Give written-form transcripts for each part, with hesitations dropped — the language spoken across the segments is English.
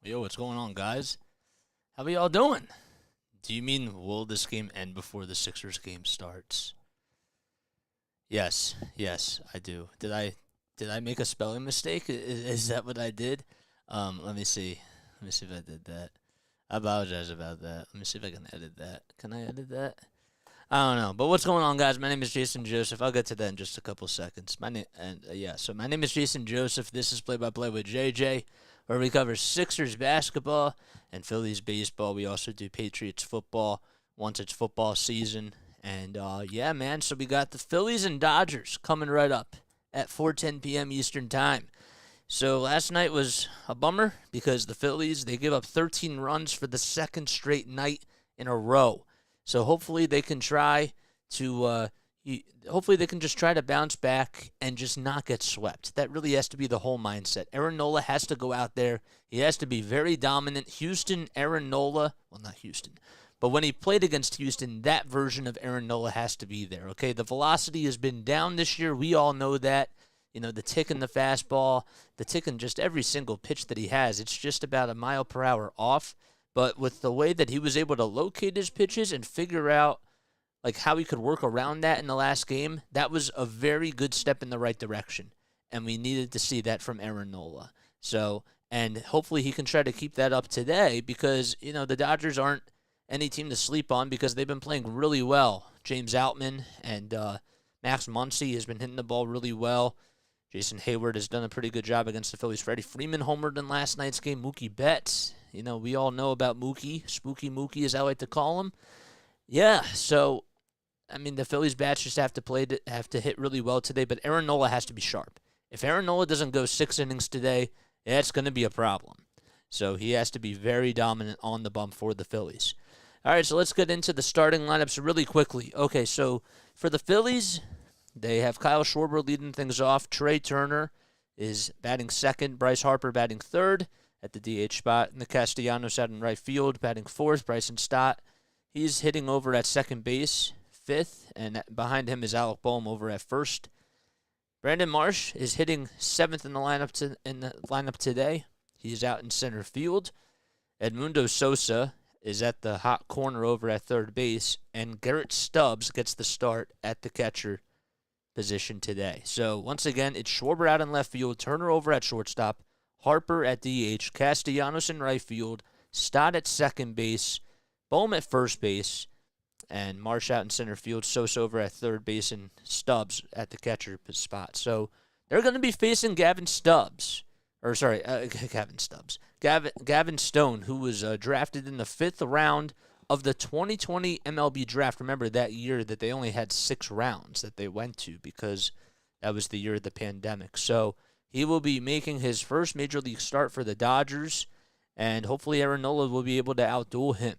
Yo, what's going on, guys? How are y'all doing? Do you mean will this game end before the Sixers game starts? Yes, I do. Did I make a spelling mistake? Is that what I did? Let me see. Let me see if I did that. I apologize about that. Let me see if I can edit that. Can I edit that? I don't know. But what's going on, guys? My name is Jason Joseph. I'll get to that in just a couple seconds. My name is Jason Joseph. This is Play by Play with JJ, where we cover Sixers basketball and Phillies baseball. We also do Patriots football once it's football season. And yeah, man. So we got the Phillies and Dodgers coming right up at 4:10 p.m. Eastern Time. So last night was a bummer because the Phillies they give up 13 runs for the second straight night in a row. So hopefully they can try to hopefully they can just try to bounce back and just not get swept. That really has to be the whole mindset. Aaron Nola has to go out there. He has to be very dominant. Houston, Aaron Nola, well not Houston, but when he played against Houston, that version of Aaron Nola has to be there. Okay, the velocity has been down this year. We all know that. You know, the tick in the fastball, the tick in just every single pitch that he has, it's just about a mile per hour off. But with the way that he was able to locate his pitches and figure out like how he could work around that in the last game, that was a very good step in the right direction. And we needed to see that from Aaron Nola. So, and hopefully he can try to keep that up today because, you know, the Dodgers aren't any team to sleep on because they've been playing really well. James Outman and Max Muncy has been hitting the ball really well. Jason Hayward has done a pretty good job against the Phillies. Freddie Freeman homered in last night's game. Mookie Betts, you know, we all know about Mookie. Spooky Mookie, as I like to call him. Yeah, so, I mean, the Phillies bats just have to hit really well today, but Aaron Nola has to be sharp. If Aaron Nola doesn't go 6 innings today, that's going to be a problem. So he has to be very dominant on the bump for the Phillies. All right, so let's get into the starting lineups really quickly. Okay, so for the Phillies, they have Kyle Schwarber leading things off. Trey Turner is batting second. Bryce Harper batting third at the DH spot. Nick Castellanos out in right field batting fourth. Bryson Stott, he's hitting over at second base, fifth. And behind him is Alec Boehm over at first. Brandon Marsh is hitting seventh in the lineup today. He's out in center field. Edmundo Sosa is at the hot corner over at third base. And Garrett Stubbs gets the start at the catcher position today. So once again, it's Schwarber out in left field, Turner over at shortstop, Harper at DH, Castellanos in right field, Stott at second base, Boehm at first base, and Marsh out in center field, Sosa over at third base, and Stubbs at the catcher spot. So they're going to be facing Gavin Stubbs, Gavin Stone, who was drafted in the fifth round of the 2020 MLB draft. Remember that year that they only had 6 rounds that they went to because that was the year of the pandemic. So he will be making his first major league start for the Dodgers, and hopefully Aaron Nola will be able to outduel him.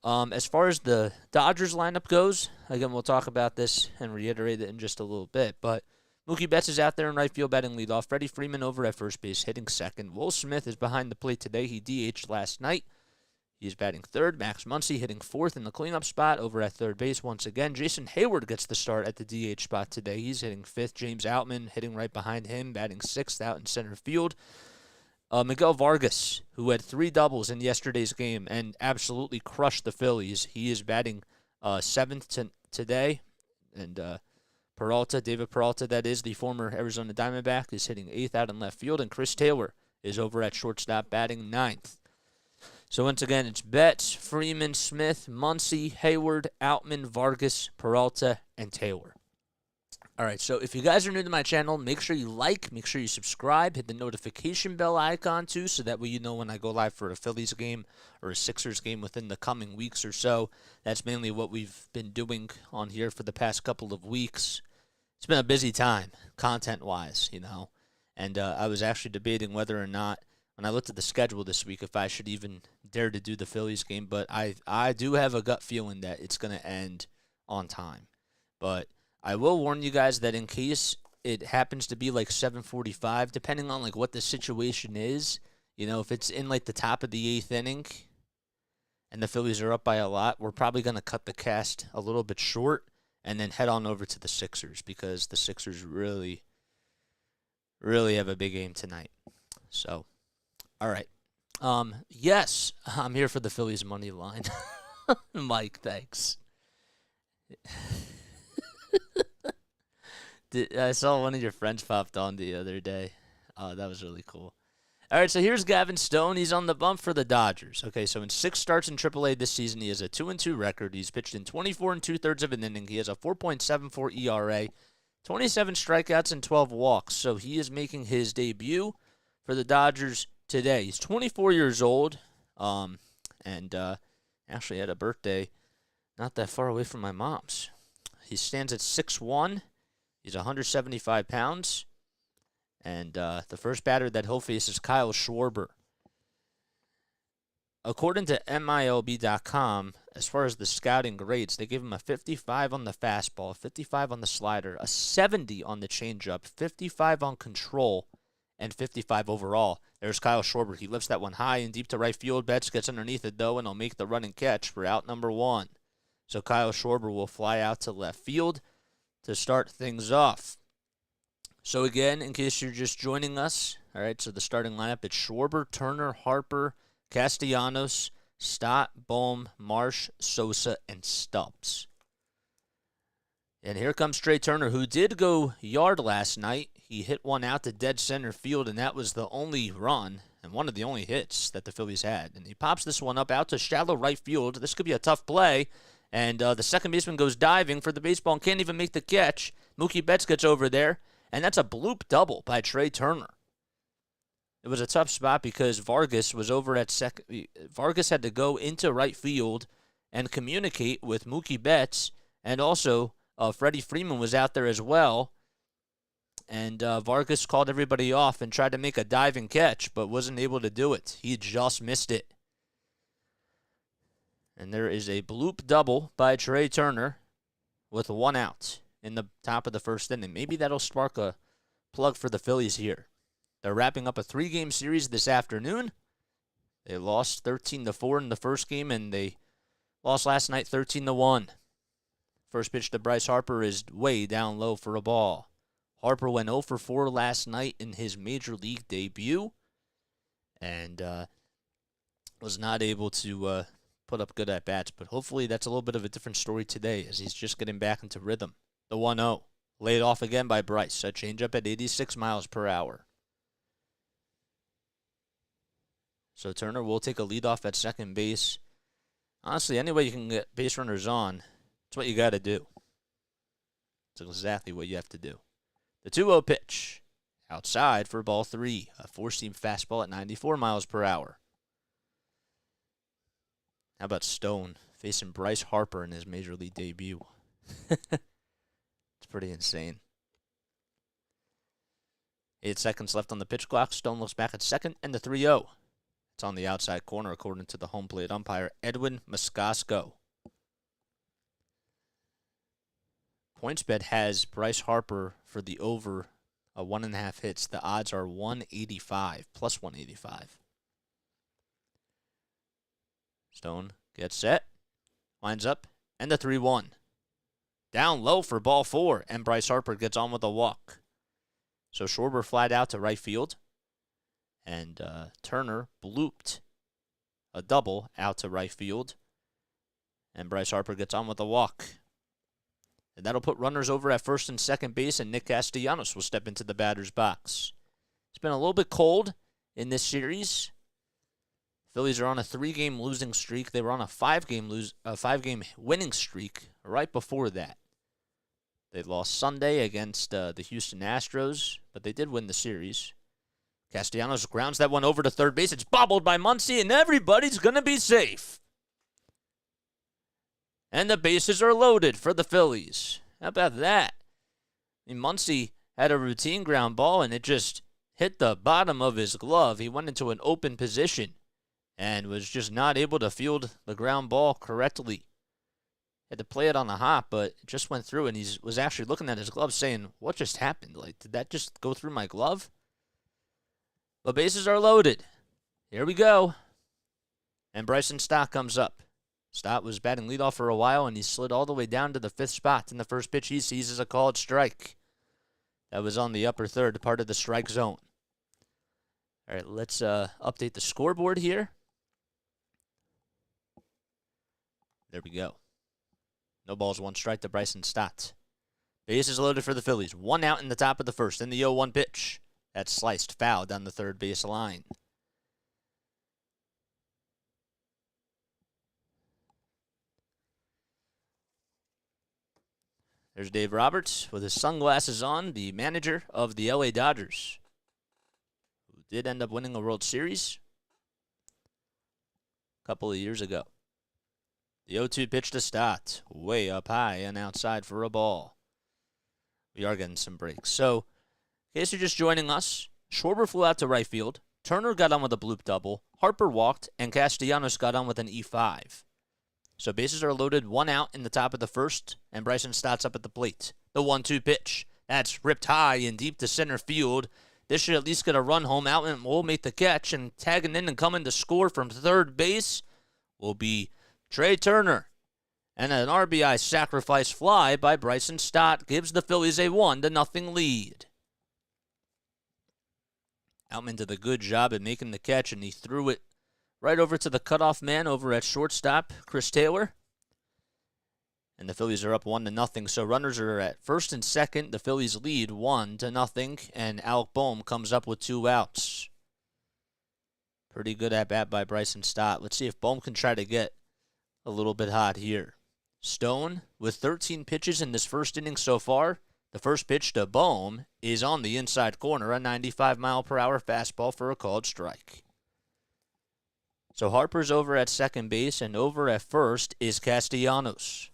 As far as the Dodgers lineup goes, again, we'll talk about this and reiterate it in just a little bit, but Mookie Betts is out there in right field batting leadoff. Freddie Freeman over at first base hitting second. Will Smith is behind the plate today. He DH'd last night. He's batting third. Max Muncy hitting fourth in the cleanup spot over at third base once again. Jason Hayward gets the start at the DH spot today. He's hitting fifth. James Outman hitting right behind him, batting sixth out in center field. Miguel Vargas, who had 3 doubles in yesterday's game and absolutely crushed the Phillies. He is batting seventh today. And David Peralta, that is, the former Arizona Diamondback, is hitting eighth out in left field. And Chris Taylor is over at shortstop batting ninth. So once again, it's Betts, Freeman, Smith, Muncy, Hayward, Outman, Vargas, Peralta, and Taylor. All right, so if you guys are new to my channel, make sure you like, make sure you subscribe, hit the notification bell icon too, so that way you know when I go live for a Phillies game or a Sixers game within the coming weeks or so. That's mainly what we've been doing on here for the past couple of weeks. It's been a busy time, content-wise, you know, and I was actually debating whether or not, when I looked at the schedule this week, if I should even dare to do the Phillies game, but I do have a gut feeling that it's going to end on time. But I will warn you guys that in case it happens to be like 7:45, depending on like what the situation is, you know, if it's in like the top of the 8th inning and the Phillies are up by a lot, we're probably going to cut the cast a little bit short and then head on over to the Sixers because the Sixers really have a big game tonight. So, all right. Yes, I'm here for the Phillies money line. Mike, thanks. I saw one of your friends popped on the other day. That was really cool. All right, so here's Gavin Stone. He's on the bump for the Dodgers. Okay, so in 6 starts in AAA this season, he has a 2-2 record. He's pitched in 24 and 2/3 of an inning. He has a 4.74 ERA, 27 strikeouts and 12 walks. So he is making his debut for the Dodgers today. He's 24 years old, and actually had a birthday not that far away from my mom's. He stands at 6'1". He's 175 pounds. And the first batter that he'll face is Kyle Schwarber. According to MILB.com, as far as the scouting grades, they gave him a 55 on the fastball, 55 on the slider, a 70 on the changeup, 55 on control, and 55 overall. There's Kyle Schwarber. He lifts that one high and deep to right field. Betts gets underneath it, though, and he'll make the run and catch for out number 1. So Kyle Schwarber will fly out to left field to start things off. So again, in case you're just joining us, all right, so the starting lineup, it's Schwarber, Turner, Harper, Castellanos, Stott, Bohm, Marsh, Sosa, and Stubbs. And here comes Trey Turner, who did go yard last night. He hit one out to dead center field, and that was the only run and one of the only hits that the Phillies had. And he pops this one up out to shallow right field. This could be a tough play. And the second baseman goes diving for the baseball and can't even make the catch. Mookie Betts gets over there. And that's a bloop double by Trey Turner. It was a tough spot because Vargas was over at second. Vargas had to go into right field and communicate with Mookie Betts. And also, Freddie Freeman was out there as well. And Vargas called everybody off and tried to make a diving catch, but wasn't able to do it. He just missed it. And there is a bloop double by Trey Turner with 1 out in the top of the first inning. Maybe that'll spark a plug for the Phillies here. They're wrapping up a 3-game series this afternoon. They lost 13-4 in the first game, and they lost last night 13-1. First pitch to Bryce Harper is way down low for a ball. Harper went 0 for 4 last night in his Major League debut, and was not able to put up good at-bats. But hopefully that's a little bit of a different story today as he's just getting back into rhythm. The 1-0. Laid off again by Bryce. A changeup at 86 miles per hour. So Turner will take a leadoff at second base. Honestly, any way you can get base runners on, that's what you got to do. That's exactly what you have to do. The 2-0 pitch. Outside for ball 3. A four-seam fastball at 94 miles per hour. How about Stone facing Bryce Harper in his Major League debut? It's pretty insane. 8 seconds left on the pitch clock. Stone looks back at second, and the 3-0. It's on the outside corner, according to the home plate umpire, Edwin Moscasco. PointsBet has Bryce Harper for the over 1.5 hits. The odds are 185, plus 185. Stone gets set, lines up, and the 3-1. Down low for ball 4, and Bryce Harper gets on with a walk. So Schwarber flied out to right field, and Turner blooped a double out to right field, and Bryce Harper gets on with a walk. And that'll put runners over at first and second base, and Nick Castellanos will step into the batter's box. It's been a little bit cold in this series. Phillies are on a 3-game losing streak. They were on a 5-game winning streak right before that. They lost Sunday against the Houston Astros, but they did win the series. Castellanos grounds that one over to third base. It's bobbled by Muncy, and everybody's going to be safe. And the bases are loaded for the Phillies. How about that? I mean, Muncy had a routine ground ball, and it just hit the bottom of his glove. He went into an open position and was just not able to field the ground ball correctly. Had to play it on the hop, but it just went through, and he was actually looking at his glove saying, what just happened? Like, did that just go through my glove? The bases are loaded. Here we go. And Bryson Stott comes up. Stott was batting leadoff for a while, and he slid all the way down to the 5th spot. And the first pitch he sees is a called strike. That was on the upper third, part of the strike zone. All right, let's update the scoreboard here. There we go. No balls, one strike to Bryson Stott. Bases loaded for the Phillies. 1 out in the top of the first. In the 0-1 pitch. That's sliced foul down the third base line. There's Dave Roberts with his sunglasses on, the manager of the LA Dodgers, who did end up winning a World Series a couple of years ago. The 0-2 pitch to Stott, way up high and outside for a ball. We are getting some breaks. So, in case you're just joining us, Schwarber flew out to right field, Turner got on with a bloop double, Harper walked, and Castellanos got on with an E5. So bases are loaded, 1 out in the top of the first, and Bryson Stott's up at the plate. The 1-2 pitch. That's ripped high and deep to center field. This should at least get a run home. Outman will make the catch, and tagging in and coming to score from third base will be Trey Turner. And an RBI sacrifice fly by Bryson Stott gives the Phillies a 1-0 lead. Outman did a good job at making the catch, and he threw it right over to the cutoff man over at shortstop, Chris Taylor. And the Phillies are up 1-0. So runners are at first and second. The Phillies lead 1-0. And Alec Bohm comes up with 2 outs. Pretty good at bat by Bryson Stott. Let's see if Bohm can try to get a little bit hot here. Stone with 13 pitches in this first inning so far. The first pitch to Bohm is on the inside corner, a 95-mile-per-hour fastball for a called strike. So Harper's over at second base, and over at first is Castellanos.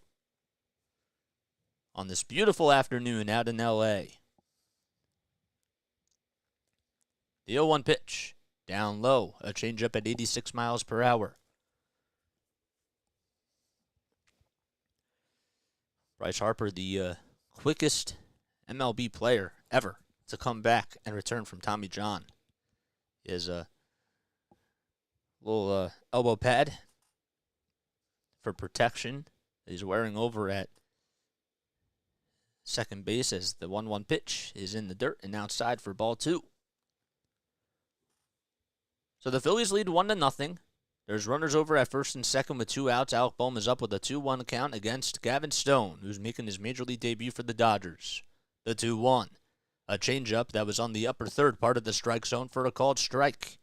On this beautiful afternoon out in L.A. The 0-1 pitch, down low, a changeup at 86 miles per hour. Bryce Harper, the quickest MLB player ever to come back and return from Tommy John. He has a little elbow pad for protection that he's wearing over at second base as the 1-1 pitch is in the dirt and outside for ball 2. So the Phillies lead 1-0. There's runners over at first and second with 2 outs. Alec Bohm is up with a 2-1 count against Gavin Stone, who's making his major league debut for the Dodgers. The 2-1. A changeup that was on the upper third part of the strike zone for a called strike.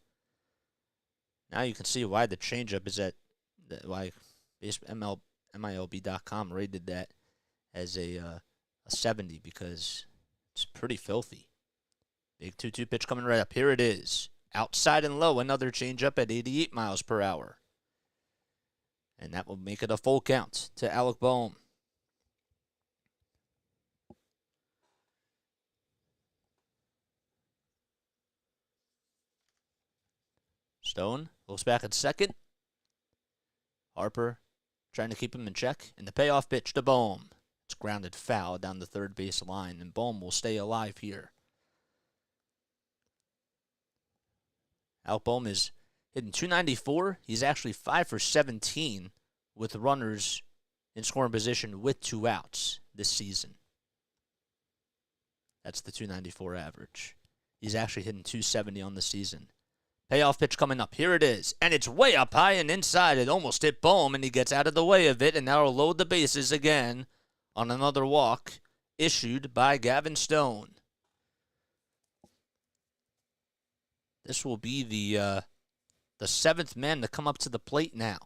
Now you can see why the changeup is why MLB.com rated that as a 70, because it's pretty filthy. Big 2-2 pitch coming right up. Here it is. Outside and low, another changeup at 88 miles per hour. And that will make it a full count to Alec Bohm. Stone looks back at second. Harper trying to keep him in check. And the payoff pitch to Bohm. It's grounded foul down the third base line, and Bohm will stay alive here. Alec Bohm is hitting .294. He's actually 5 for 17 with runners in scoring position with 2 outs this season. That's the .294 average. He's actually hitting .270 on the season. Payoff pitch coming up. Here it is. And it's way up high and inside. It almost hit Bohm, and he gets out of the way of it, and now will load the bases again on another walk issued by Gavin Stone. This will be the 7th man to come up to the plate now.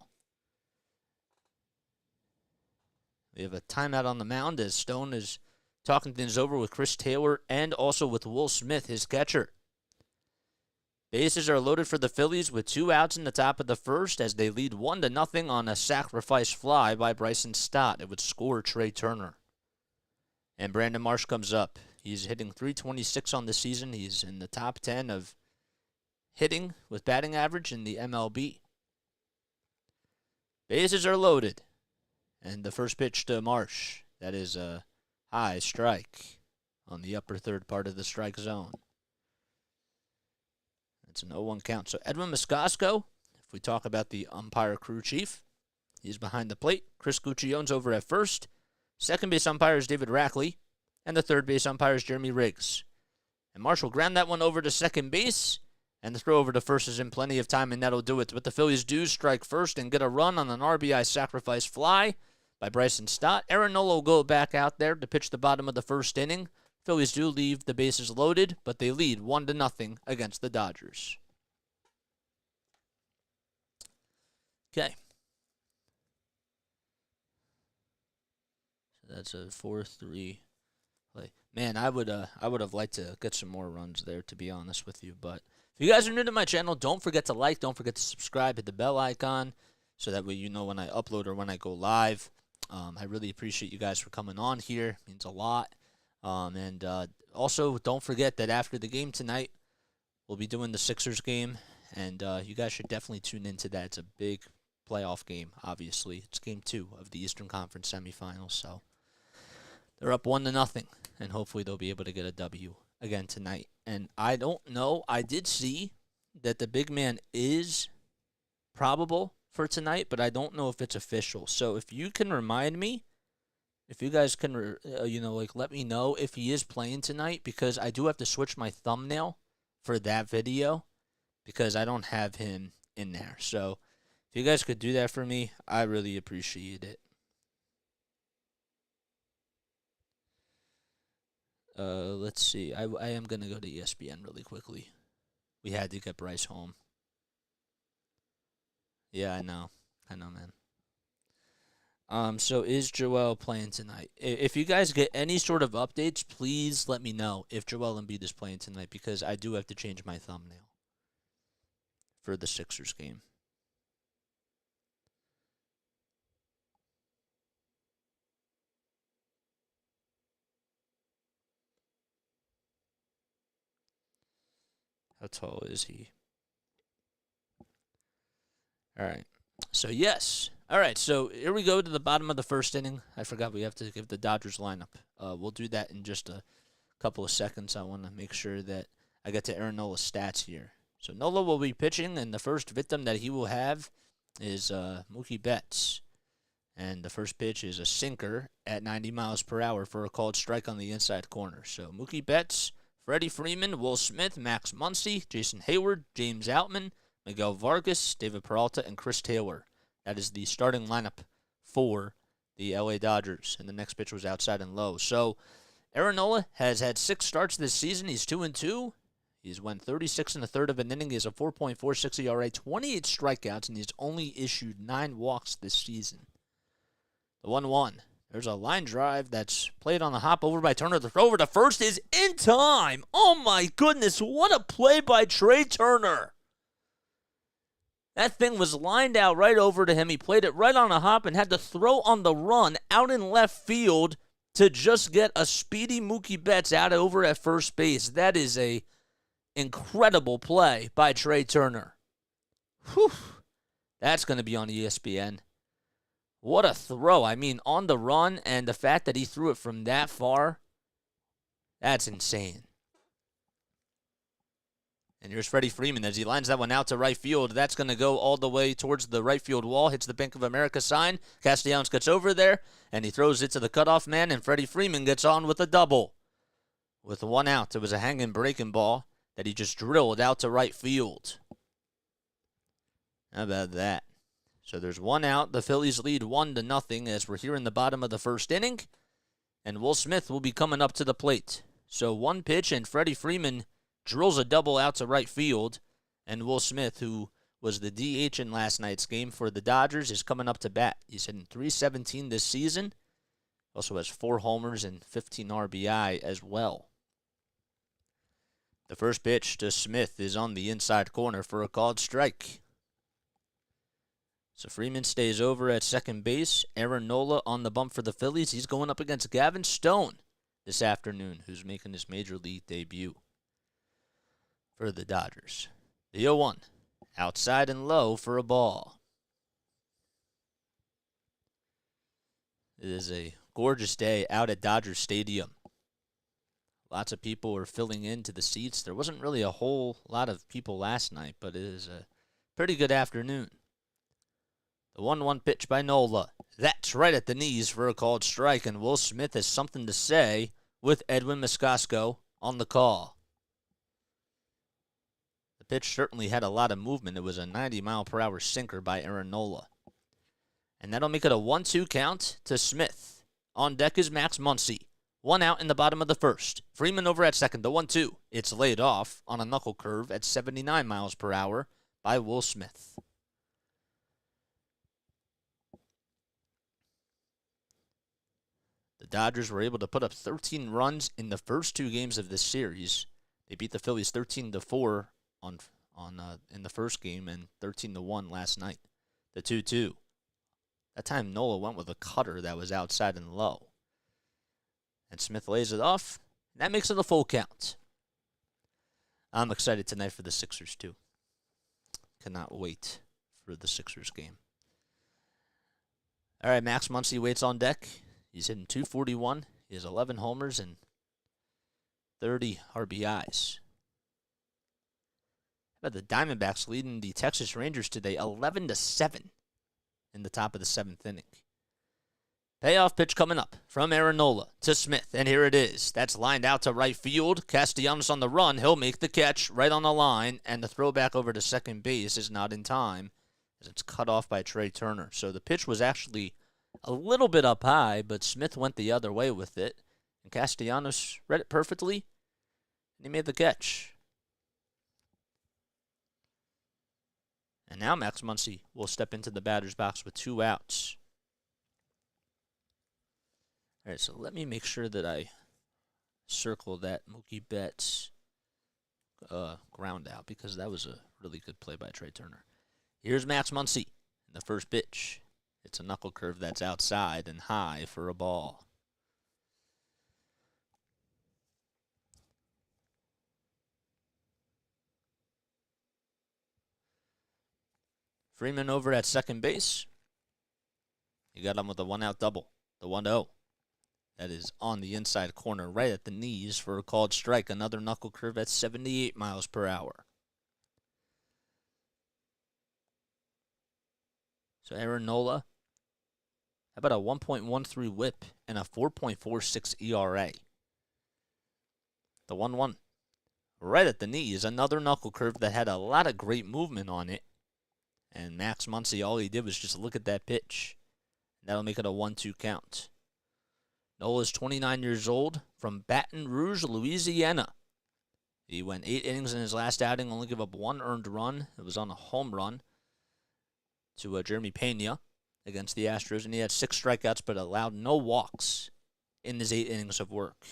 We have a timeout on the mound as Stone is talking things over with Chris Taylor and also with Will Smith, his catcher. Bases are loaded for the Phillies with 2 outs in the top of the first as they lead 1-0 on a sacrifice fly by Bryson Stott. It would score Trey Turner. And Brandon Marsh comes up. He's hitting .326 on the season. He's in the top 10 of hitting with batting average in the MLB. Bases are loaded. And the first pitch to Marsh. That is a high strike on the upper third part of the strike zone. It's an 0-1 count. So Edwin Moscasco, if we talk about the umpire crew chief, he's behind the plate. Chris Guccione's over at first. Second base umpire is David Rackley. And the third base umpire is Jeremy Riggs. And Marsh will ground that one over to second base. And the throw over to first is in plenty of time, and that'll do it. But the Phillies do strike first and get a run on an RBI sacrifice fly by Bryson Stott. Aaron Nola will go back out there to pitch the bottom of the first inning. Phillies do leave the bases loaded, but they lead 1-0 against the Dodgers. Okay. So that's a 4-3 play. Man, I would have liked to get some more runs there, to be honest with you. But if you guys are new to my channel, don't forget to like, don't forget to subscribe, hit the bell icon, so that way you know when I upload or when I go live. I really appreciate you guys for coming on here. It means a lot. And also, don't forget that after the game tonight, we'll be doing the Sixers game, and you guys should definitely tune into that. It's a big playoff game, obviously. It's game 2 of the Eastern Conference semifinals, so they're up 1-0, and hopefully they'll be able to get a W again tonight. And I don't know. I did see that the big man is probable for tonight, but I don't know if it's official. So if you can remind me, if you guys can, let me know if he is playing tonight, because I do have to switch my thumbnail for that video because I don't have him in there. So if you guys could do that for me, I really appreciate it. Let's see. I am going to go to ESPN really quickly. We had to get Bryce home. Yeah, I know. I know, man. So is Joel playing tonight? If you guys get any sort of updates, please let me know if Joel Embiid is playing tonight, because I do have to change my thumbnail for the Sixers game. How tall is he? All right. So, yes. All right, so here we go to the bottom of the first inning. I forgot we have to give the Dodgers lineup. We'll do that in just a couple of seconds. I want to make sure that I get to Aaron Nola's stats here. So Nola will be pitching, and the first victim that he will have is Mookie Betts. And the first pitch is a sinker at 90 miles per hour for a called strike on the inside corner. So Mookie Betts, Freddie Freeman, Will Smith, Max Muncy, Jason Hayward, James Outman, Miguel Vargas, David Peralta, and Chris Taylor. That is the starting lineup for the LA Dodgers. And the next pitch was outside and low. So Aaron Nola has had 6 starts this season. He's 2-2. He's went 36 1/3 of an inning. He has a 4.46 ERA, 28 strikeouts, and he's only issued 9 walks this season. The 1-1. There's a line drive that's played on the hop over by Turner. The throw over to first is in time. Oh, my goodness. What a play by Trey Turner. That thing was lined out right over to him. He played it right on a hop and had to throw on the run out in left field to just get a speedy Mookie Betts out over at first base. That is a incredible play by Trey Turner. Whew. That's going to be on ESPN. What a throw. I mean, on the run, and the fact that he threw it from that far, that's insane. And here's Freddie Freeman as he lines that one out to right field. That's going to go all the way towards the right field wall. Hits the Bank of America sign. Castellanos gets over there, and he throws it to the cutoff man, and Freddie Freeman gets on with a double. With 1 out, it was a hanging breaking ball that he just drilled out to right field. How about that? So there's 1 out. The Phillies lead 1-0 as we're here in the bottom of the first inning. And Will Smith will be coming up to the plate. So 1 pitch, and Freddie Freeman drills a double out to right field, and Will Smith, who was the DH in last night's game for the Dodgers, is coming up to bat. He's hitting .317 this season. Also has 4 homers and 15 RBI as well. The first pitch to Smith is on the inside corner for a called strike. So Freeman stays over at second base. Aaron Nola on the bump for the Phillies. He's going up against Gavin Stone this afternoon, who's making his major league debut for the Dodgers. The 0-1. Outside and low for a ball. It is a gorgeous day out at Dodger Stadium. Lots of people are filling into the seats. There wasn't really a whole lot of people last night, but it is a pretty good afternoon. The 1-1 pitch by Nola. That's right at the knees for a called strike, and Will Smith has something to say with Edwin Moscasco on the call. The pitch certainly had a lot of movement. It was a 90-mile-per-hour sinker by Aaron Nola. And that'll make it a 1-2 count to Smith. On deck is Max Muncy. 1 out in the bottom of the first. Freeman over at second, the 1-2. It's laid off on a knuckle curve at 79 miles per hour by Will Smith. The Dodgers were able to put up 13 runs in the first 2 games of this series. They beat the Phillies 13-4 in the first game and 13-1 last night. The 2-2. That time Nola went with a cutter that was outside and low. And Smith lays it off. That makes it a full count. I'm excited tonight for the Sixers too. Cannot wait for the Sixers game. All right, Max Muncy waits on deck. He's hitting .241. He has 11 homers and 30 RBIs. How about the Diamondbacks leading the Texas Rangers today 11-7 in the top of the 7th inning? Payoff pitch coming up from Aaron Nola to Smith, and here it is. That's lined out to right field. Castellanos on the run. He'll make the catch right on the line, and the throw back over to second base is not in time as it's cut off by Trey Turner. So the pitch was actually a little bit up high, but Smith went the other way with it, and Castellanos read it perfectly, and he made the catch. And now Max Muncy will step into the batter's box with 2 outs. All right, so let me make sure that I circle that Mookie Betts ground out because that was a really good play by Trey Turner. Here's Max Muncy in the first pitch. It's a knuckle curve that's outside and high for a ball. Freeman over at second base. He got him with a 1-out double, the 1-0. That is on the inside corner, right at the knees for a called strike. Another knuckle curve at 78 miles per hour. So Aaron Nola, how about a 1.13 whip and a 4.46 ERA? The 1-1. Right at the knees, another knuckle curve that had a lot of great movement on it. And Max Muncy, all he did was just look at that pitch. That'll make it a 1-2 count. Nola's 29 years old from Baton Rouge, Louisiana. He went 8 innings in his last outing, only gave up 1 earned run. It was on a home run to Jeremy Pena against the Astros, and he had 6 strikeouts but allowed no walks in his 8 innings of work.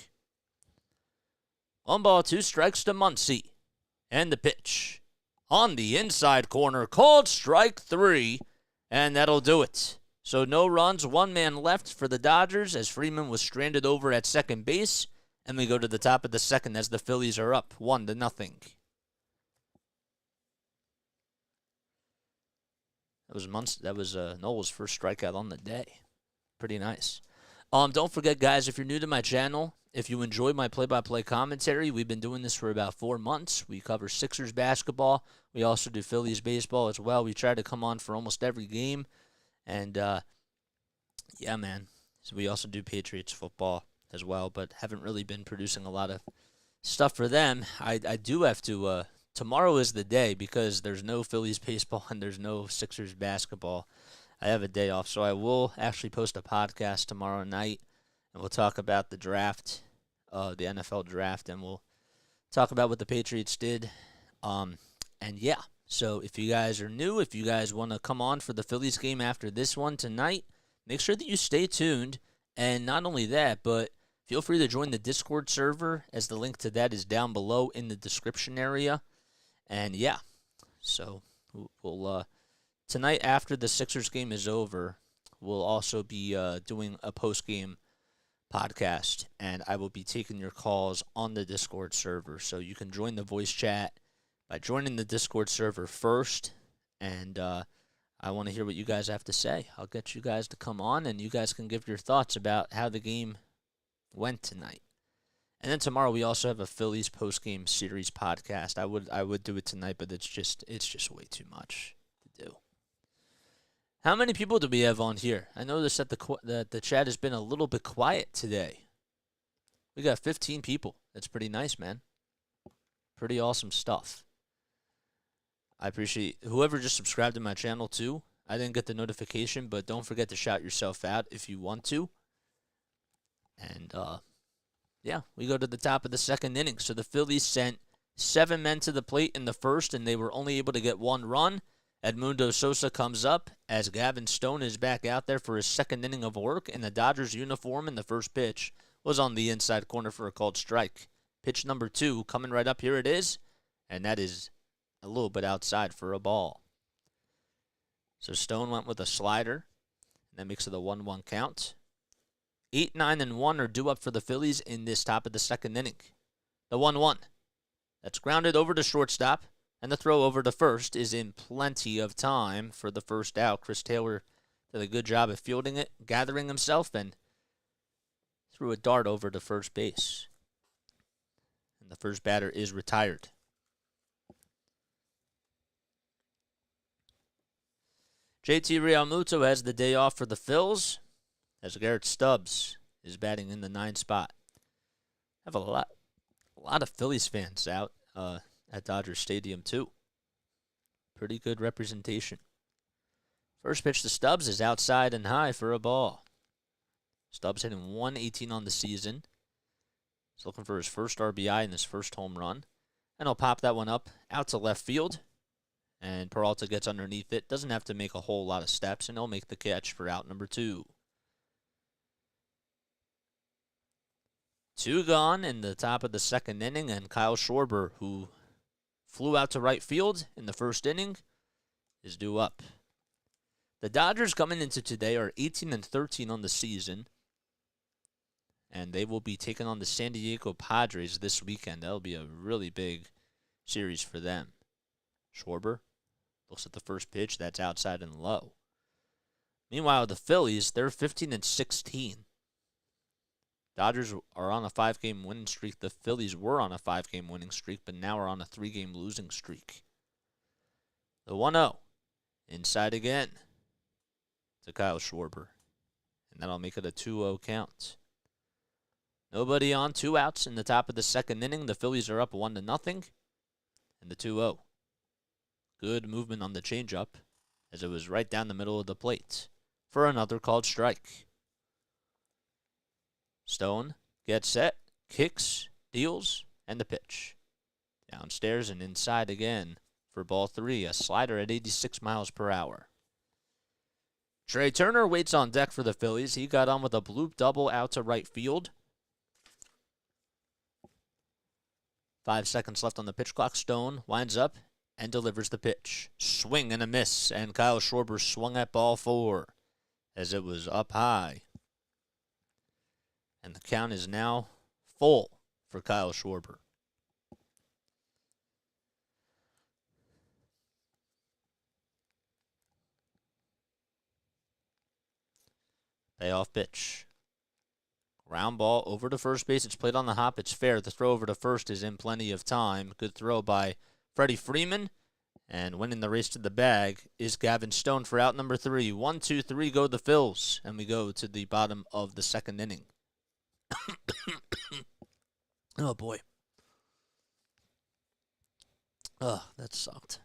1 ball, 2 strikes to Muncy. And the pitch on the inside corner, called strike 3, and that'll do it. So no runs, 1 man left for the Dodgers as Freeman was stranded over at second base. And we go to the top of the second as the Phillies are up 1-0. That was Nola's first strikeout on the day. Pretty nice. Don't forget, guys, if you're new to my channel, if you enjoy my play-by-play commentary, we've been doing this for about 4 months. We cover Sixers basketball. We also do Phillies baseball as well. We try to come on for almost every game. And, yeah, man. So we also do Patriots football as well, but haven't really been producing a lot of stuff for them. I do have to, tomorrow is the day because there's no Phillies baseball and there's no Sixers basketball. I have a day off, so I will actually post a podcast tomorrow night, and we'll talk about the draft, the NFL draft, and we'll talk about what the Patriots did. And, yeah. So if you guys are new, if you guys want to come on for the Phillies game after this one tonight, make sure that you stay tuned. And not only that, but feel free to join the Discord server as the link to that is down below in the description area. And yeah, so we'll tonight after the Sixers game is over, we'll also be doing a post-game podcast, and I will be taking your calls on the Discord server. So you can join the voice chat by joining the Discord server first, and I want to hear what you guys have to say. I'll get you guys to come on, and you guys can give your thoughts about how the game went tonight. And then tomorrow we also have a Phillies post-game series podcast. I would do it tonight, but it's just way too much to do. How many people do we have on here? I noticed that the chat has been a little bit quiet today. We got 15 people. That's pretty nice, man. Pretty awesome stuff. I appreciate whoever just subscribed to my channel too. I didn't get the notification, but don't forget to shout yourself out if you want to. And yeah, we go to the top of the second inning. So the Phillies sent 7 men to the plate in the first, and they were only able to get 1 run. Edmundo Sosa comes up as Gavin Stone is back out there for his second inning of work in the Dodgers uniform, and the first pitch was on the inside corner for a called strike. Pitch number 2 coming right up, here it is, and that is a little bit outside for a ball. So Stone went with a slider, and that makes it a 1-1 count. 8, 9, and 1 are due up for the Phillies in this top of the second inning. The 1-1. That's grounded over to shortstop, and the throw over to first is in plenty of time for the first out. Chris Taylor did a good job of fielding it, gathering himself, and threw a dart over to first base. And the first batter is retired. JT Realmuto has the day off for the Phils, as Garrett Stubbs is batting in the 9th spot. I have a lot of Phillies fans out at Dodger Stadium too. Pretty good representation. First pitch to Stubbs is outside and high for a ball. Stubbs hitting 118 on the season. He's looking for his first RBI and his first home run. And he'll pop that one up out to left field. And Peralta gets underneath it. Doesn't have to make a whole lot of steps, and he'll make the catch for out number 2. 2 gone in the top of the second inning, and Kyle Schwarber, who flew out to right field in the first inning, is due up. The Dodgers coming into today are 18-13 on the season, and they will be taking on the San Diego Padres this weekend. That'll be a really big series for them. Schwarber looks at the first pitch. That's outside and low. Meanwhile, the Phillies, they're 15-16. Dodgers are on a 5-game winning streak. The Phillies were on a 5-game winning streak, but now are on a 3-game losing streak. The 1-0. Inside again to Kyle Schwarber. And that'll make it a 2-0 count. Nobody on, 2 outs in the top of the second inning. The Phillies are up 1-0. And the 2-0. Good movement on the changeup, as it was right down the middle of the plate for another called strike. Stone gets set, kicks, deals, and the pitch. Downstairs and inside again for ball 3, a slider at 86 miles per hour. Trey Turner waits on deck for the Phillies. He got on with a bloop double out to right field. 5 seconds left on the pitch clock. Stone winds up and delivers the pitch. Swing and a miss, and Kyle Schwarber swung at ball 4 as it was up high. And the count is now full for Kyle Schwarber. Payoff pitch. Ground ball over to first base. It's played on the hop. It's fair. The throw over to first is in plenty of time. Good throw by Freddie Freeman. And winning the race to the bag is Gavin Stone for out number 3. 1, 2, 3 go the Phils. And we go to the bottom of the second inning. Oh, boy. Oh, that sucked.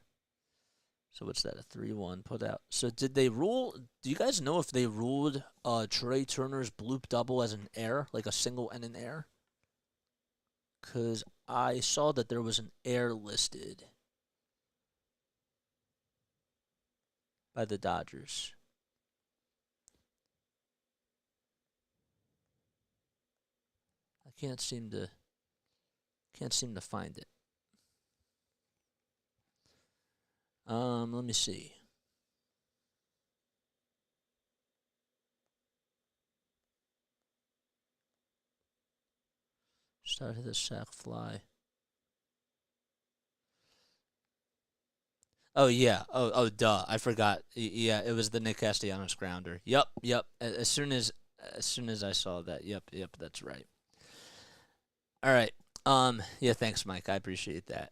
So what's that, a 3-1 put out? So did they rule, do you guys know if they ruled Trey Turner's bloop double as an error, like a single and an error? Because I saw that there was an error listed by the Dodgers. I can't seem to find it. Let me see. Started the sack fly. Oh yeah. Oh duh. I forgot. Yeah, it was the Nick Castellanos grounder. Yep. As soon as I saw that. Yep, that's right. All right. Yeah, thanks, Mike. I appreciate that.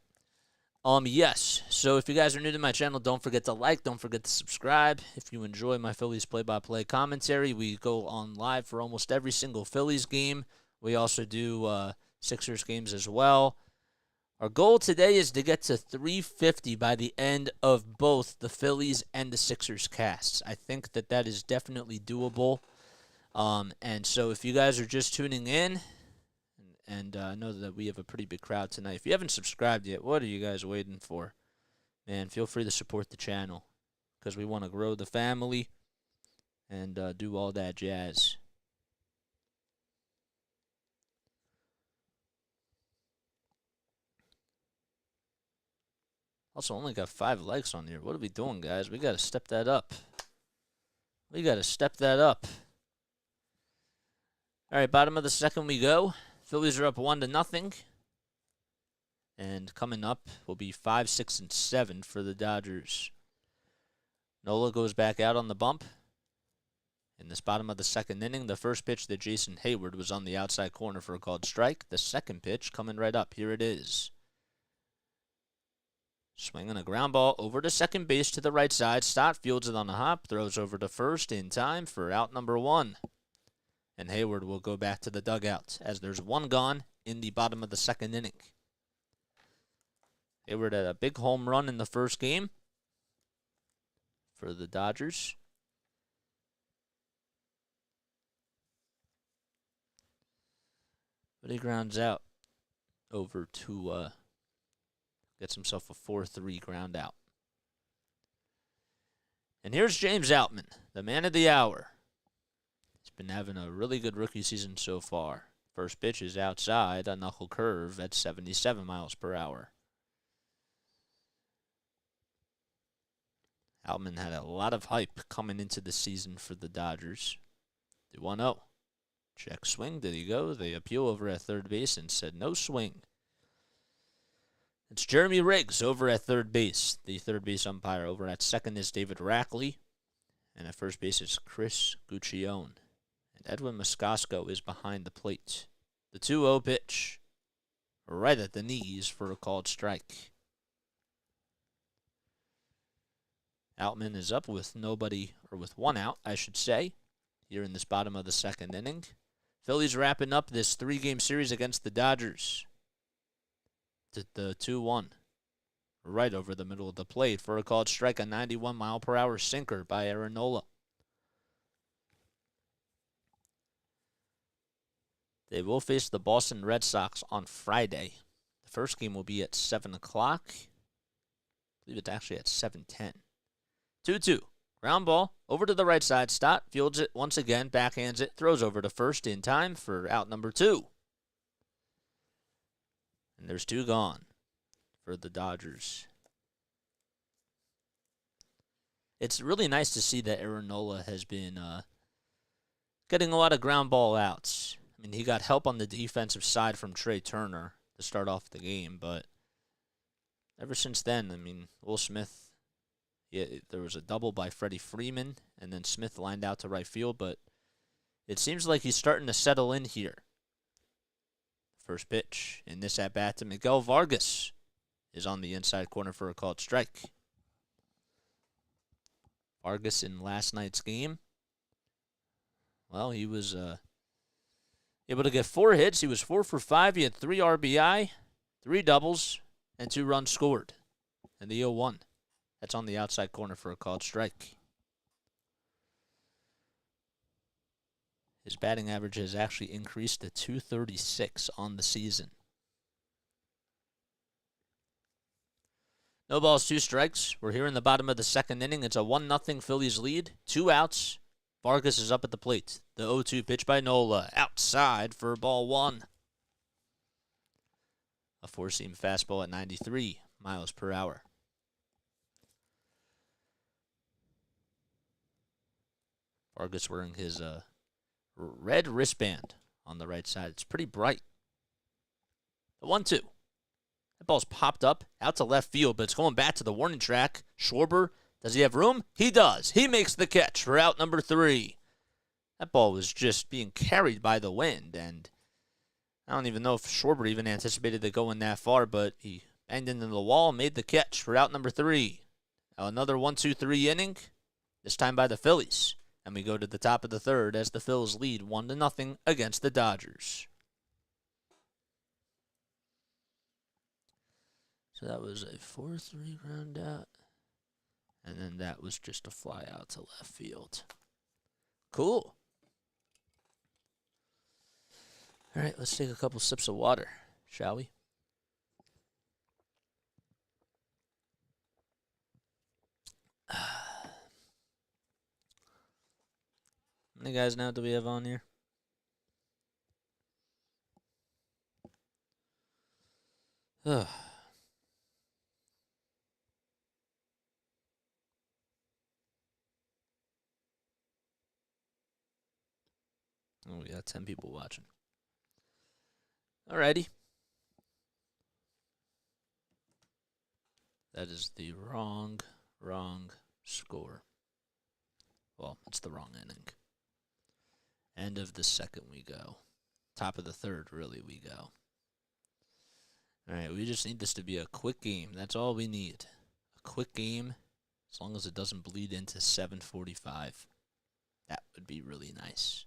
Yes. So if you guys are new to my channel, don't forget to like, don't forget to subscribe. If you enjoy my Phillies play-by-play commentary, we go on live for almost every single Phillies game. We also do Sixers games as well. Our goal today is to get to 350 by the end of both the Phillies and the Sixers casts. I think that is definitely doable. And so if you guys are just tuning in, and I know that we have a pretty big crowd tonight. If you haven't subscribed yet, what are you guys waiting for? Man, feel free to support the channel because we want to grow the family and do all that jazz. Also, only got 5 likes on here. What are we doing, guys? We got to step that up. All right, bottom of the second we go. Phillies are up 1-0. And coming up will be 5, 6, and 7 for the Dodgers. Nola goes back out on the bump. In this bottom of the second inning, the first pitch to Jason Hayward was on the outside corner for a called strike. The second pitch coming right up. Here it is. Swinging a ground ball over to second base to the right side. Stott fields it on a hop, throws over to first in time for out number 1. And Hayward will go back to the dugout as there's 1 gone in the bottom of the second inning. Hayward had a big home run in the first game for the Dodgers. But he grounds out over to gets himself a 4-3 ground out. And here's James Outman, the man of the hour. He's been having a really good rookie season so far. First pitch is outside, a knuckle curve at 77 miles per hour. Outman had a lot of hype coming into the season for the Dodgers. 2-1-0. Check swing. Did he go? They appeal over at third base and said no swing. It's Jeremy Riggs over at third base. The third base umpire over at second is David Rackley. And at first base is Chris Guccione. And Edwin Moscasco is behind the plate. The 2-0 pitch. Right at the knees for a called strike. Outman is up with nobody, or with 1 out, I should say, here in this bottom of the second inning. Phillies wrapping up this 3-game series against the Dodgers. The 2-1. Right over the middle of the plate for a called strike, a 91-mile-per-hour sinker by Aaron Nola. They will face the Boston Red Sox on Friday. The first game will be at 7 o'clock. I believe it's actually at 7:10. 2-2. Ground ball over to the right side. Stott fields it once again, backhands it, throws over to first in time for out number 2. And there's 2 gone for the Dodgers. It's really nice to see that Aaron Nola has been getting a lot of ground ball outs. I mean, he got help on the defensive side from Trey Turner to start off the game, but ever since then, I mean, Will Smith, there was a double by Freddie Freeman, and then Smith lined out to right field, but it seems like he's starting to settle in here. First pitch in this at-bat to Miguel Vargas is on the inside corner for a called strike. Vargas in last night's game, well, he was able to get 4 hits. He was 4 for 5. He had 3 RBI, 3 doubles, and 2 runs scored. And the 0-1. That's on the outside corner for a called strike. His batting average has actually increased to .236 on the season. No balls, 2 strikes. We're here in the bottom of the second inning. It's a 1-0 Phillies lead. 2 outs. Vargas is up at the plate. The 0-2 pitch by Nola. Outside for ball 1. A 4-seam fastball at 93 miles per hour. Vargas wearing his red wristband on the right side. It's pretty bright. The 1-2. That ball's popped up out to left field, but it's going back to the warning track. Schwarber, does he have room? He does. He makes the catch for out number 3. That ball was just being carried by the wind, and I don't even know if Schwarber even anticipated it going that far, but he banged into the wall, made the catch for out number 3. Now another 1-2-3 inning, this time by the Phillies. And we go to the top of the third as the Phils lead 1-0 against the Dodgers. So that was a 4-3 ground out. And then that was just a fly out to left field. Cool. All right, let's take a couple sips of water, shall we? How many guys now do we have on here? Ugh. Oh, we got 10 people watching. Alrighty. That is the wrong score. Well, it's the wrong inning. End of the second we go. Top of the third, really, we go. Alright, we just need this to be a quick game. That's all we need. A quick game, as long as it doesn't bleed into 7:45. That would be really nice.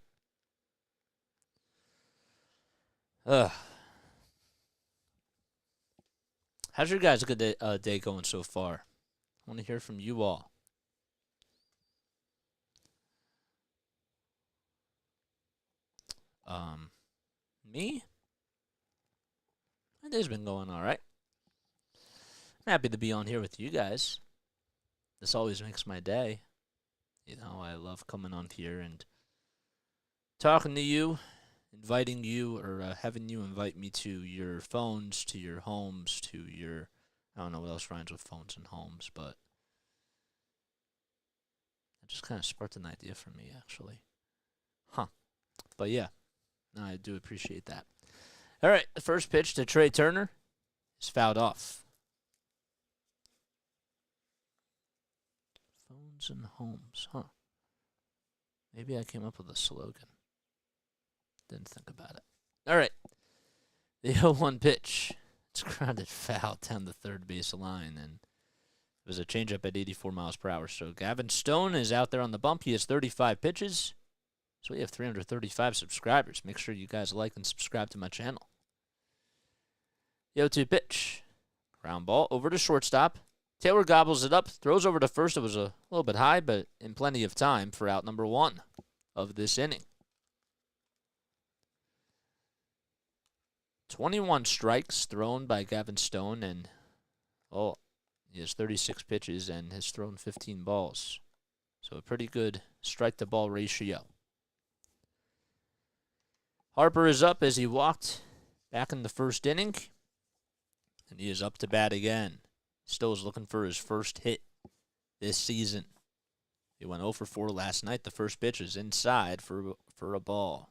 How's your guys' good day going so far? I want to hear from you all. Me? My day's been going all right. I'm happy to be on here with you guys. This always makes my day. You know, I love coming on here and talking to you, inviting you, or having you invite me to your phones, to your homes, to your... I don't know what else rhymes with phones and homes, but that just kind of sparked an idea for me, actually. But yeah, no, I do appreciate that. All right, the first pitch to Trey Turner is fouled off. Phones and homes, Maybe I came up with a slogan. Didn't think about it. All right, the 0-1 pitch. It's grounded foul down the third base line, and it was a changeup at 84 miles per hour. So Gavin Stone is out there on the bump. He has 35 pitches. So we have 335 subscribers. Make sure you guys like and subscribe to my channel. The 0-2 pitch. Ground ball over to shortstop. Taylor gobbles it up, throws over to first. It was a little bit high, but in plenty of time for out number 1 of this inning. 21 strikes thrown by Gavin Stone, and he has 36 pitches and has thrown 15 balls. So a pretty good strike-to-ball ratio. Harper is up as he walked back in the first inning, and he is up to bat again. Still is looking for his first hit this season. He went 0 for 4 last night. The first pitch is inside for a ball.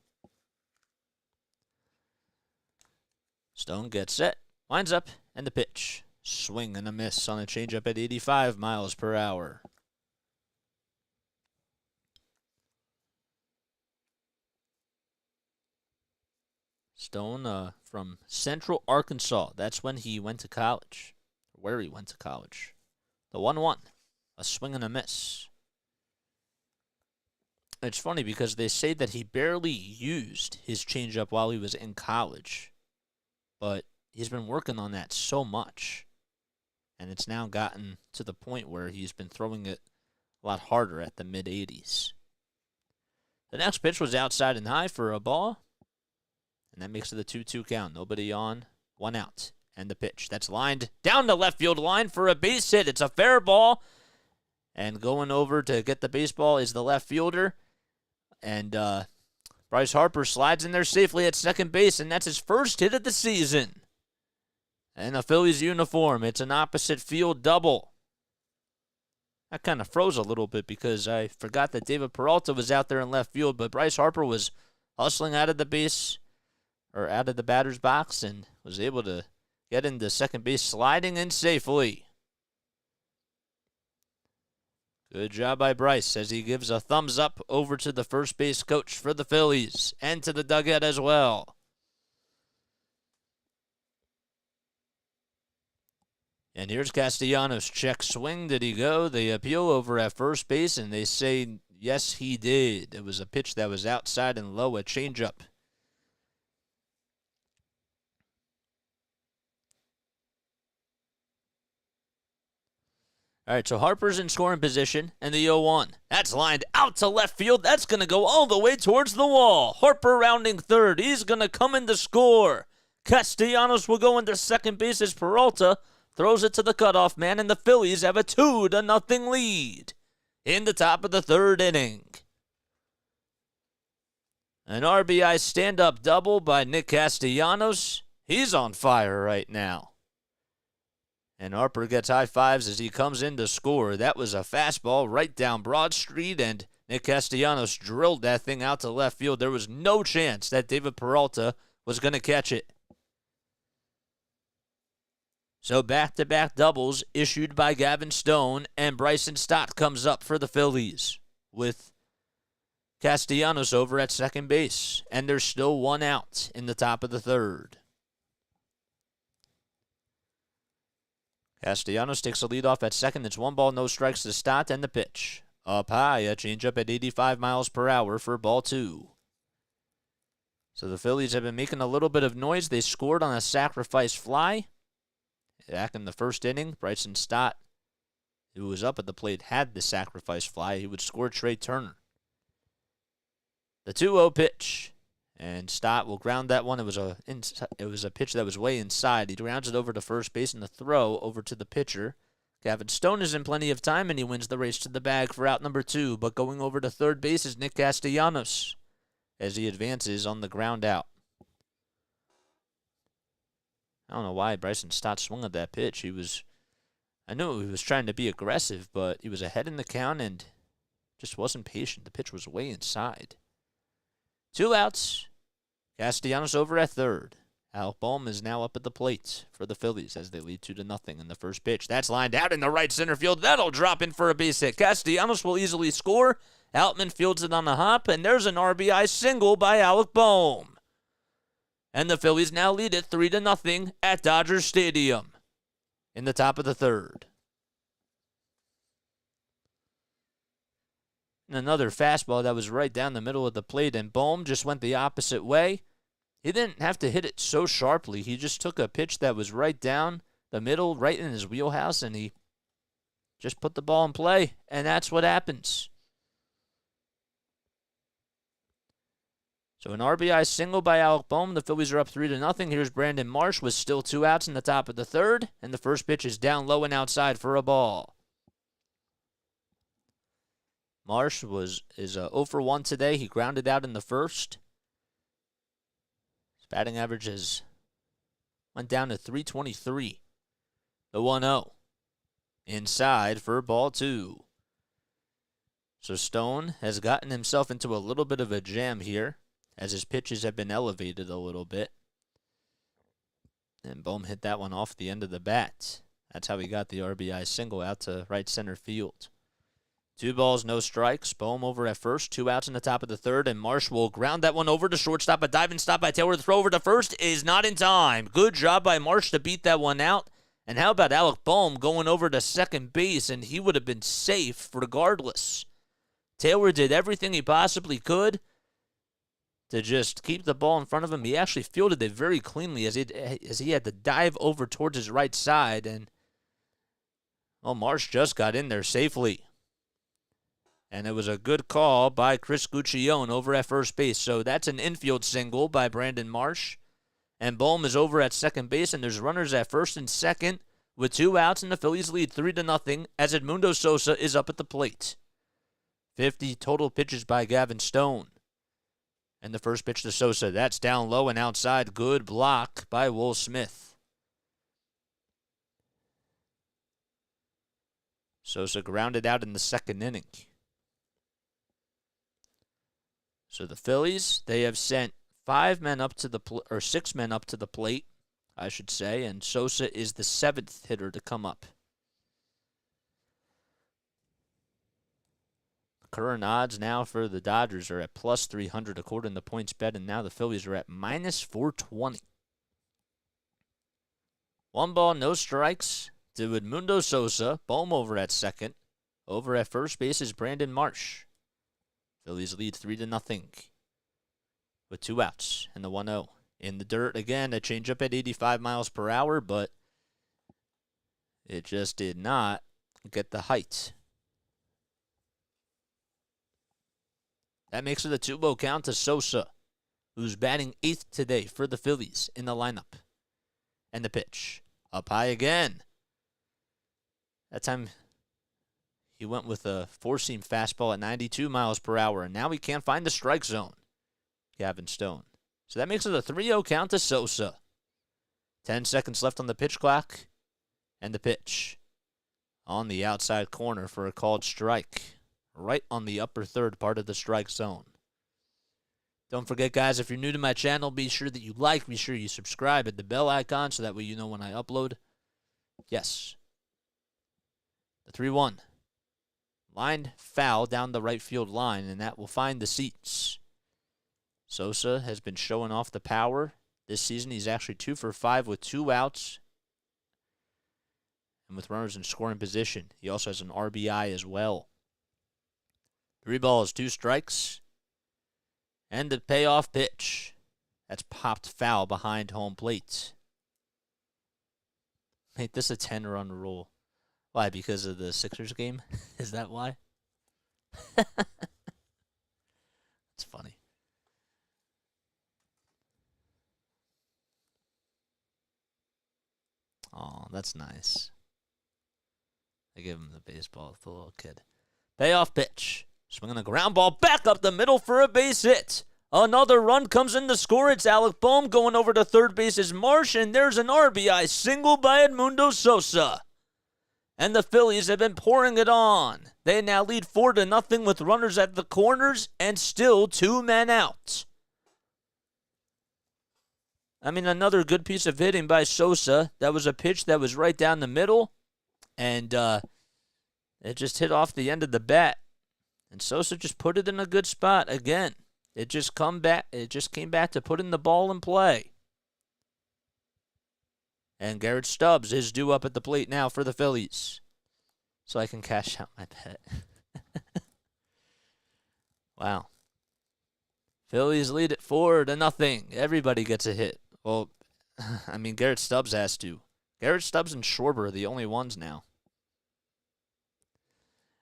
Stone gets set, winds up, and the pitch. Swing and a miss on a changeup at 85 miles per hour. Stone from Central Arkansas. That's when he went to college, where he went to college. The 1-1, a swing and a miss. It's funny because they say that he barely used his changeup while he was in college, but he's been working on that so much, and it's now gotten to the point where he's been throwing it a lot harder at the mid-80s. The next pitch was outside and high for a ball, and that makes it a 2-2 count. Nobody on, 1 out, and the pitch. That's lined down the left field line for a base hit. It's a fair ball, and going over to get the baseball is the left fielder, and Bryce Harper slides in there safely at second base, and that's his first hit of the season. In a Phillies uniform, it's an opposite field double. That kind of froze a little bit because I forgot that David Peralta was out there in left field, but Bryce Harper was hustling out of the base, or out of the batter's box, and was able to get into second base, sliding in safely. Good job by Bryce as he gives a thumbs up over to the first base coach for the Phillies and to the dugout as well. And here's Castellanos' check swing. Did he go? They appeal over at first base, and they say, yes, he did. It was a pitch that was outside and low, a changeup. All right, so Harper's in scoring position, and the 0-1. That's lined out to left field. That's going to go all the way towards the wall. Harper rounding third. He's going to come in to score. Castellanos will go into second base as Peralta throws it to the cutoff man, and the Phillies have a 2-0 lead in the top of the third inning. An RBI stand-up double by Nick Castellanos. He's on fire right now. And Harper gets high fives as he comes in to score. That was a fastball right down Broad Street, and Nick Castellanos drilled that thing out to left field. There was no chance that David Peralta was going to catch it. So back-to-back doubles issued by Gavin Stone, and Bryson Stott comes up for the Phillies with Castellanos over at second base. And there's still one out in the top of the third. Castellanos takes a lead off at second. It's 1 no strikes to Stott, and the pitch. Up high, a changeup at 85 miles per hour for ball 2. So the Phillies have been making a little bit of noise. They scored on a sacrifice fly. Back in the first inning, Bryson Stott, who was up at the plate, had the sacrifice fly. He would score Trey Turner. The 2-0 pitch. And Stott will ground that one. It was a pitch that was way inside. He grounds it over to first base, and the throw over to the pitcher. Gavin Stone is in plenty of time, and he wins the race to the bag for out number 2. But going over to third base is Nick Castellanos as he advances on the ground out. I don't know why Bryson Stott swung at that pitch. I knew he was trying to be aggressive, but he was ahead in the count and just wasn't patient. The pitch was way inside. 2 outs. Castellanos over at third. Alec Bohm is now up at the plate for the Phillies as they lead 2-0 in the first pitch. That's lined out in the right center field. That'll drop in for a base hit. Castellanos will easily score. Outman fields it on the hop, and there's an RBI single by Alec Bohm. And the Phillies now lead it 3-0 at Dodgers Stadium in the top of the third. And another fastball that was right down the middle of the plate, and Bohm just went the opposite way. He didn't have to hit it so sharply. He just took a pitch that was right down the middle, right in his wheelhouse, and he just put the ball in play, and that's what happens. So an RBI single by Alec Bohm. The Phillies are up 3-0. Here's Brandon Marsh with still 2 outs in the top of the third, and the first pitch is down low and outside for a ball. Marsh is 0 for 1 today. He grounded out in the first. His batting average went down to .323. The 1-0. Inside for ball 2. So Stone has gotten himself into a little bit of a jam here as his pitches have been elevated a little bit. And Bohm hit that one off the end of the bat. That's how he got the RBI single out to right center field. 2 balls, no strikes. Bohm over at first. 2 outs in the top of the third, and Marsh will ground that one over to shortstop. A diving stop by Taylor. The throw over to first is not in time. Good job by Marsh to beat that one out. And how about Alec Bohm going over to second base, and he would have been safe regardless. Taylor did everything he possibly could to just keep the ball in front of him. He actually fielded it very cleanly as he had to dive over towards his right side, and Marsh just got in there safely. And it was a good call by Chris Guccione over at first base. So that's an infield single by Brandon Marsh. And Bohm is over at second base, and there's runners at first and second with 2 outs, and the Phillies lead 3-0 as Edmundo Sosa is up at the plate. 50 total pitches by Gavin Stone. And the first pitch to Sosa, that's down low and outside. Good block by Will Smith. Sosa grounded out in the second inning. So the Phillies, they have sent 6 men up to the plate, I should say, and Sosa is the 7th hitter to come up. Current odds now for the Dodgers are at plus 300 according to PointsBet, and now the Phillies are at minus 420. 1 ball, no strikes to Edmundo Sosa. Bohm over at second. Over at first base is Brandon Marsh. Phillies lead 3-0 with 2 outs and the 1-0. In the dirt again, a changeup at 85 miles per hour, but it just did not get the height. That makes it a 2-0 count to Sosa, who's batting 8th today for the Phillies in the lineup. And the pitch. Up high again. That time he went with a four-seam fastball at 92 miles per hour, and now he can't find the strike zone. Gavin Stone. So that makes it a 3-0 count to Sosa. 10 seconds left on the pitch clock. And the pitch. On the outside corner for a called strike. Right on the upper third part of the strike zone. Don't forget, guys, if you're new to my channel, be sure that you like, be sure you subscribe, hit the bell icon so that way you know when I upload. Yes. The 3-1. Lined foul down the right field line, and that will find the seats. Sosa has been showing off the power. This season, he's actually 2 for 5 with 2 outs. And with runners in scoring position, he also has an RBI as well. 3 balls, 2 strikes. And the payoff pitch. That's popped foul behind home plate. Made this a 10-run rule. Why? Because of the Sixers game? Is that why? It's funny. Oh, that's nice. I give him the baseball with the little kid. Payoff pitch. Swinging a ground ball back up the middle for a base hit. Another run comes in to score. It's Alec Bohm going over to third base is Marsh, and there's an RBI single by Edmundo Sosa. And the Phillies have been pouring it on. They now lead 4-0 with runners at the corners and still 2 men out. I mean, another good piece of hitting by Sosa. That was a pitch that was right down the middle, and it just hit off the end of the bat. And Sosa just put it in a good spot again. It just came back to putting the ball in play. And Garrett Stubbs is due up at the plate now for the Phillies. So I can cash out my bet. Wow. Phillies lead it 4-0. Everybody gets a hit. Well, I mean, Garrett Stubbs has to. Garrett Stubbs and Schwarber are the only ones now.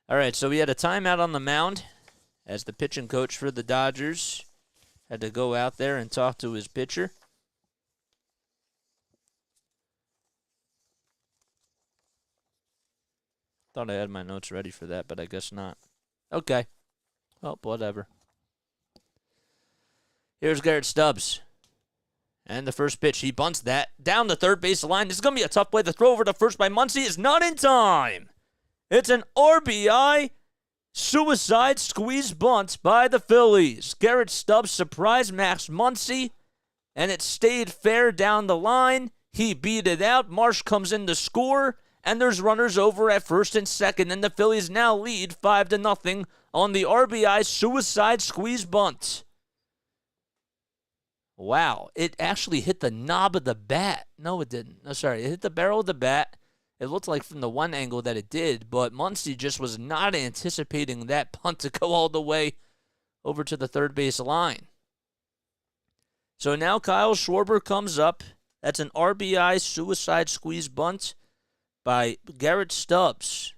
All right, so we had a timeout on the mound as the pitching coach for the Dodgers had to go out there and talk to his pitcher. Thought I had my notes ready for that, but I guess not. Okay. Well, whatever. Here's Garrett Stubbs. And the first pitch, he bunts that down the third base line. This is going to be a tough play. The throw over to first by Muncy is not in time. It's an RBI suicide squeeze bunt by the Phillies. Garrett Stubbs surprised Max Muncy, and it stayed fair down the line. He beat it out. Marsh comes in to score, and there's runners over at first and second, and the Phillies now lead 5-0 on the RBI suicide squeeze bunt. Wow, it actually hit the knob of the bat. No, it didn't. No, sorry, it hit the barrel of the bat. It looked like from the one angle that it did, but Muncy just was not anticipating that punt to go all the way over to the third base line. So now Kyle Schwarber comes up. That's an RBI suicide squeeze bunt by Garrett Stubbs.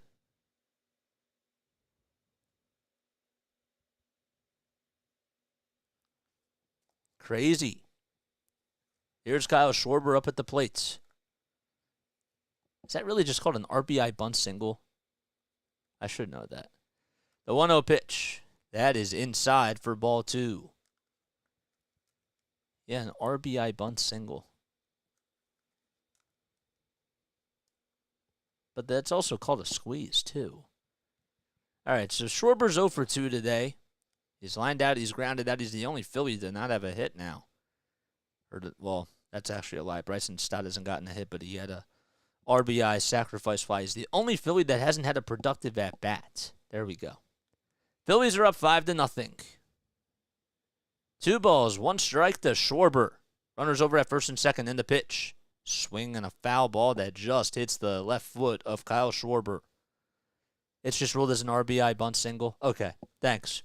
Crazy. Here's Kyle Schwarber up at the plate. Is that really just called an RBI bunt single? I should know that. The 1-0 pitch. That is inside for ball 2. Yeah, an RBI bunt single. But that's also called a squeeze, too. All right, so Schwarber's 0 for 2 today. He's lined out. He's grounded out. He's the only Philly to not have a hit now. Well, that's actually a lie. Bryson Stott hasn't gotten a hit, but he had a RBI sacrifice fly. He's the only Philly that hasn't had a productive at-bat. There we go. Phillies are up 5-0. 2 balls, 1 strike to Schwarber. Runners over at first and second in the pitch. Swing and a foul ball that just hits the left foot of Kyle Schwarber. It's just ruled as an RBI bunt single. Okay, thanks.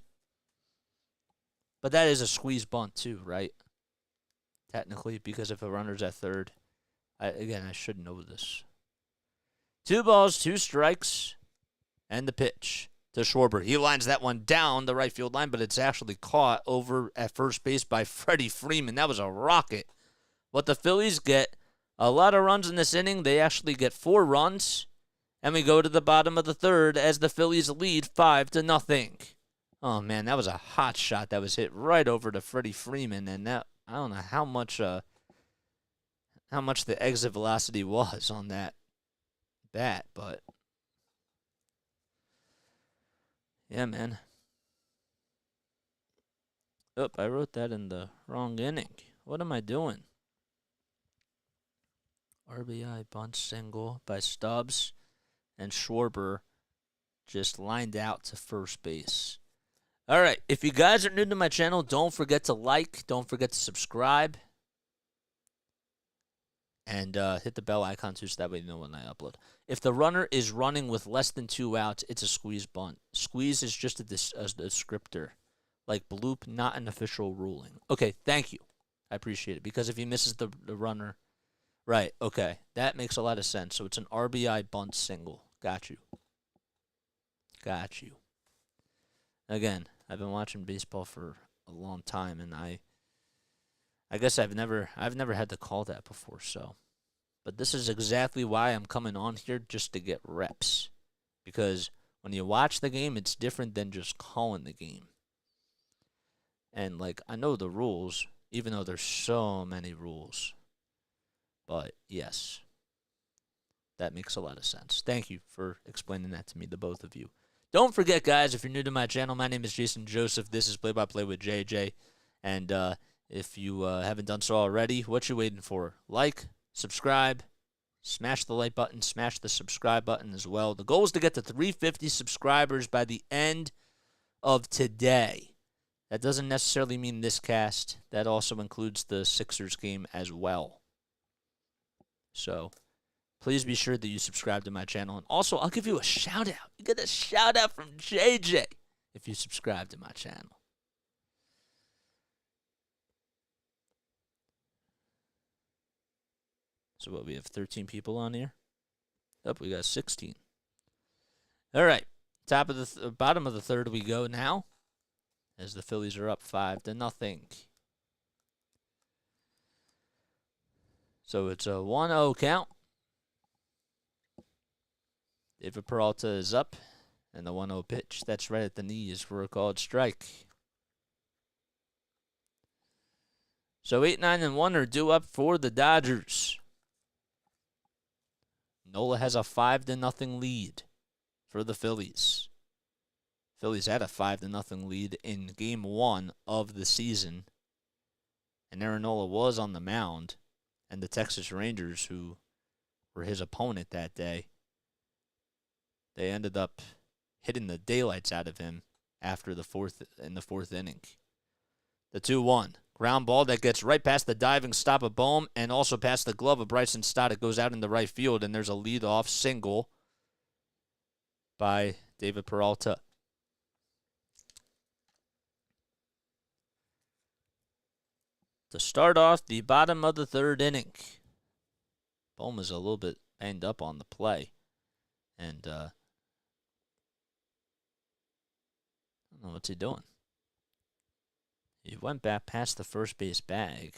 But that is a squeeze bunt too, right? Technically, because if a runner's at third. I should know this. 2 balls, 2 strikes. And the pitch to Schwarber. He lines that one down the right field line, but it's actually caught over at first base by Freddie Freeman. That was a rocket. But the Phillies get a lot of runs in this inning. They actually get 4 runs. And we go to the bottom of the third as the Phillies lead 5-0. Oh, man, that was a hot shot that was hit right over to Freddie Freeman. And that, I don't know how much the exit velocity was on that bat, but yeah, man. Oh, I wrote that in the wrong inning. What am I doing? RBI bunt single by Stubbs, and Schwarber just lined out to first base. All right, if you guys are new to my channel, don't forget to like, don't forget to subscribe, and hit the bell icon too, so that way you know when I upload. If the runner is running with less than 2 outs, it's a squeeze bunt. Squeeze is just a descriptor, like bloop, not an official ruling. Okay, thank you. I appreciate it, because if he misses the runner, right, okay, that makes a lot of sense. So it's an RBI bunt single. Got you. Got you. Again, I've been watching baseball for a long time, and I guess I've never had to call that before, so. But this is exactly why I'm coming on here, just to get reps. Because when you watch the game, it's different than just calling the game. And, like, I know the rules, even though there's so many rules. But, yes, that makes a lot of sense. Thank you for explaining that to me, the both of you. Don't forget, guys, if you're new to my channel, my name is Jason Joseph. This is Play by Play with JJ. And if you haven't done so already, what you waiting for? Like, subscribe, smash the like button, smash the subscribe button as well. The goal is to get to 350 subscribers by the end of today. That doesn't necessarily mean this cast. That also includes the Sixers game as well. So please be sure that you subscribe to my channel. And also, I'll give you a shout-out. You get a shout-out from JJ if you subscribe to my channel. So what, we have 13 people on here? Oh, we got 16. All right. Top of the bottom of the third we go now, as the Phillies are up 5-0. So it's a 1-0 count. David Peralta is up, and the 1-0 pitch, that's right at the knees for a called strike. So 8, 9, and 1 are due up for the Dodgers. Nola has a 5-0 lead for the Phillies. Phillies had a 5-0 lead in Game 1 of the season, and Aaron Nola was on the mound, and the Texas Rangers, who were his opponent that day, they ended up hitting the daylights out of him after the fourth inning. The 2-1. Ground ball that gets right past the diving stop of Bohm and also past the glove of Bryson Stott. It goes out in the right field, and there's a leadoff single by David Peralta. To start off the bottom of the third inning, Bohm is a little bit banged up on the play, and I don't know what's he doing. He went back past the first base bag.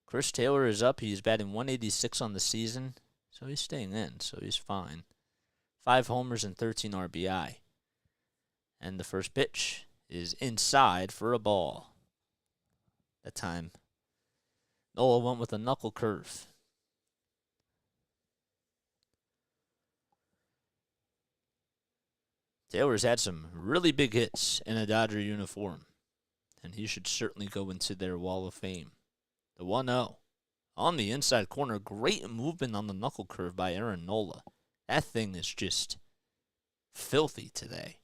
Chris Taylor is up. He's batting 186 on the season, so he's staying in, so he's fine. 5 homers and 13 RBI. And the first pitch is inside for a ball. That time, Nola went with a knuckle curve. Taylor's had some really big hits in a Dodger uniform, and he should certainly go into their Wall of Fame. The 1-0 on the inside corner. Great movement on the knuckle curve by Aaron Nola. That thing is just filthy today.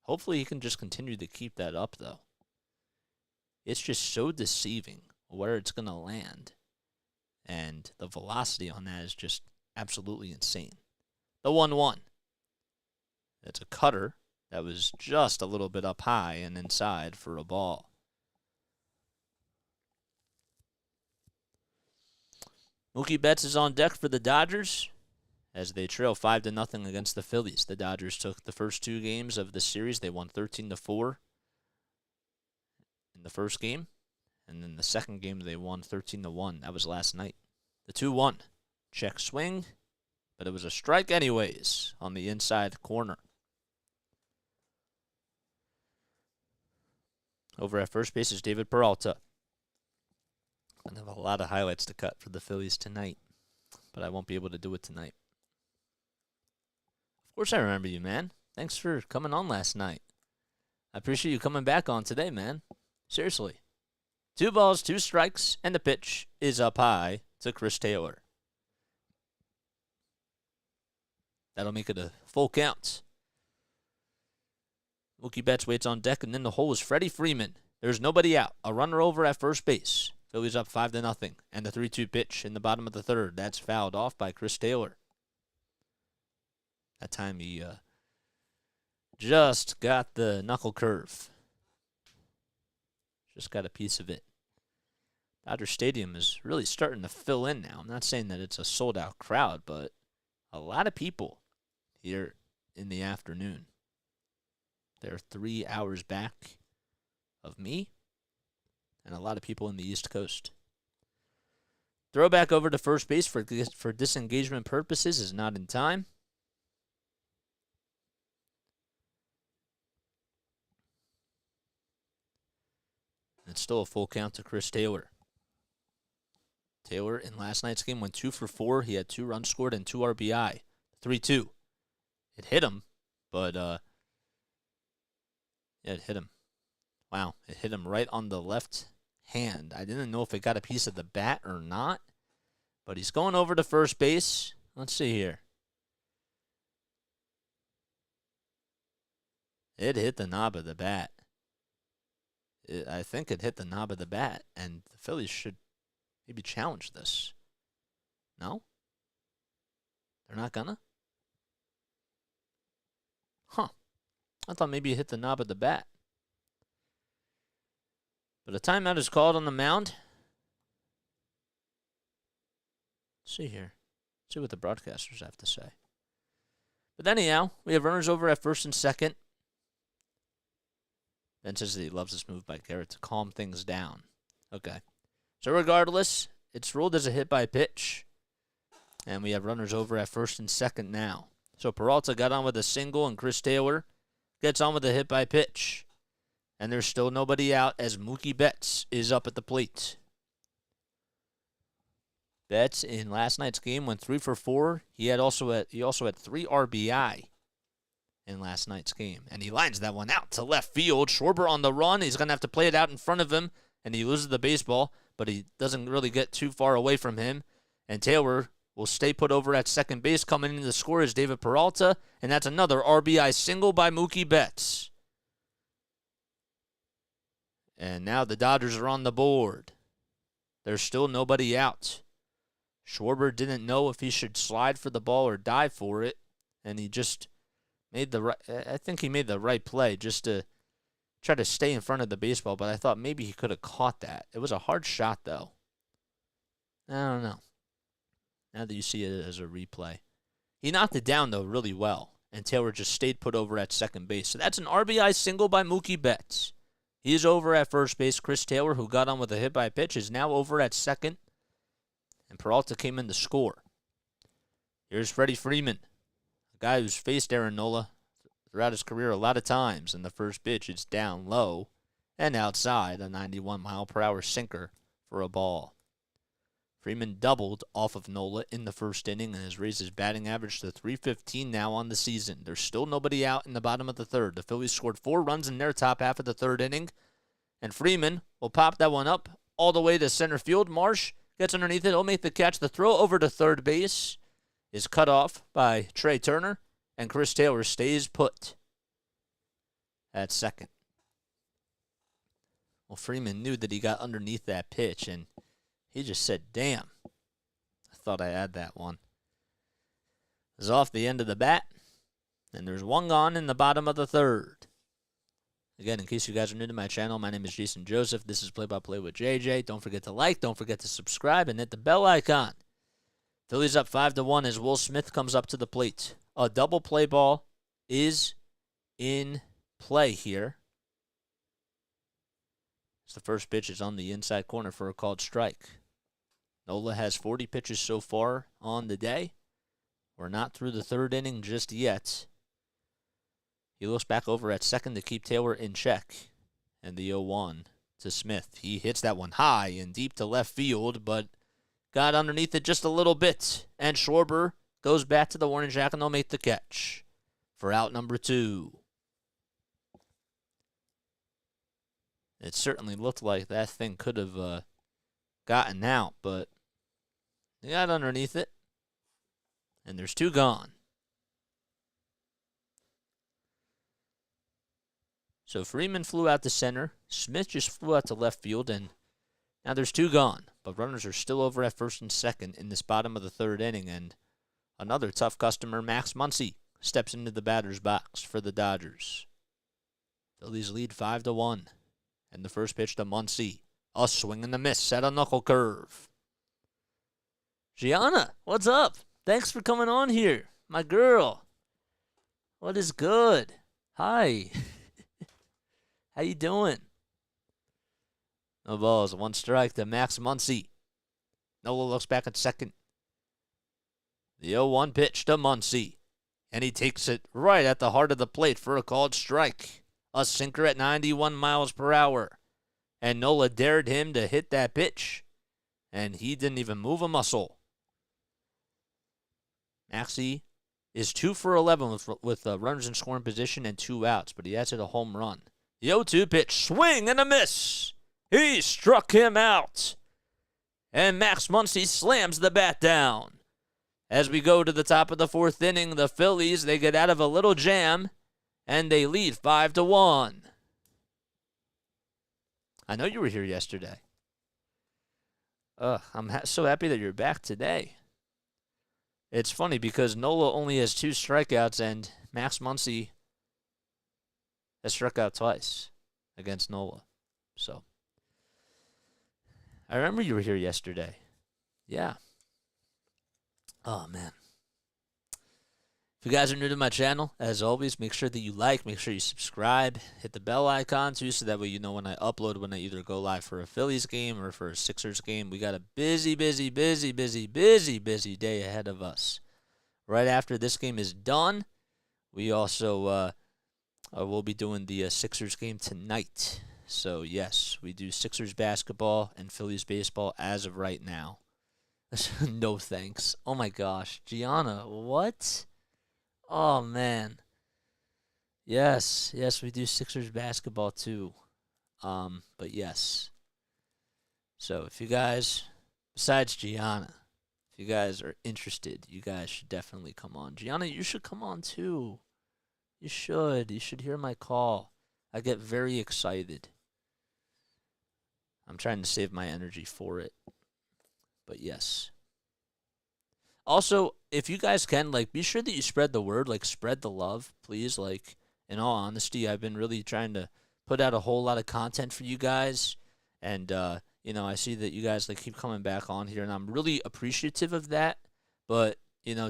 Hopefully he can just continue to keep that up, though. It's just so deceiving where it's going to land, and the velocity on that is just absolutely insane. The 1-1. That's a cutter that was just a little bit up high and inside for a ball. Mookie Betts is on deck for the Dodgers, as they trail 5-0 against the Phillies. The Dodgers took the first 2 games of the series. They won 13-4 in the first game, and then the second game they won 13-1. That was last night. The 2-1 check swing, but it was a strike anyways on the inside corner. Over at first base is David Peralta. I have a lot of highlights to cut for the Phillies tonight, but I won't be able to do it tonight. Of course I remember you, man. Thanks for coming on last night. I appreciate you coming back on today, man. Seriously. 2 balls, 2 strikes, and the pitch is up high to Chris Taylor. That'll make it a full count. Mookie Betts waits on deck, and in the hole is Freddie Freeman. There's nobody out. A runner over at first base. Phillies up 5-0. And the 3-2 pitch in the bottom of the third. That's fouled off by Chris Taylor. That time he just got the knuckle curve. Just got a piece of it. Dodger Stadium is really starting to fill in now. I'm not saying that it's a sold-out crowd, but a lot of people here in the afternoon. They're 3 hours back of me and a lot of people in the East Coast. Throw back over to first base for disengagement purposes is not in time. It's still a full count to Chris Taylor. Taylor in last night's game went 2 for 4. He had 2 runs scored and 2 RBI. 3-2. It hit him, but yeah, it hit him. Wow, it hit him right on the left hand. I didn't know if it got a piece of the bat or not, but he's going over to first base. Let's see here. It hit the knob of the bat. I think it hit the knob of the bat, and the Phillies should maybe challenge this. No? They're not gonna? Huh. I thought maybe it hit the knob of the bat. But a timeout is called on the mound. Let's see here. Let's see what the broadcasters have to say. But anyhow, we have runners over at first and second. Ben says that he loves this move by Garrett to calm things down. Okay. So regardless, it's ruled as a hit by pitch. And we have runners over at first and second now. So Peralta got on with a single, and Chris Taylor gets on with a hit by pitch. And there's still nobody out as Mookie Betts is up at the plate. Betts in last night's game went 3 for 4. He also had 3 RBI in last night's game. And he lines that one out to left field. Schwarber on the run. He's going to have to play it out in front of him. And he loses the baseball, but he doesn't really get too far away from him. And Taylor will stay put over at second base. Coming into the score is David Peralta. And that's another RBI single by Mookie Betts. And now the Dodgers are on the board. There's still nobody out. Schwarber didn't know if he should slide for the ball or dive for it. And he just made the right, I think he made the right play just to try to stay in front of the baseball. But I thought maybe he could have caught that. It was a hard shot, though. I don't know. Now that you see it as a replay. He knocked it down, though, really well. And Taylor just stayed put over at second base. So that's an RBI single by Mookie Betts. He's over at first base. Chris Taylor, who got on with a hit by pitch, is now over at second. And Peralta came in to score. Here's Freddie Freeman, a guy who's faced Aaron Nola throughout his career a lot of times. And the first pitch is down low and outside, a 91-mile-per-hour sinker for a ball. Freeman doubled off of Nola in the first inning and has raised his batting average to .315 now on the season. There's still nobody out in the bottom of the third. The Phillies scored 4 runs in their top half of the third inning, and Freeman will pop that one up all the way to center field. Marsh gets underneath it. He'll make the catch. The throw over to third base is cut off by Trey Turner, and Chris Taylor stays put at second. Well, Freeman knew that he got underneath that pitch, and he just said, damn, I thought I had that one. It was off the end of the bat, and there's one gone in the bottom of the third. Again, in case you guys are new to my channel, my name is Jason Joseph. This is Play by Play with JJ. Don't forget to like, don't forget to subscribe, and hit the bell icon Phillies up 5-1 as Will Smith comes up to the plate. A double play ball is in play here. The first pitch is on the inside corner for a called strike. Nola has 40 pitches so far on the day. We're not through the third inning just yet. He looks back over at second to keep Taylor in check. And the 0-1 to Smith. He hits that one high and deep to left field, but got underneath it just a little bit. And Schwarber goes back to the warning track and they'll make the catch for out number 2. It certainly looked like that thing could have gotten out, but they got underneath it. And there's 2 gone. So Freeman flew out to center. Smith just flew out to left field, and now there's 2 gone. But runners are still over at first and second in this bottom of the third inning, and another tough customer, Max Muncy, steps into the batter's box for the Dodgers. Phillies lead 5-1. And the first pitch to Muncy. A swing and a miss. Set a knuckle curve. Gianna, what's up? Thanks for coming on here. My girl. What is good? Hi. How you doing? No balls. 1 strike to Max Muncy. Nola looks back at second. The 0-1 pitch to Muncy. And he takes it right at the heart of the plate for a called strike. A sinker at 91 miles per hour. And Nola dared him to hit that pitch. And he didn't even move a muscle. Maxey is 2 for 11 with runners in scoring position and 2 outs, but he has hit a home run. The 0-2 pitch, swing and a miss. He struck him out. And Max Muncy slams the bat down. As we go to the top of the 4th inning, the Phillies, they get out of a little jam. And they lead 5-1. I know you were here yesterday. I'm so happy that you're back today. It's funny because Nola only has 2 strikeouts and Max Muncy has struck out twice against Nola. So, I remember you were here yesterday. Yeah. Oh, man. If you guys are new to my channel, as always, make sure that you like, make sure you subscribe, hit the bell icon too, so that way you know when I upload, when I either go live for a Phillies game or for a Sixers game. We got a busy day ahead of us. Right after this game is done, we also will be doing the Sixers game tonight. So, yes, we do Sixers basketball and Phillies baseball as of right now. No thanks. Oh, my gosh. Gianna, what? Oh, man. Yes, we do Sixers basketball too. But yes. So if you guys, besides Gianna, if you guys are interested, you guys should definitely come on. Gianna, you should come on too. You should. You should hear my call. I get very excited. I'm trying to save my energy for it. But yes. Also, if you guys can, be sure that you spread the word, spread the love, please. In all honesty, I've been really trying to put out a whole lot of content for you guys. And, I see that you guys, keep coming back on here, and I'm really appreciative of that. But,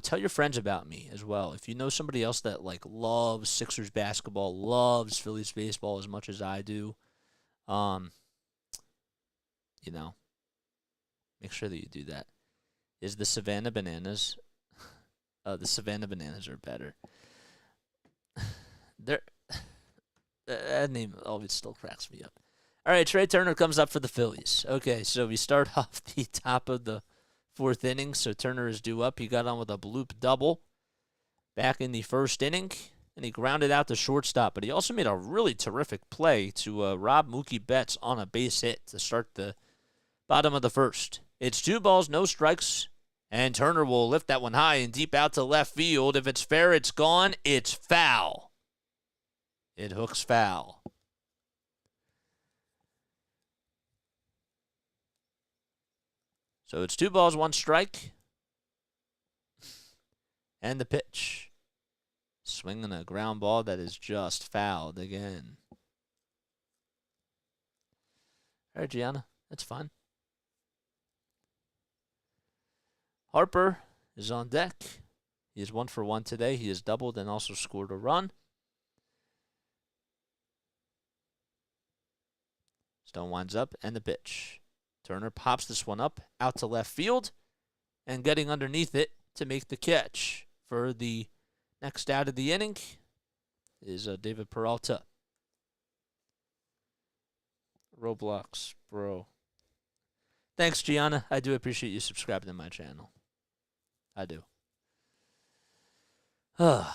tell your friends about me as well. If you know somebody else that, loves Sixers basketball, loves Phillies baseball as much as I do, make sure that you do that. Is the Savannah Bananas? The Savannah Bananas are better. That name always still cracks me up. All right, Trey Turner comes up for the Phillies. Okay, so we start off the top of the 4th inning. So Turner is due up. He got on with a bloop double back in the 1st inning, and he grounded out to shortstop. But he also made a really terrific play to rob Mookie Betts on a base hit to start the bottom of the 1st. It's 2 balls, no strikes, and Turner will lift that one high and deep out to left field. If it's fair, it's gone. It's foul. It hooks foul. So it's 2 balls, 1 strike. And the pitch. Swinging a ground ball that is just fouled again. All right, Gianna, that's fine. Harper is on deck. He is 1 for 1 today. He has doubled and also scored a run. Stone winds up and the pitch. Turner pops this one up out to left field and getting underneath it to make the catch for the next out of the inning is David Peralta. Roblox, bro. Thanks, Gianna. I do appreciate you subscribing to my channel. I do. I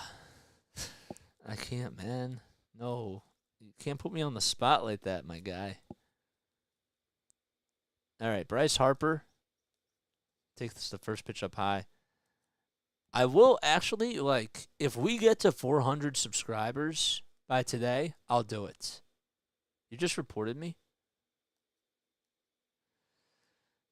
can't, man. No. You can't put me on the spot like that, my guy. All right, Bryce Harper. Take this the first pitch up high. I will actually, like, if we get to 400 subscribers by today, I'll do it. You just reported me?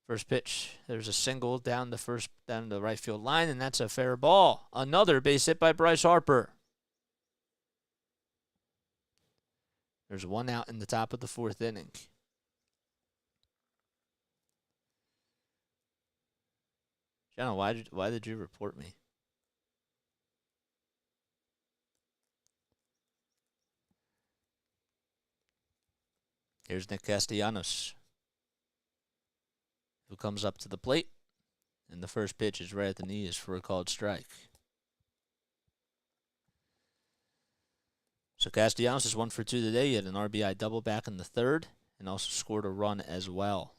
First pitch. There's a single down the right field line, and that's a fair ball. Another base hit by Bryce Harper. There's one out in the top of the 4th inning. Jenna, why did you report me? Here's Nick Castellanos, who comes up to the plate, and the first pitch is right at the knees for a called strike. So Castellanos is 1 for 2 today. He had an RBI double back in the 3rd and also scored a run as well.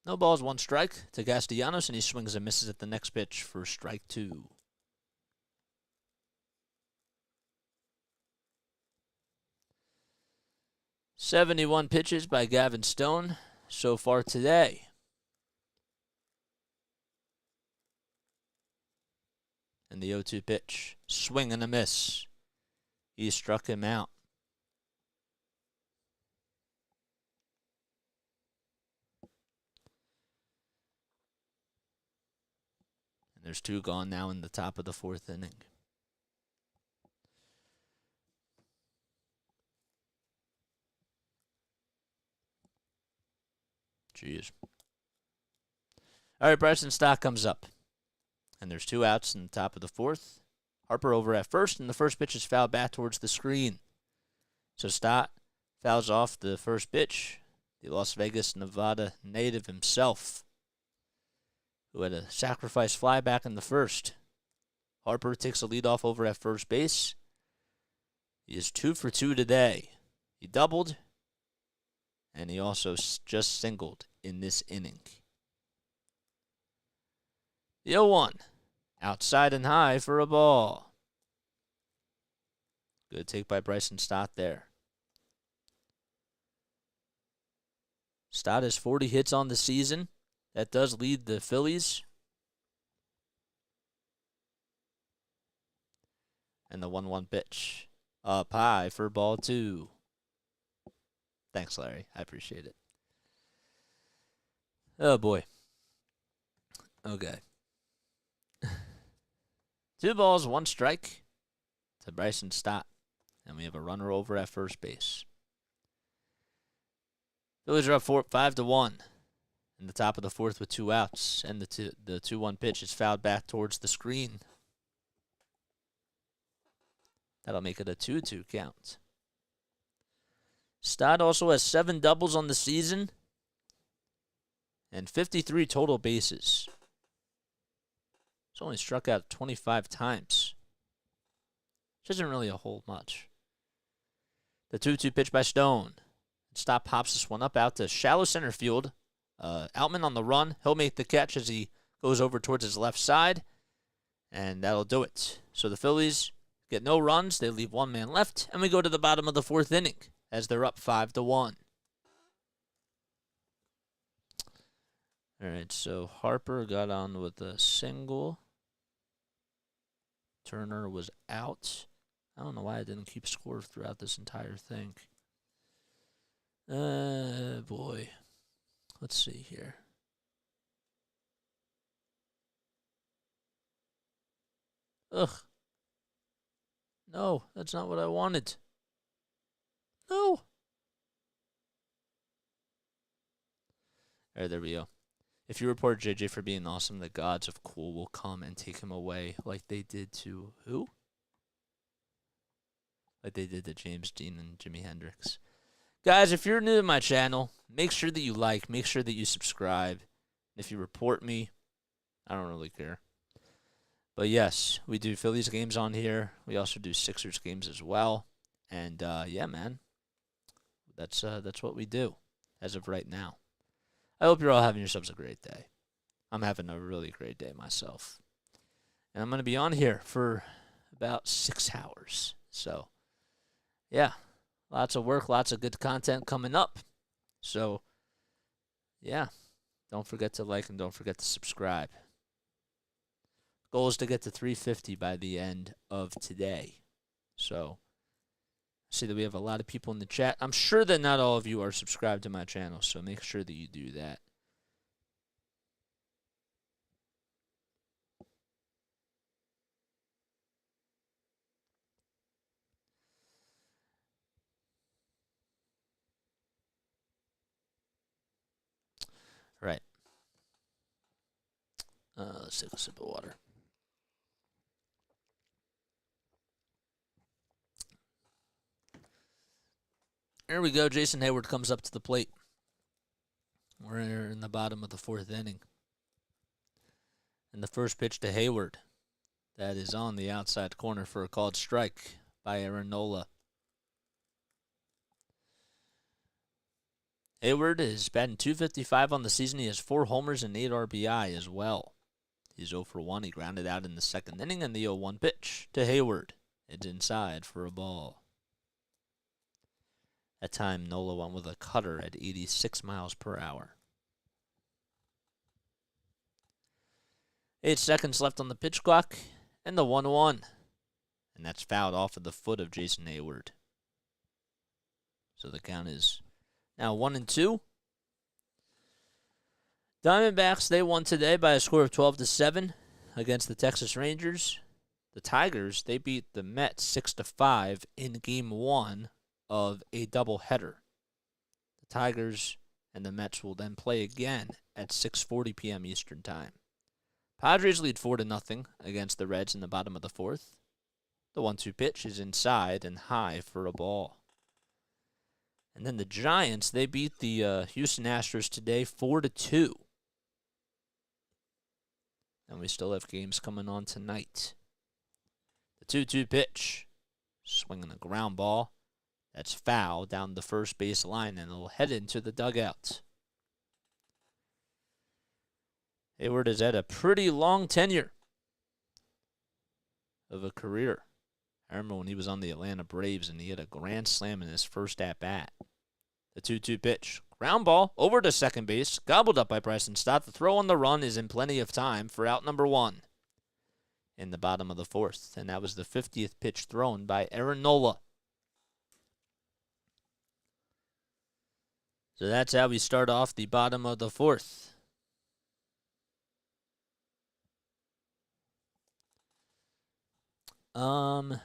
No balls, 1 strike to Castellanos, and he swings and misses at the next pitch for strike 2. "71 pitches by Gavin Stone so far today. And the 0-2 pitch. Swing and a miss. He struck him out. And there's 2 gone now in the top of the 4th inning. Jeez. All right, Bryson Stott comes up. And there's 2 outs in the top of the 4th. Harper over at first, and the first pitch is fouled back towards the screen. So Stott fouls off the first pitch. The Las Vegas, Nevada native himself, who had a sacrifice fly back in the 1st. Harper takes a leadoff over at first base. He is 2 for 2 today. He doubled, and he also just singled in this inning. The 0-1. Outside and high for a ball. Good take by Bryson Stott there. Stott has 40 hits on the season. That does lead the Phillies. And the 1-1 pitch. Up high for ball 2. Thanks, Larry. I appreciate it. Oh, boy. Okay. 2 balls, 1 strike to Bryson Stott. And we have a runner over at first base. Phillies are up 5-1 in the top of the 4th with 2 outs. And the 2-1 pitch is fouled back towards the screen. That'll make it a 2-2 count. Stott also has 7 doubles on the season and 53 total bases. He's only struck out 25 times, which isn't really a whole much. The 2-2 pitch by Stone. Stott pops this one up out to shallow center field. Outman on the run. He'll make the catch as he goes over towards his left side, and that'll do it. So the Phillies get no runs. They leave 1 man left, and we go to the bottom of the 4th inning as they're up 5-1. All right, so Harper got on with a single. Turner was out. I don't know why I didn't keep score throughout this entire thing. Boy. Let's see here. Ugh. No, that's not what I wanted. No. All right, there we go. If you report JJ for being awesome, the gods of cool will come and take him away like they did to who? Like they did to James Dean and Jimi Hendrix. Guys, if you're new to my channel, make sure that you like, make sure that you subscribe. If you report me, I don't really care. But yes, we do Phillies games on here. We also do Sixers games as well. And yeah, man, that's what we do as of right now. I hope you're all having yourselves a great day. I'm having a really great day myself. And I'm going to be on here for about 6 hours. So, yeah, lots of work, lots of good content coming up. So, yeah, don't forget to like and don't forget to subscribe. Goal is to get to 350 by the end of today. So, see that we have a lot of people in the chat. I'm sure that not all of you are subscribed to my channel, so make sure that you do that. Right. Let's take a sip of water. There we go. Jason Hayward comes up to the plate. We're in the bottom of the 4th inning. And the first pitch to Hayward. That is on the outside corner for a called strike by Aaron Nola. Hayward is batting .255 on the season. He has 4 homers and 8 RBI as well. He's 0 for 1. He grounded out in the 2nd inning, and the 0-1 pitch to Hayward. It's inside for a ball. That time, Nola went with a cutter at 86 miles per hour. 8 seconds left on the pitch clock, and the 1-1. And that's fouled off of the foot of Jason Hayward. So the count is now 1-2. Diamondbacks, they won today by a score of 12-7 against the Texas Rangers. The Tigers, they beat the Mets 6-5 in Game 1 of a doubleheader. The Tigers and the Mets will then play again at 6:40 p.m. Eastern Time. Padres lead 4-0 against the Reds in the bottom of the 4th. The 1-2 pitch is inside and high for a ball. And then the Giants, they beat the Houston Astros today 4-2. And we still have games coming on tonight. The 2-2 pitch, swinging a ground ball. That's foul down the first base line, and it'll head into the dugout. Hayward has had a pretty long tenure of a career. I remember when he was on the Atlanta Braves, and he had a grand slam in his first at-bat. The 2-2 pitch. Ground ball over to second base, gobbled up by Preston Stott. The throw on the run is in plenty of time for out number 1 in the bottom of the 4th. And that was the 50th pitch thrown by Aaron Nola. So that's how we start off the bottom of the 4th. What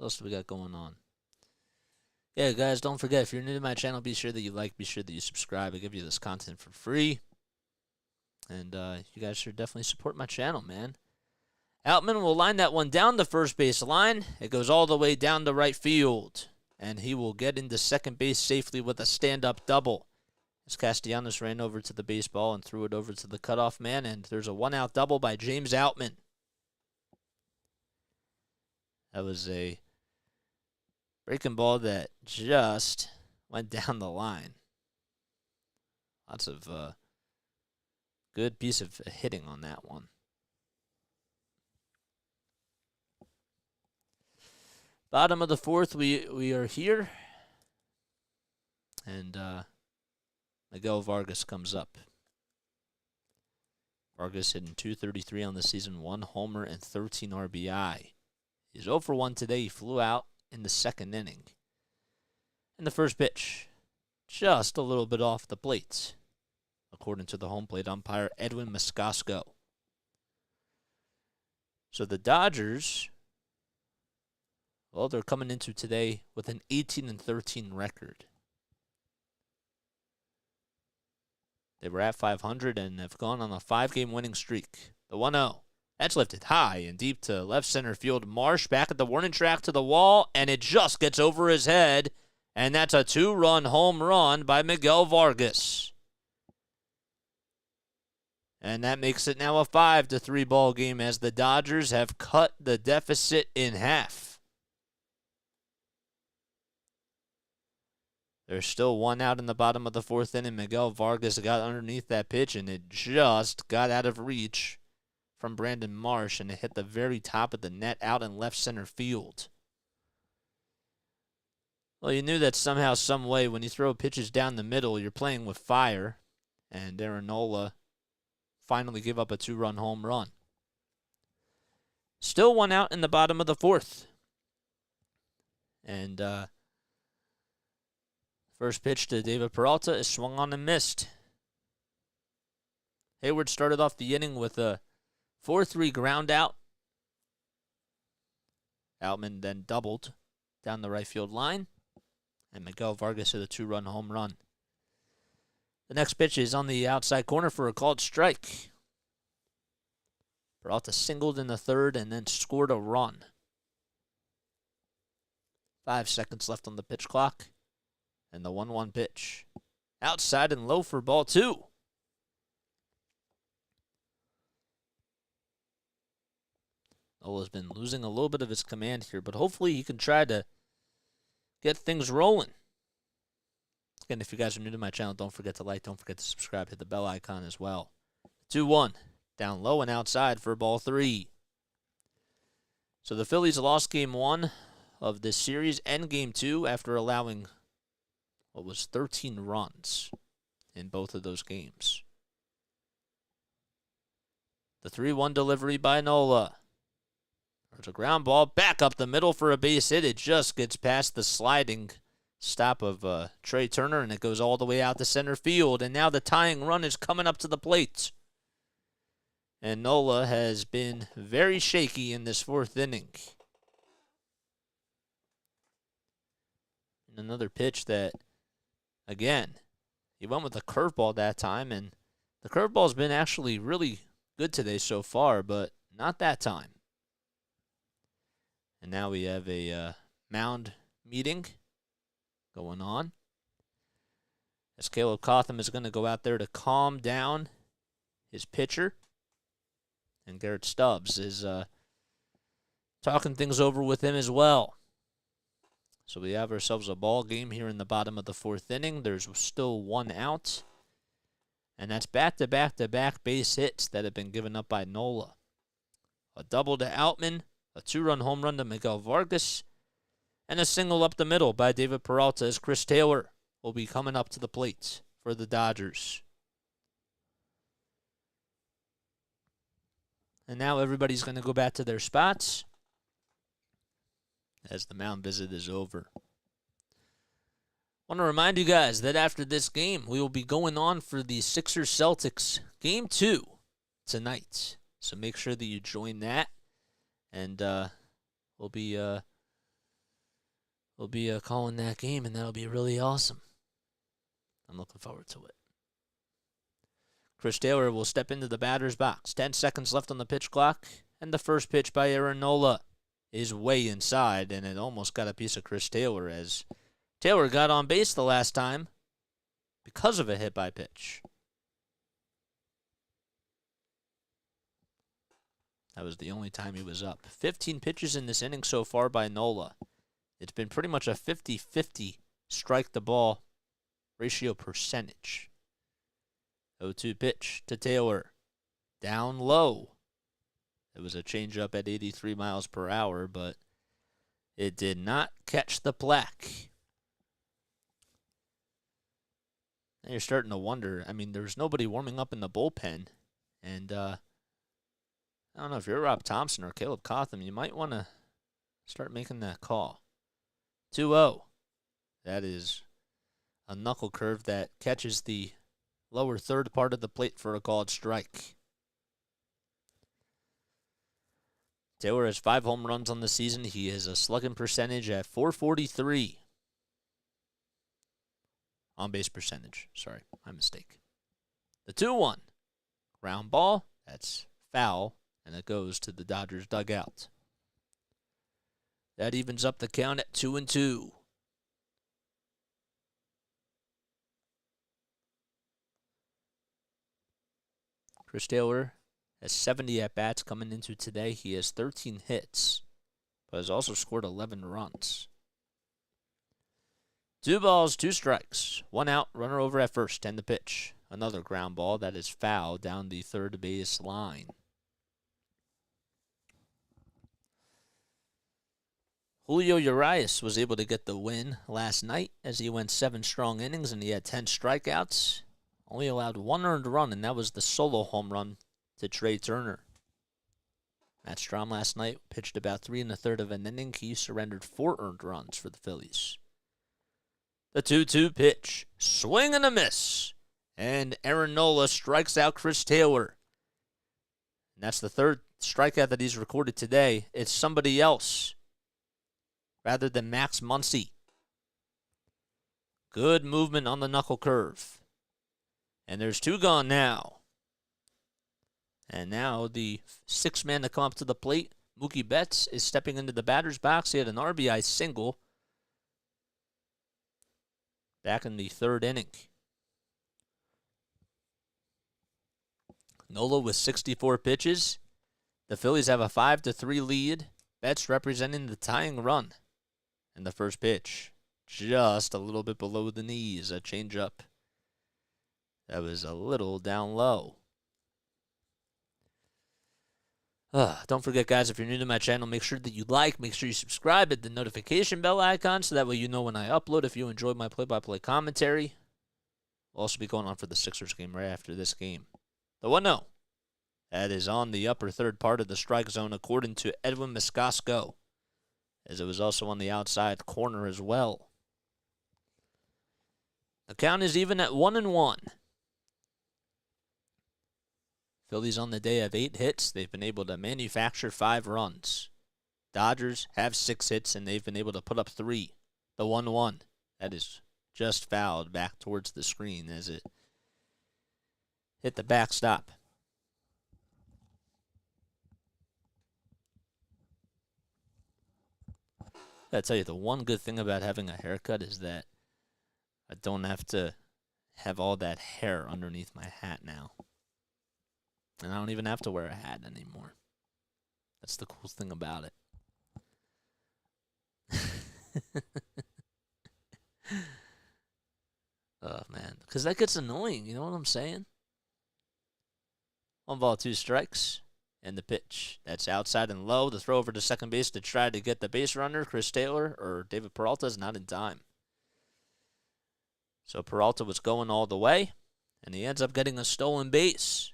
else do we got going on? Yeah, guys, don't forget, if you're new to my channel, be sure that you like, be sure that you subscribe. I give you this content for free. And you guys should definitely support my channel, man. Outman will line that one down the first base line. It goes all the way down to right field. And he will get into second base safely with a stand-up double. As Castellanos ran over to the baseball and threw it over to the cutoff man. And there's a one-out double by James Outman. That was a breaking ball that just went down the line. Lots of good piece of hitting on that one. Bottom of the 4th, we are here. And Miguel Vargas comes up. Vargas hitting .233 on the season, 1 homer and 13 RBI. He's 0 for 1 today. He flew out in the 2nd inning. And the first pitch, just a little bit off the plate, according to the home plate umpire, Edwin Moscasco. So the Dodgers, well, they're coming into today with an 18-13 record. They were at 500 and have gone on a 5-game winning streak. The 1-0. That's lifted high and deep to left center field. Marsh back at the warning track to the wall, and it just gets over his head. And that's a 2-run home run by Miguel Vargas. And that makes it now a 5-3 ball game as the Dodgers have cut the deficit in half. There's still one out in the bottom of the 4th inning. Miguel Vargas got underneath that pitch, and it just got out of reach from Brandon Marsh, and it hit the very top of the net out in left center field. Well, you knew that somehow, some way, when you throw pitches down the middle, you're playing with fire, and Aaron Nola finally gave up a 2-run home run. Still one out in the bottom of the 4th. And first pitch to David Peralta is swung on and missed. Hayward started off the inning with a 4-3 ground out. Outman then doubled down the right field line, and Miguel Vargas hit a 2-run home run. The next pitch is on the outside corner for a called strike. Peralta singled in the 3rd and then scored a run. 5 seconds left on the pitch clock, and the 1-1 pitch. Outside and low for ball 2. Nola's been losing a little bit of his command here, but hopefully he can try to get things rolling. Again, if you guys are new to my channel, don't forget to like, don't forget to subscribe, hit the bell icon as well. 2-1, down low and outside for ball 3. So the Phillies lost game 1 of this series and game 2 after allowing what was 13 runs in both of those games. The 3-1 delivery by Nola. There's a ground ball back up the middle for a base hit. It just gets past the sliding stop of Trey Turner, and it goes all the way out to center field. And now the tying run is coming up to the plate. And Nola has been very shaky in this 4th inning. And another pitch that, again, he went with a curveball that time, and the curveball's been actually really good today so far, but not that time. And now we have a mound meeting going on, as Caleb Cotham is going to go out there to calm down his pitcher. And Garrett Stubbs is talking things over with him as well. So we have ourselves a ball game here in the bottom of the 4th inning. There's still one out. And that's back-to-back-to-back base hits that have been given up by Nola. A double to Outman, a 2-run home run to Miguel Vargas, and a single up the middle by David Peralta as Chris Taylor will be coming up to the plate for the Dodgers. And now everybody's going to go back to their spots as the mound visit is over. I want to remind you guys that after this game, we will be going on for the Sixers-Celtics Game 2 tonight. So make sure that you join that. And we'll be calling that game, and that'll be really awesome. I'm looking forward to it. Chris Taylor will step into the batter's box. 10 seconds left on the pitch clock, and the first pitch by Aaron Nola is way inside, and it almost got a piece of Chris Taylor as Taylor got on base the last time because of a hit by pitch. That was the only time he was up. 15 pitches in this inning so far by Nola. It's been pretty much a 50-50 strike the ball ratio percentage. 0-2 pitch to Taylor. Down low. It was a changeup at 83 miles per hour, but it did not catch the plaque. And you're starting to wonder. I mean, there's nobody warming up in the bullpen. And I don't know if you're Rob Thompson or Caleb Cotham, you might want to start making that call. 2-0. That is a knuckle curve that catches the lower third part of the plate for a called strike. Taylor has 5 home runs on the season. He has a slugging percentage at .443. On-base percentage. Sorry, my mistake. The 2-1. Ground ball. That's foul. And it goes to the Dodgers dugout. That evens up the count at 2-2. Chris Taylor has 70 at-bats coming into today. He has 13 hits, but has also scored 11 runs. 2 balls, 2 strikes. 1 out, runner over at first, and the pitch. Another ground ball that is foul down the third base line. Julio Urias was able to get the win last night as he went 7 strong innings and he had 10 strikeouts. Only allowed 1 earned run, and that was the solo home run to Trey Turner. Matt Strahm last night pitched about 3 1/3 of an inning. He surrendered 4 earned runs for the Phillies. The 2-2 pitch. Swing and a miss. And Aaron Nola strikes out Chris Taylor. And that's the 3rd strikeout that he's recorded today. It's somebody else rather than Max Muncy. Good movement on the knuckle curve. And there's 2 gone now. And now the 6th man to come up to the plate, Mookie Betts, is stepping into the batter's box. He had an RBI single back in the 3rd inning. Nola with 64 pitches. The Phillies have a 5-3 lead. Betts representing the tying run. And the first pitch, just a little bit below the knees, a changeup. That was a little down low. Don't forget, guys, if you're new to my channel, make sure that you like, make sure you subscribe, hit the notification bell icon so that way you know when I upload. If you enjoyed my play-by-play commentary, we'll also be going on for the Sixers game right after this game. The 1-0. That is on the upper third part of the strike zone, according to Edwin Moscasco, as it was also on the outside corner as well. The count is even at 1-1. Phillies on the day have 8 hits. They've been able to manufacture 5 runs. Dodgers have 6 hits, and they've been able to put up 3. The 1-1. That is just fouled back towards the screen as it hit the backstop. I tell you, the one good thing about having a haircut is that I don't have to have all that hair underneath my hat now. And I don't even have to wear a hat anymore. That's the cool thing about it. Oh, man. Because that gets annoying. You know what I'm saying? 1 ball, 2 strikes. And the pitch. That's outside and low. The throw over to second base to try to get the base runner. Chris Taylor or David Peralta is not in time. So Peralta was going all the way. And he ends up getting a stolen base.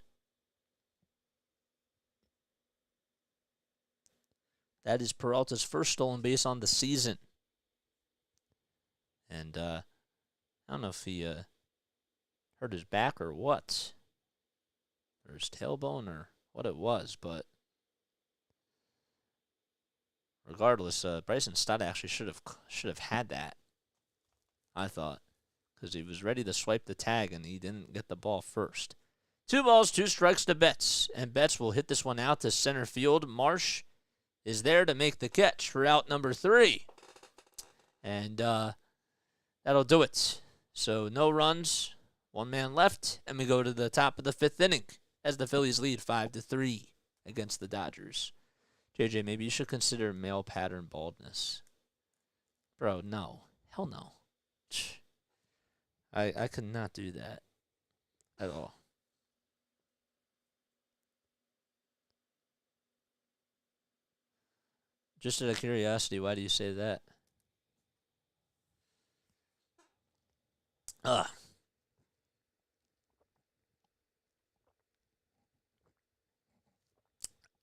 That is Peralta's first stolen base on the season. And I don't know if he hurt his back or what. Or his tailbone or what it was, but regardless, Bryson Stott actually should have had that, I thought, because he was ready to swipe the tag and he didn't get the ball first. 2 balls, 2 strikes to Betts, and Betts will hit this one out to center field. Marsh is there to make the catch for out number 3, and that'll do it. So no runs, 1 man left, and we go to the top of the 5th inning as the Phillies lead 5-3 against the Dodgers. JJ, maybe you should consider male pattern baldness. Bro, no. Hell no. I could not do that at all. Just out of curiosity, why do you say that?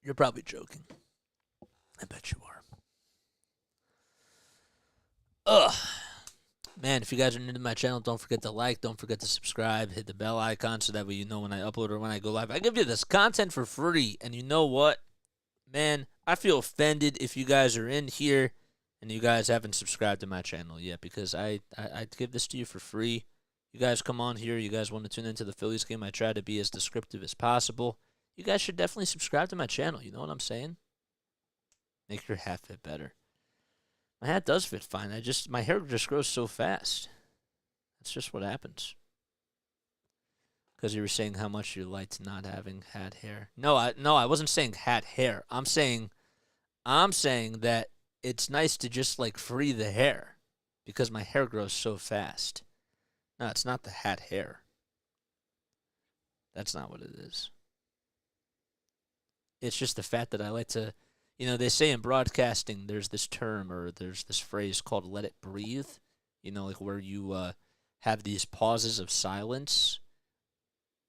You're probably joking. I bet you are. Man, if you guys are new to my channel, don't forget to like, don't forget to subscribe, hit the bell icon so that way you know when I upload or when I go live. I give you this content for free, and you know what? Man, I feel offended if you guys are in here and you guys haven't subscribed to my channel yet, because I give this to you for free. You guys come on here. You guys want to tune into the Phillies game. I try to be as descriptive as possible. You guys should definitely subscribe to my channel. You know what I'm saying? Make your hat fit better. My hat does fit fine. My hair just grows so fast. That's just what happens. Because you were saying how much you liked not having hat hair. No, I wasn't saying hat hair. I'm saying that it's nice to just like free the hair because my hair grows so fast. No, it's not the hat hair. That's not what it is. It's just the fact that I like to, they say in broadcasting there's this term or there's this phrase called let it breathe, like where you have these pauses of silence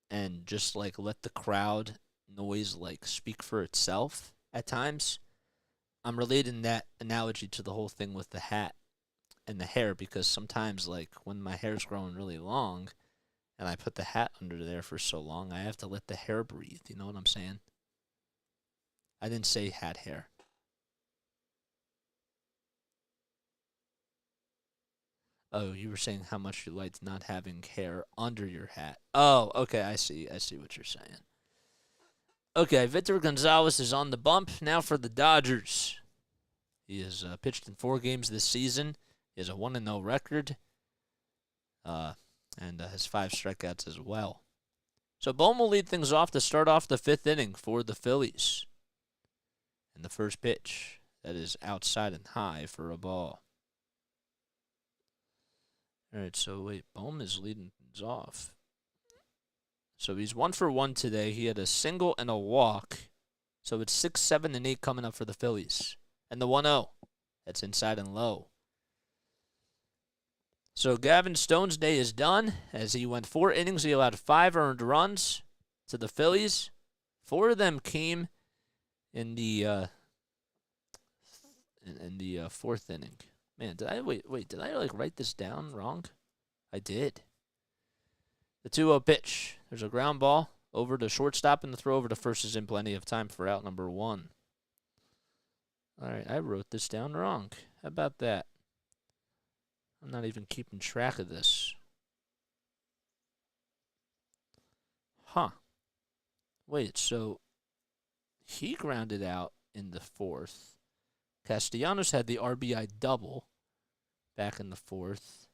and just like let the crowd noise like speak for itself at times. I'm relating that analogy to the whole thing with the hat and the hair because sometimes like when my hair's growing really long and I put the hat under there for so long, I have to let the hair breathe. You know what I'm saying? I didn't say hat hair. Oh, you were saying how much you liked not having hair under your hat. Oh, okay, I see what you're saying. Okay, Victor Gonzalez is on the bump now for the Dodgers. He has pitched in 4 games this season. He has a 1-0 record. And has 5 strikeouts as well. So Bohm will lead things off to start off the 5th inning for the Phillies. And the first pitch, that is outside and high for a ball. All right, so wait, Bohm is leading things off. So he's 1 for 1 today. He had a single and a walk. So it's 6, 7, and 8 coming up for the Phillies. And the 1-0, that's inside and low. So Gavin Stone's day is done as he went 4 innings. He allowed 5 earned runs to the Phillies. 4 of them came in the 4th inning. Man, did I like write this down wrong? I did. The 2-0 pitch. There's a ground ball over to shortstop, and the throw over to first is in. Plenty of time for out number 1. All right, I wrote this down wrong. How about that? I'm not even keeping track of this. Huh. Wait, so he grounded out in the 4th. Castellanos had the RBI double back in the 4th.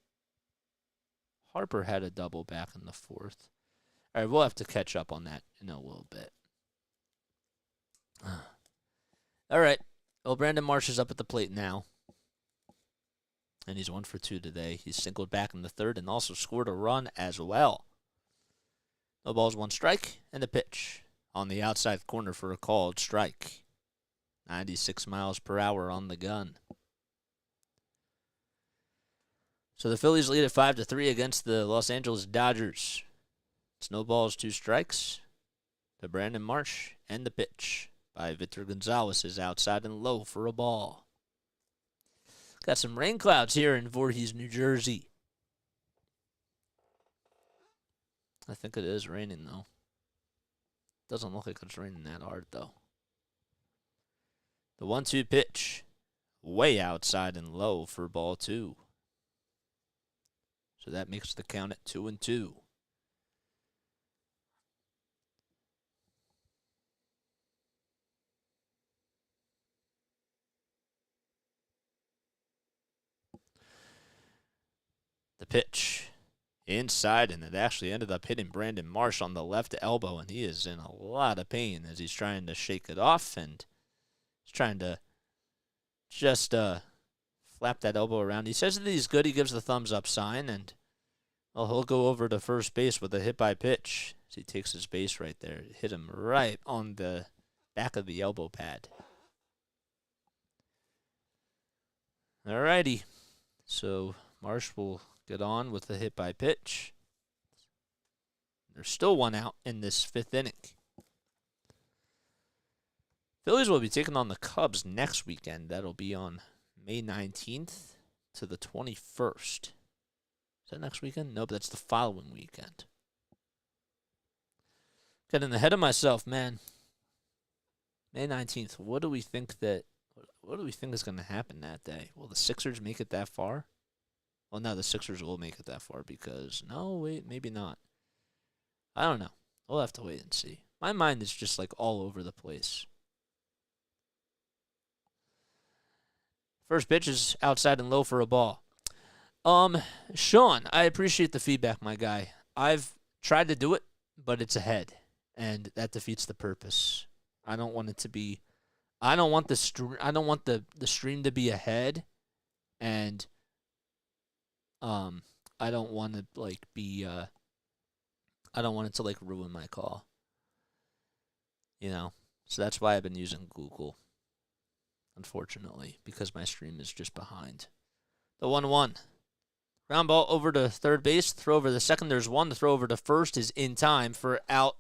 Harper had a double back in the 4th. All right, we'll have to catch up on that in a little bit. All right. Well, Brandon Marsh is up at the plate now. And he's 1 for 2 today. He's singled back in the 3rd and also scored a run as well. No balls, 1 strike, and the pitch on the outside corner for a called strike. 96 miles per hour on the gun. So the Phillies lead at 5-3 against the Los Angeles Dodgers. It's no balls, 2 strikes to Brandon Marsh, and the pitch by Victor Gonzalez is outside and low for a ball. Got some rain clouds here in Voorhees, New Jersey. I think it is raining, though. Doesn't look like it's raining that hard, though. The 1-2 pitch. Way outside and low for ball 2. So that makes the count at 2-2. The pitch inside, and it actually ended up hitting Brandon Marsh on the left elbow, and he is in a lot of pain as he's trying to shake it off, and he's trying to just flap that elbow around. He says that he's good. He gives the thumbs up sign, and he'll go over to first base with a hit by pitch. As he takes his base right there. Hit him right on the back of the elbow pad. All righty. So Marsh will get on with the hit by pitch. There's still 1 out in this 5th inning. Phillies will be taking on the Cubs next weekend. That'll be on May 19th to the 21st. Is that next weekend? Nope, that's the following weekend. Getting ahead of myself, man. May 19th. What do we think is going to happen that day? Will the Sixers make it that far? Well, now the Sixers will make it that far because no, wait, maybe not. I don't know. We'll have to wait and see. My mind is just like all over the place. First pitch is outside and low for a ball. Sean, I appreciate the feedback, my guy. I've tried to do it, but it's ahead, and that defeats the purpose. I don't want it to be. I don't want the stream to be ahead, and I don't want to like be. I don't want it to like ruin my call. So that's why I've been using Google. Unfortunately, because my stream is just behind. The 1-1. Ground ball over to third base. Throw over the second. There's one. The throw over to first is in time for out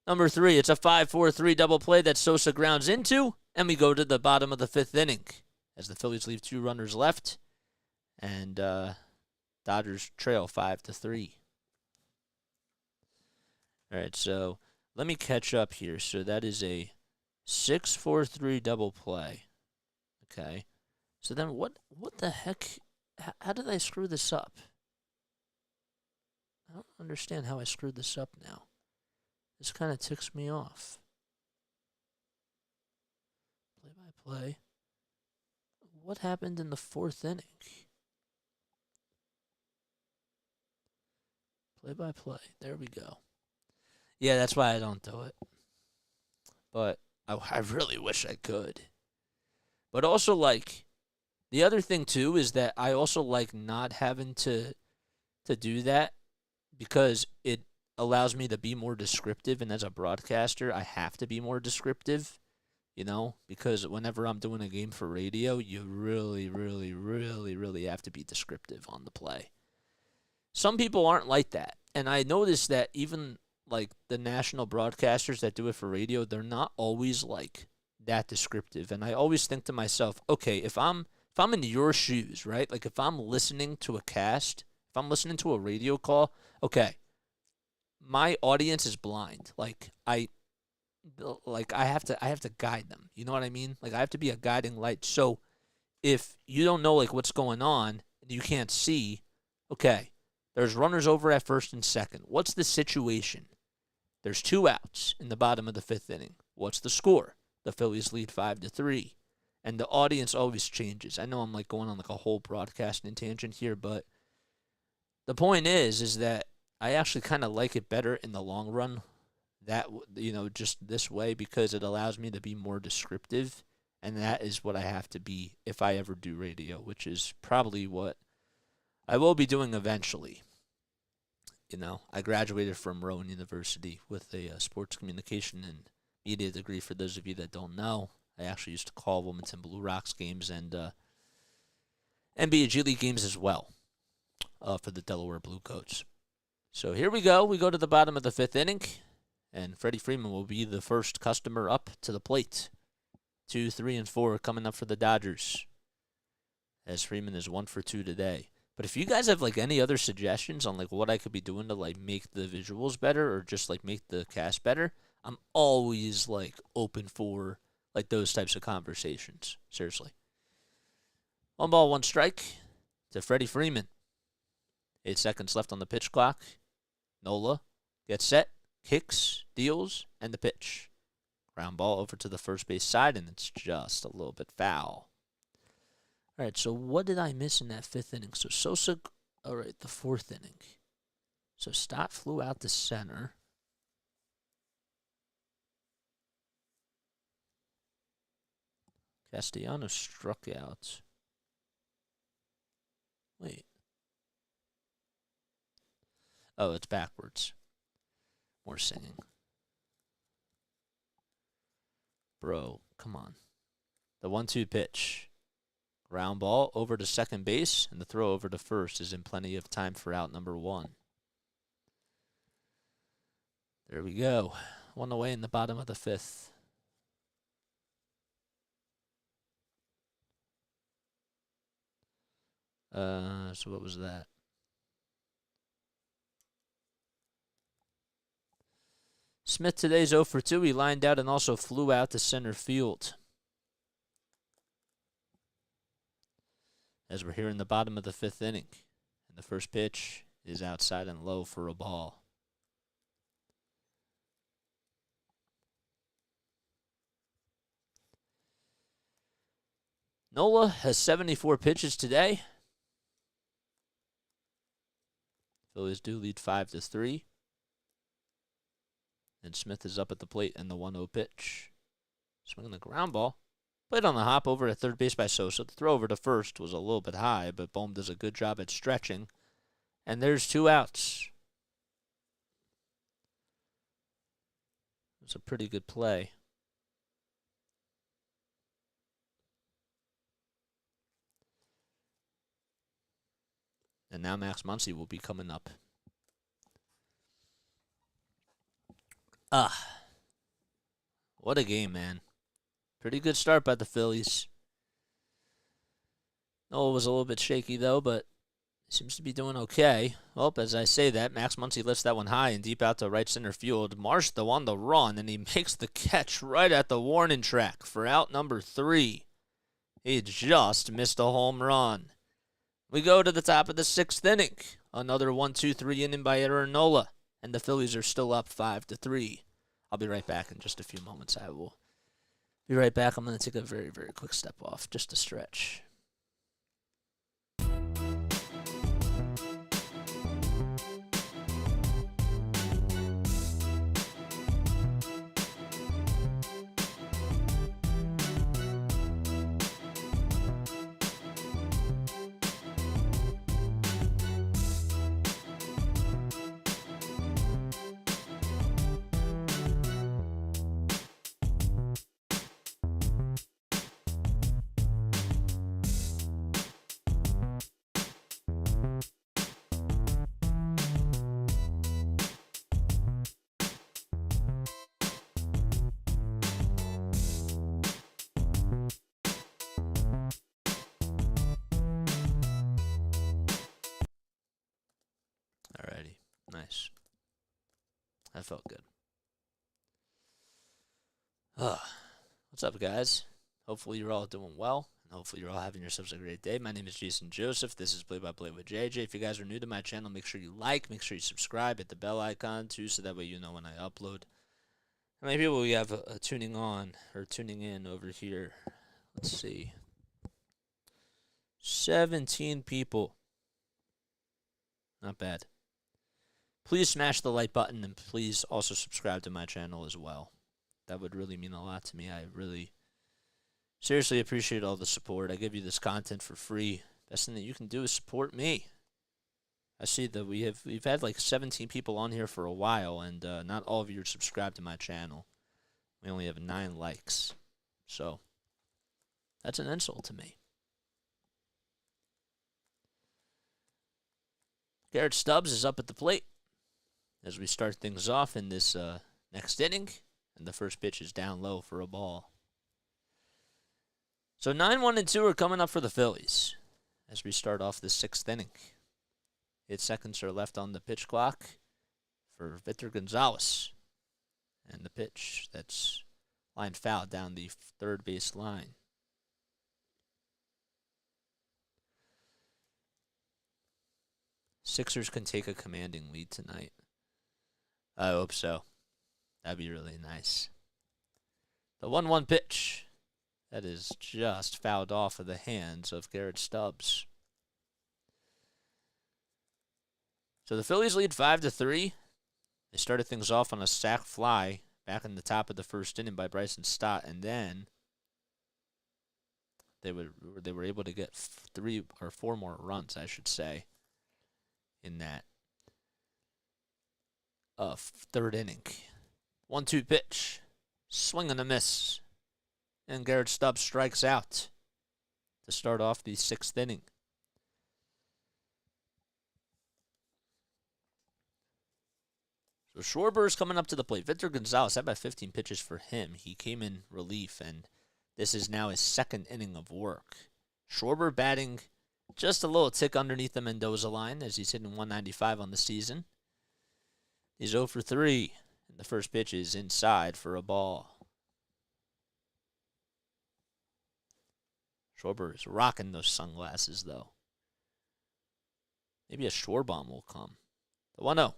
number 3. It's a 5-4-3 double play that Sosa grounds into. And we go to the bottom of the 5th inning as the Phillies leave 2 runners left. And Dodgers trail 5-3. All right, so let me catch up here. So that is a 6-4-3 double play. Okay. So then what the heck? How did I screw this up? I don't understand how I screwed this up now. This kind of ticks me off. Play-by-play. What happened in the 4th inning? Play-by-play. There we go. Yeah, that's why I don't do it. But I really wish I could. But also, like, the other thing, too, is that I also like not having to do that because it allows me to be more descriptive. And as a broadcaster, I have to be more descriptive, because whenever I'm doing a game for radio, you really, really, really, really have to be descriptive on the play. Some people aren't like that. And I noticed that even like the national broadcasters that do it for radio, they're not always like that descriptive. And I always think to myself, okay, if I'm in your shoes, right? Like if I'm listening to a cast, if I'm listening to a radio call, okay, my audience is blind. Like I have to guide them. You know what I mean? Like I have to be a guiding light. So if you don't know like what's going on and you can't see, okay, there's runners over at first and second. What's the situation? There's 2 outs in the bottom of the 5th inning. What's the score? The Phillies lead 5-3. And the audience always changes. I know I'm like going on like a whole broadcasting tangent here, but the point is that I actually kind of like it better in the long run, that just this way, because it allows me to be more descriptive, and that is what I have to be if I ever do radio, which is probably what I will be doing eventually. I graduated from Rowan University with a sports communication and media degree. For those of you that don't know, I actually used to call Wilmington Blue Rocks games and NBA G League games as well for the Delaware Blue Coats. So here we go. We go to the bottom of the 5th inning, and Freddie Freeman will be the first customer up to the plate. 2, 3, and 4 coming up for the Dodgers, as Freeman is 1 for 2 today. But if you guys have like any other suggestions on like what I could be doing to like make the visuals better or just like make the cast better, I'm always like open for like those types of conversations. Seriously. 1 ball, 1 strike to Freddie Freeman. 8 seconds left on the pitch clock. Nola gets set, kicks, deals, and the pitch. Ground ball over to the first base side, and it's just a little bit foul. All right, so what did I miss in that 5th inning? So Sosa, all right, the 4th inning. So Stott flew out to center. Castellanos struck out. Wait. Oh, it's backwards. More singing. Bro, come on. The 1-2 pitch. Ground ball over to second base, and the throw over to first is in plenty of time for out number 1. There we go. 1 away in the bottom of the 5th. So what was that? Smith today's 0 for 2. He lined out and also flew out to center field. as we're here in the bottom of the 5th inning. And the first pitch is outside and low for a ball. Nola has 74 pitches today. Phillies do lead 5-3. And Smith is up at the plate and the 1-0 pitch. Swinging the ground ball. Played on the hop over at third base by Sosa. The throw over to first was a little bit high, but Bohm does a good job at stretching. And there's 2 outs. It's a pretty good play. And now Max Muncy will be coming up. What a game, man. Pretty good start by the Phillies. Nola was a little bit shaky, though, but seems to be doing okay. Well, as I say that, Max Muncy lifts that one high and deep out to right center field. Marsh, the one to run, and he makes the catch right at the warning track for out number 3. He just missed a home run. We go to the top of the 6th inning. Another 1-2-3 inning by Aaron Nola, and the Phillies are still up 5-3. I'll be right back in just a few moments. I will be right back. I'm going to take a very, very quick step off just to stretch. Alrighty, nice. That felt good. What's up, guys? Hopefully you're all doing well, and hopefully you're all having yourselves a great day. My name is Jason Joseph. This is Play by Play with JJ. If you guys are new to my channel, make sure you like, make sure you subscribe, hit the bell icon too, so that way you know when I upload. How many people we have tuning on or tuning in over here? Let's see. 17 people. Not bad. Please smash the like button, and please also subscribe to my channel as well. That would really mean a lot to me. I really seriously appreciate all the support. I give you this content for free. Best thing that you can do is support me. I see that we've had like 17 people on here for a while, and not all of you are subscribed to my channel. We only have 9 likes. So that's an insult to me. Garrett Stubbs is up at the plate as we start things off in this next inning. And the first pitch is down low for a ball. So 9-1-2 are coming up for the Phillies as we start off the 6th inning. 8 seconds are left on the pitch clock for Victor Gonzalez. And the pitch that's lined foul down the third base line. Sixers can take a commanding lead tonight. I hope so. That'd be really nice. The 1-1 pitch. That is just fouled off of the hands of Garrett Stubbs. So the Phillies lead 5-3. They started things off on a sac fly back in the top of the first inning by Bryson Stott, and then they were able to get 3 or 4 more runs, I should say, in that third inning. 1-2 pitch. Swing and a miss. And Garrett Stubbs strikes out to start off the 6th inning. So Schwarber is coming up to the plate. Victor Gonzalez, had about 15 pitches for him. He came in relief, and this is now his 2nd inning of work. Schwarber batting just a little tick underneath the Mendoza line as he's hitting 195 on the season. He's 0 for 3. And the first pitch is inside for a ball. Schwarber is rocking those sunglasses, though. Maybe a Schwarbomb will come. The 1-0.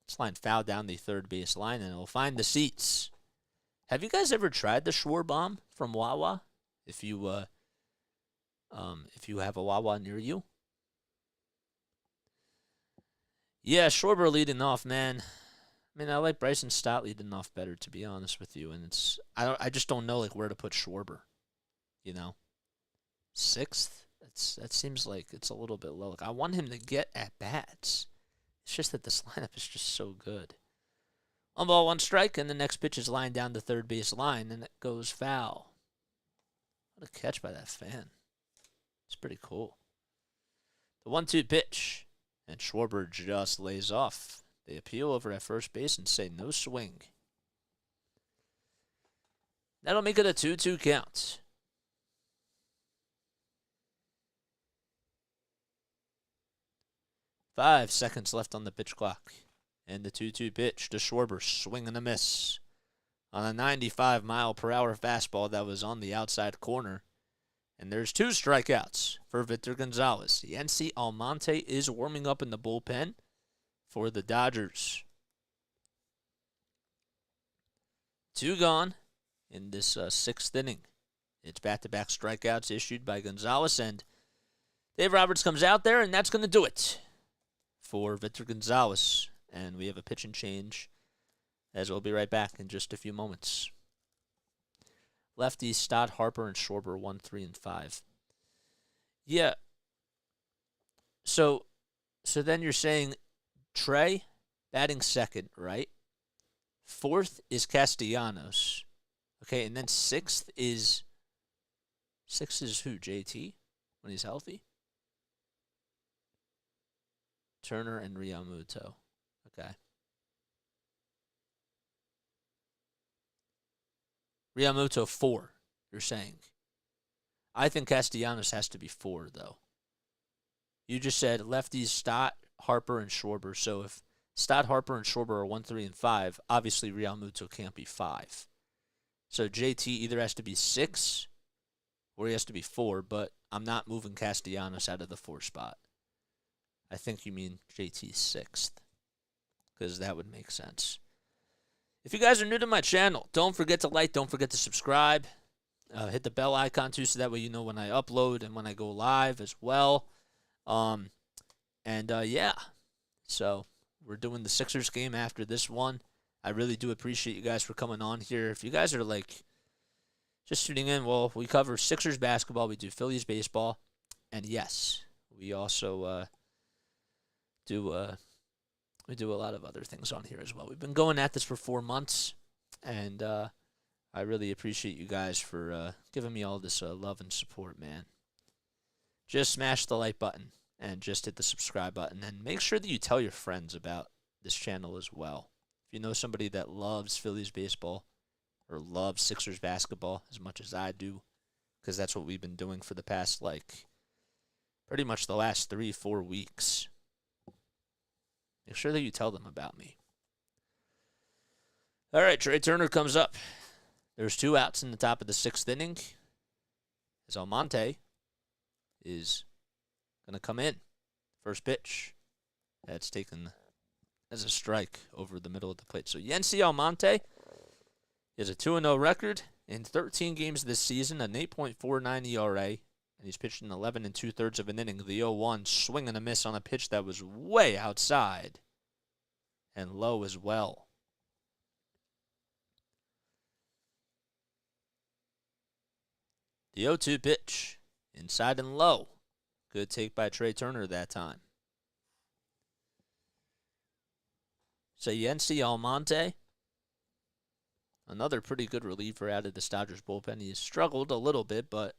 This line fouled down the third base line, and it will find the seats. Have you guys ever tried the Schwarbomb from Wawa? If you have a Wawa near you. Yeah, Schwarber leading off, man. I mean, I like Bryson Stott leading off better, to be honest with you. And I just don't know like where to put Schwarber. You know, 6th. That seems like it's a little bit low. Like, I want him to get at bats. It's just that this lineup is just so good. 1-1 strike, and the next pitch is lined down the third base line, and it goes foul. What a catch by that fan. It's pretty cool. The 1-2 pitch, and Schwarber just lays off. They appeal over at first base and say no swing. That'll make it a 2-2 count. Five seconds left on the pitch clock. And the 2-2 pitch to Schwarber, swing and a miss. On a 95-mile-per-hour fastball that was on the outside corner. And there's 2 strikeouts for Victor Gonzalez. Yency Almonte is warming up in the bullpen for the Dodgers. 2 gone in this 6th inning. It's back-to-back strikeouts issued by Gonzalez, and Dave Roberts comes out there, and that's going to do it for Victor Gonzalez. And we have a pitch and change, as we'll be right back in just a few moments. Lefties Stott, Harper, and Schwarber 1, 3, and 5. Yeah. So then you're saying Trey batting second, right? 4th is Castellanos. Okay, and then 6th is who? JT when he's healthy? Turner and Realmuto. Okay. Realmuto 4, you're saying. I think Castellanos has to be 4, though. You just said lefties Stott, Harper, and Schwarber. So if Stott, Harper, and Schwarber are 1, 3, and 5, obviously Realmuto can't be 5. So JT either has to be 6 or he has to be 4, but I'm not moving Castellanos out of the 4 spot. I think you mean JT 6th, because that would make sense. If you guys are new to my channel, don't forget to like, don't forget to subscribe. Hit the bell icon too, so that way you know when I upload and when I go live as well. Yeah. So we're doing the Sixers game after this one. I really do appreciate you guys for coming on here. If you guys are like just tuning in, well, we cover Sixers basketball, we do Phillies baseball, and yes, we also we do a lot of other things on here as well. We've been going at this for 4 months, and I really appreciate you guys for giving me all this love and support, man. Just smash the like button and just hit the subscribe button, and make sure that you tell your friends about this channel as well. If you know somebody that loves Phillies baseball or loves Sixers basketball as much as I do, because that's what we've been doing for the past, pretty much the last 3-4 weeks. Make sure that you tell them about me. All right, Trey Turner comes up. There's 2 outs in the top of the 6th inning, as Almonte is going to come in. First pitch. That's taken as a strike over the middle of the plate. So Yency Almonte has a 2-0 record in 13 games this season, an 8.49 ERA, and he's pitched in 11 2/3 of an inning. The 0-1 swing and a miss on a pitch that was way outside and low as well. The 0-2 pitch, inside and low. Good take by Trey Turner that time. So Yency Almonte, another pretty good reliever out of the Dodgers bullpen. He's struggled a little bit, but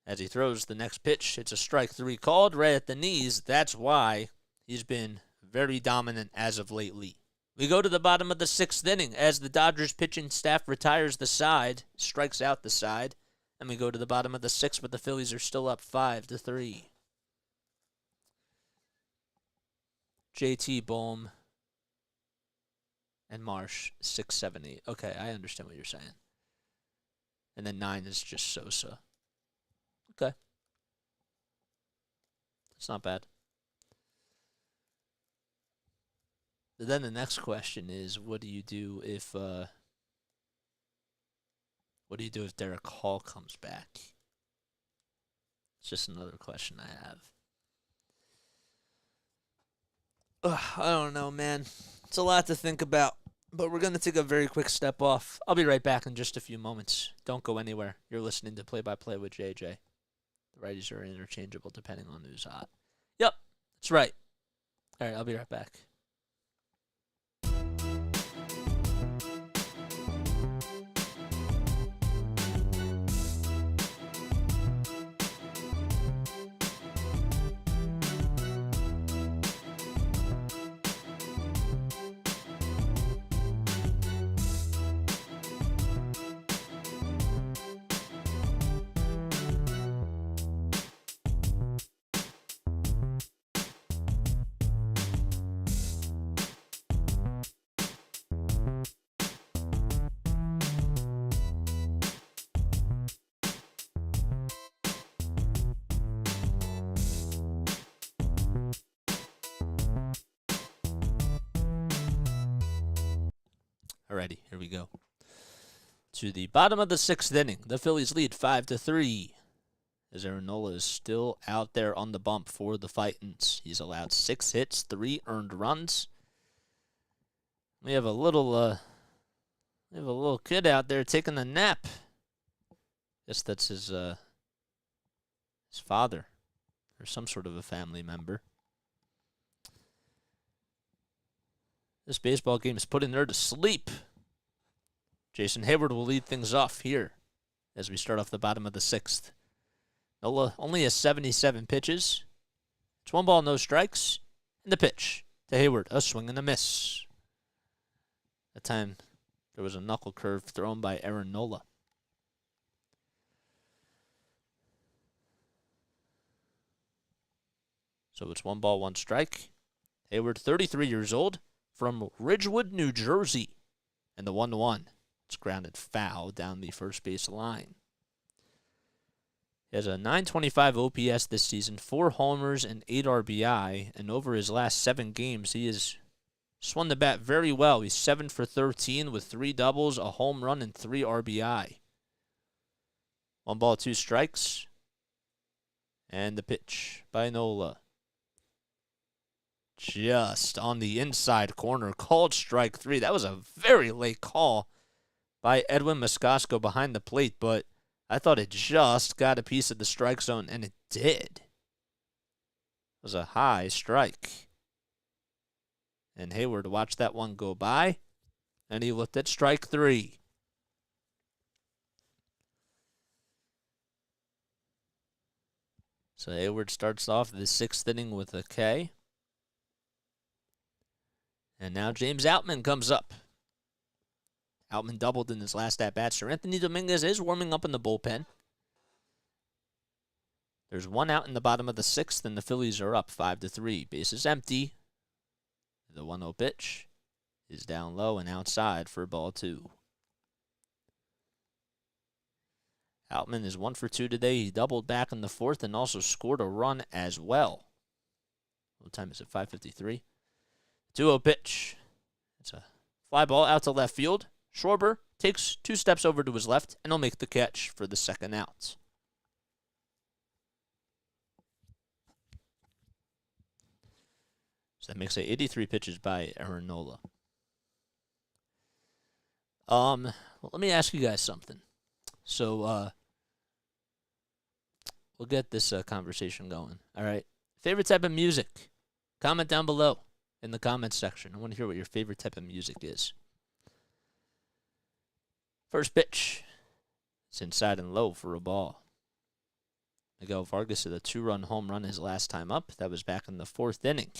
as he throws the next pitch, it's a strike 3 called right at the knees. That's why he's been very dominant as of lately. We go to the bottom of the 6th inning as the Dodgers pitching staff retires the side, strikes out the side, and we go to the bottom of the 6th, but the Phillies are still up 5-3. JT, Bohm, and Marsh, 6, 7, 8. Okay, I understand what you're saying. And then 9 is just Sosa. Okay. It's not bad. But then the next question is, what do you do if Derek Hall comes back? It's just another question I have. I don't know, man. It's a lot to think about. But we're going to take a very quick step off. I'll be right back in just a few moments. Don't go anywhere. You're listening to Play by Play with JJ. The righties are interchangeable depending on who's hot. Yep, that's right. All right, I'll be right back. Alrighty, here we go. To the bottom of the sixth inning, the Phillies lead 5-3. As Aaron Nola is still out there on the bump for the Fightins. He's allowed 6 hits, 3 earned runs. We have a little kid out there taking a nap. Guess that's his father or some sort of a family member. This baseball game is putting her to sleep. Jason Hayward will lead things off here as we start off the bottom of the sixth. Nola only has 77 pitches. It's 1 ball, no strikes. And the pitch to Hayward, a swing and a miss. That time there was a knuckle curve thrown by Aaron Nola. So it's 1 ball, 1 strike. Hayward, 33 years old, from Ridgewood, New Jersey. And the 1-1. It's grounded foul down the first base line. He has a .925 OPS this season, 4 homers and 8 RBI. And over his last 7 games, he has swung the bat very well. He's 7 for 13 with 3 doubles, a home run, and 3 RBI. 1 ball, 2 strikes. And the pitch by Nola. Just on the inside corner, called strike 3. That was a very late call by Edwin Moscasco behind the plate, but I thought it just got a piece of the strike zone, and it did. It was a high strike. And Hayward watched that one go by, and he looked at strike 3. So Hayward starts off the 6th inning with a K. And now James Outman comes up. Outman doubled in his last at-bat. Sir Anthony Dominguez is warming up in the bullpen. There's 1 out in the bottom of the 6th, and the Phillies are up 5-3. Bases empty. The 1-0 pitch is down low and outside for ball 2. Outman is 1 for 2 today. He doubled back in the 4th and also scored a run as well. What time is it? 5:53. 2-0 pitch. It's a fly ball out to left field. Schwarber takes 2 steps over to his left, and he'll make the catch for the 2nd out. So that makes it 83 pitches by Aaron Nola. Well, let me ask you guys something. So, we'll get this conversation going. All right. Favorite type of music? Comment down below in the comments section. I want to hear what your favorite type of music is. First pitch. It's inside and low for a ball. Miguel Vargas hit a 2-run home run his last time up. That was back in the 4th inning.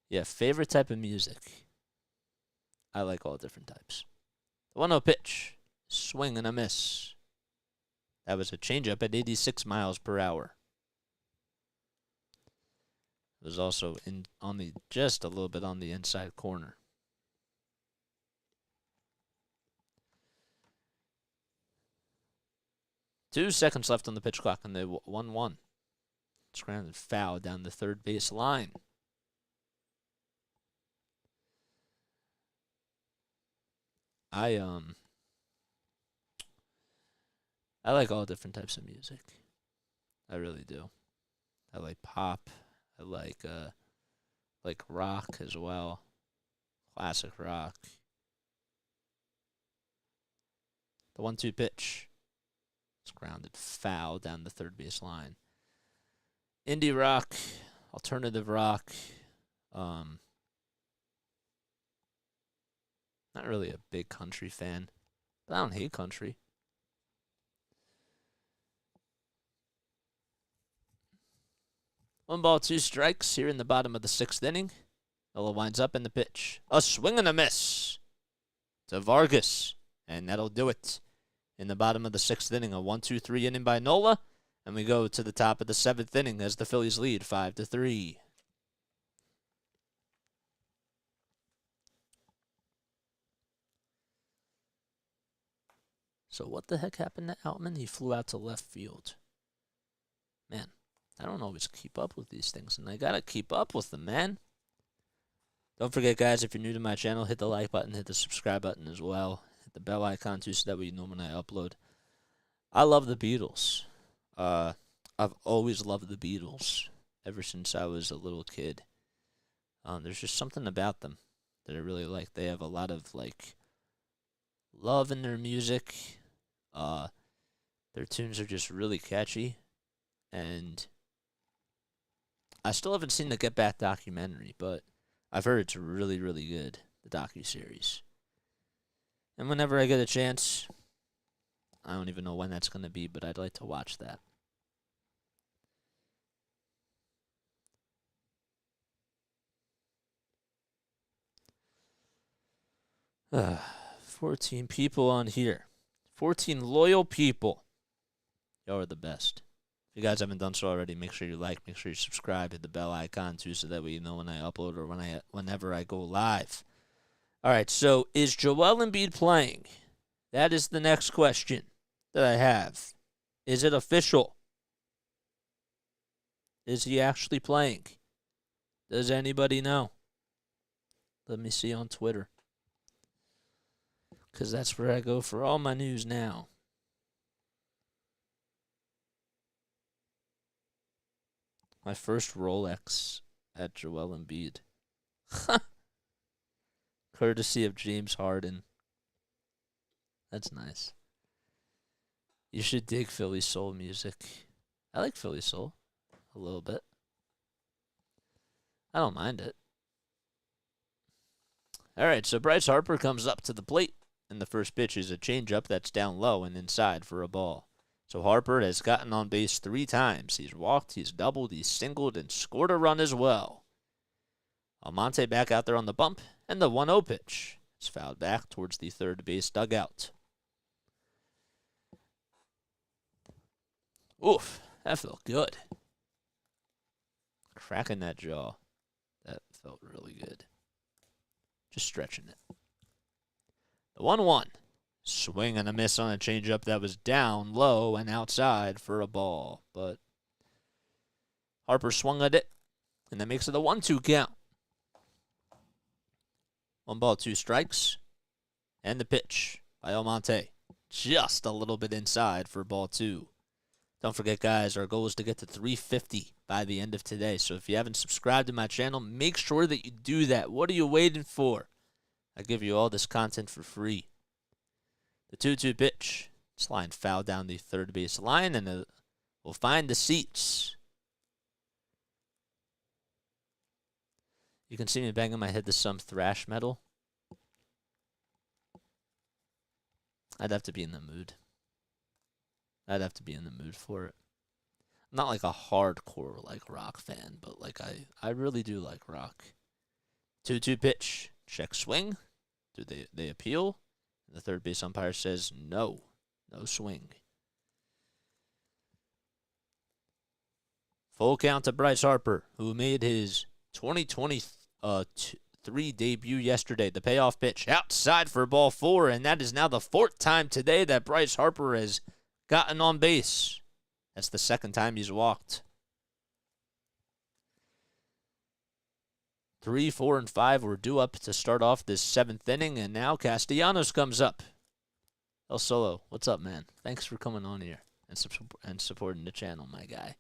Yeah, favorite type of music. I like all different types. The 1-0 pitch. Swing and a miss. That was a changeup at 86 miles per hour. It was also just a little bit on the inside corner. 2 seconds left on the pitch clock, and they 1-1. Grounded foul down the third base line. I like all different types of music. I really do. I like pop. I like rock as well. Classic rock. The 1-2 pitch. It's grounded foul down the third base line. Indie rock, alternative rock. Not really a big country fan, but I don't hate country. One ball, 2 strikes here in the bottom of the 6th inning. Nola winds up in the pitch. A swing and a miss to Vargas, and that'll do it. In the bottom of the 6th inning, a 1-2-3 inning by Nola, and we go to the top of the 7th inning as the Phillies lead 5-3. So what the heck happened to Outman? He flew out to left field. Man, I don't always keep up with these things, and I gotta keep up with them, man. Don't forget, guys, if you're new to my channel, hit the like button, hit the subscribe button as well. Hit the bell icon, too, so that way you know when I upload. I love the Beatles. I've always loved the Beatles ever since I was a little kid. There's just something about them that I really like. They have a lot of, like, love in their music. Their tunes are just really catchy. And I still haven't seen the Get Back documentary, but I've heard it's really, really good, the docuseries. And whenever I get a chance, I don't even know when that's going to be, but I'd like to watch that. Uh, 14 people on here. 14 loyal people. Y'all are the best. If you guys haven't done so already, make sure you like, make sure you subscribe, hit the bell icon too, so that way you know when I upload or whenever I go live. All right, so is Joel Embiid playing? That is the next question that I have. Is it official? Is he actually playing? Does anybody know? Let me see on Twitter, because that's where I go for all my news now. My first Rolex at Joel Embiid. Courtesy of James Harden. That's nice. You should dig Philly soul music. I like Philly soul a little bit. I don't mind it. All right, so Bryce Harper comes up to the plate, and the first pitch is a changeup that's down low and inside for a ball. So Harper has gotten on base 3 times. He's walked, he's doubled, he's singled, and scored a run as well. Almonte back out there on the bump, and the 1-0 pitch is fouled back towards the third base dugout. Oof, that felt good. Cracking that jaw. That felt really good. Just stretching it. The 1-1. Swing and a miss on a changeup that was down low and outside for a ball. But Harper swung at it, and that makes it a 1-2 count. 1 ball, 2 strikes. And the pitch by Almonte. Just a little bit inside for ball 2. Don't forget, guys, our goal is to get to 350 by the end of today. So if you haven't subscribed to my channel, make sure that you do that. What are you waiting for? I give you all this content for free. The 2-2 pitch. It's lined foul down the third base line, and we'll find the seats. You can see me banging my head to some thrash metal. I'd have to be in the mood. I'd have to be in the mood for it. I'm not like a hardcore like rock fan, but like I really do like rock. 2-2 pitch. Check swing. Do they appeal? The third base umpire says no. No swing. Full count to Bryce Harper, who made his 2023 debut yesterday. The payoff pitch outside for ball 4, and that is now the 4th time today that Bryce Harper has gotten on base. That's the second time he's walked. 3, 4, and 5 were due up to start off this 7th inning, and now Castellanos comes up. El Solo, what's up, man? Thanks for coming on here and supporting the channel, my guy.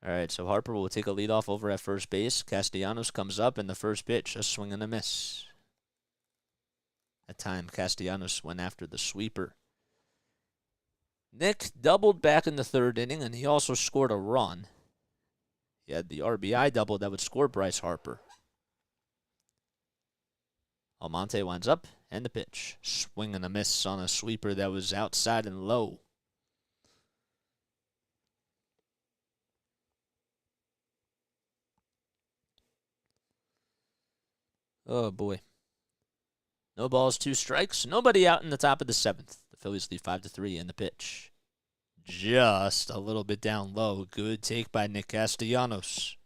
All right, so Harper will take a leadoff over at first base. Castellanos comes up, and the first pitch, a swing and a miss. That time, Castellanos went after the sweeper. Nick doubled back in the 3rd inning, and he also scored a run. He had the RBI double that would score Bryce Harper. Almonte winds up, and the pitch. Swing and a miss on a sweeper that was outside and low. Oh, boy. No balls, 2 strikes. Nobody out in the top of the 7th. The Phillies lead 5-3 in the pitch. Just a little bit down low. Good take by Nick Castellanos.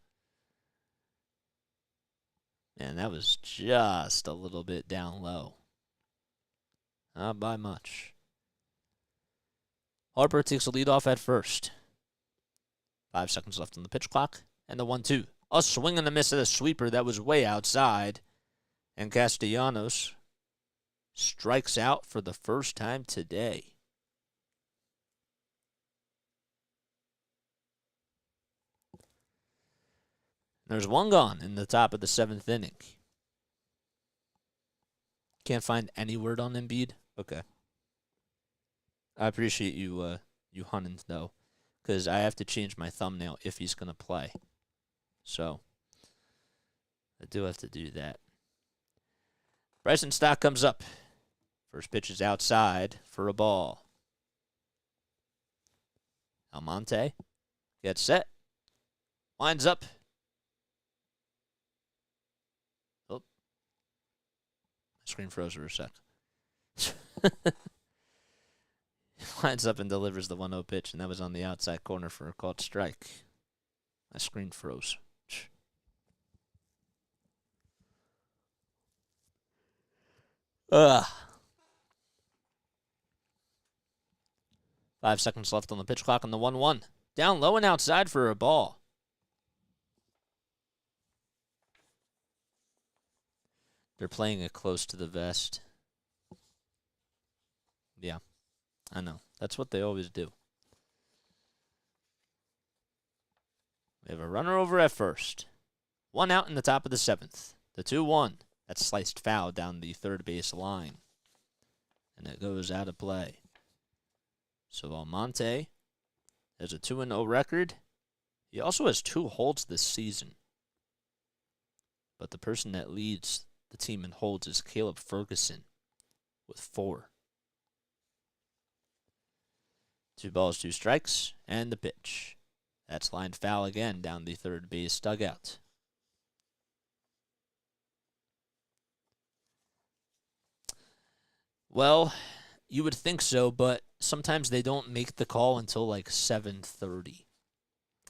Man, that was just a little bit down low. Not by much. Harper takes a lead off at first. 5 seconds left on the pitch clock. And the 1-2. A swing and a miss at a sweeper that was way outside. And Castellanos strikes out for the first time today. There's 1 gone in the top of the 7th inning. Can't find any word on Embiid? Okay. I appreciate you hunting, though, because I have to change my thumbnail if he's going to play. So, I do have to do that. Bryson Stott comes up. First pitch is outside for a ball. Almonte gets set. Winds up. Oh. My screen froze for a sec. Winds up and delivers the 1-0 pitch, and that was on the outside corner for a called strike. My screen froze. Ugh. 5 seconds left on the pitch clock on the 1-1. Down low and outside for a ball. They're playing it close to the vest. Yeah, I know. That's what they always do. We have a runner over at first. 1 out in the top of the 7th. The 2-1. That's sliced foul down the 3rd base line. And it goes out of play. So Almonte has a 2-0 record. He also has 2 holds this season. But the person that leads the team in holds is Caleb Ferguson with 4. 2 balls, 2 strikes, and the pitch. That's lined foul again down the 3rd base dugout. Well, you would think so, but sometimes they don't make the call until like 7:30,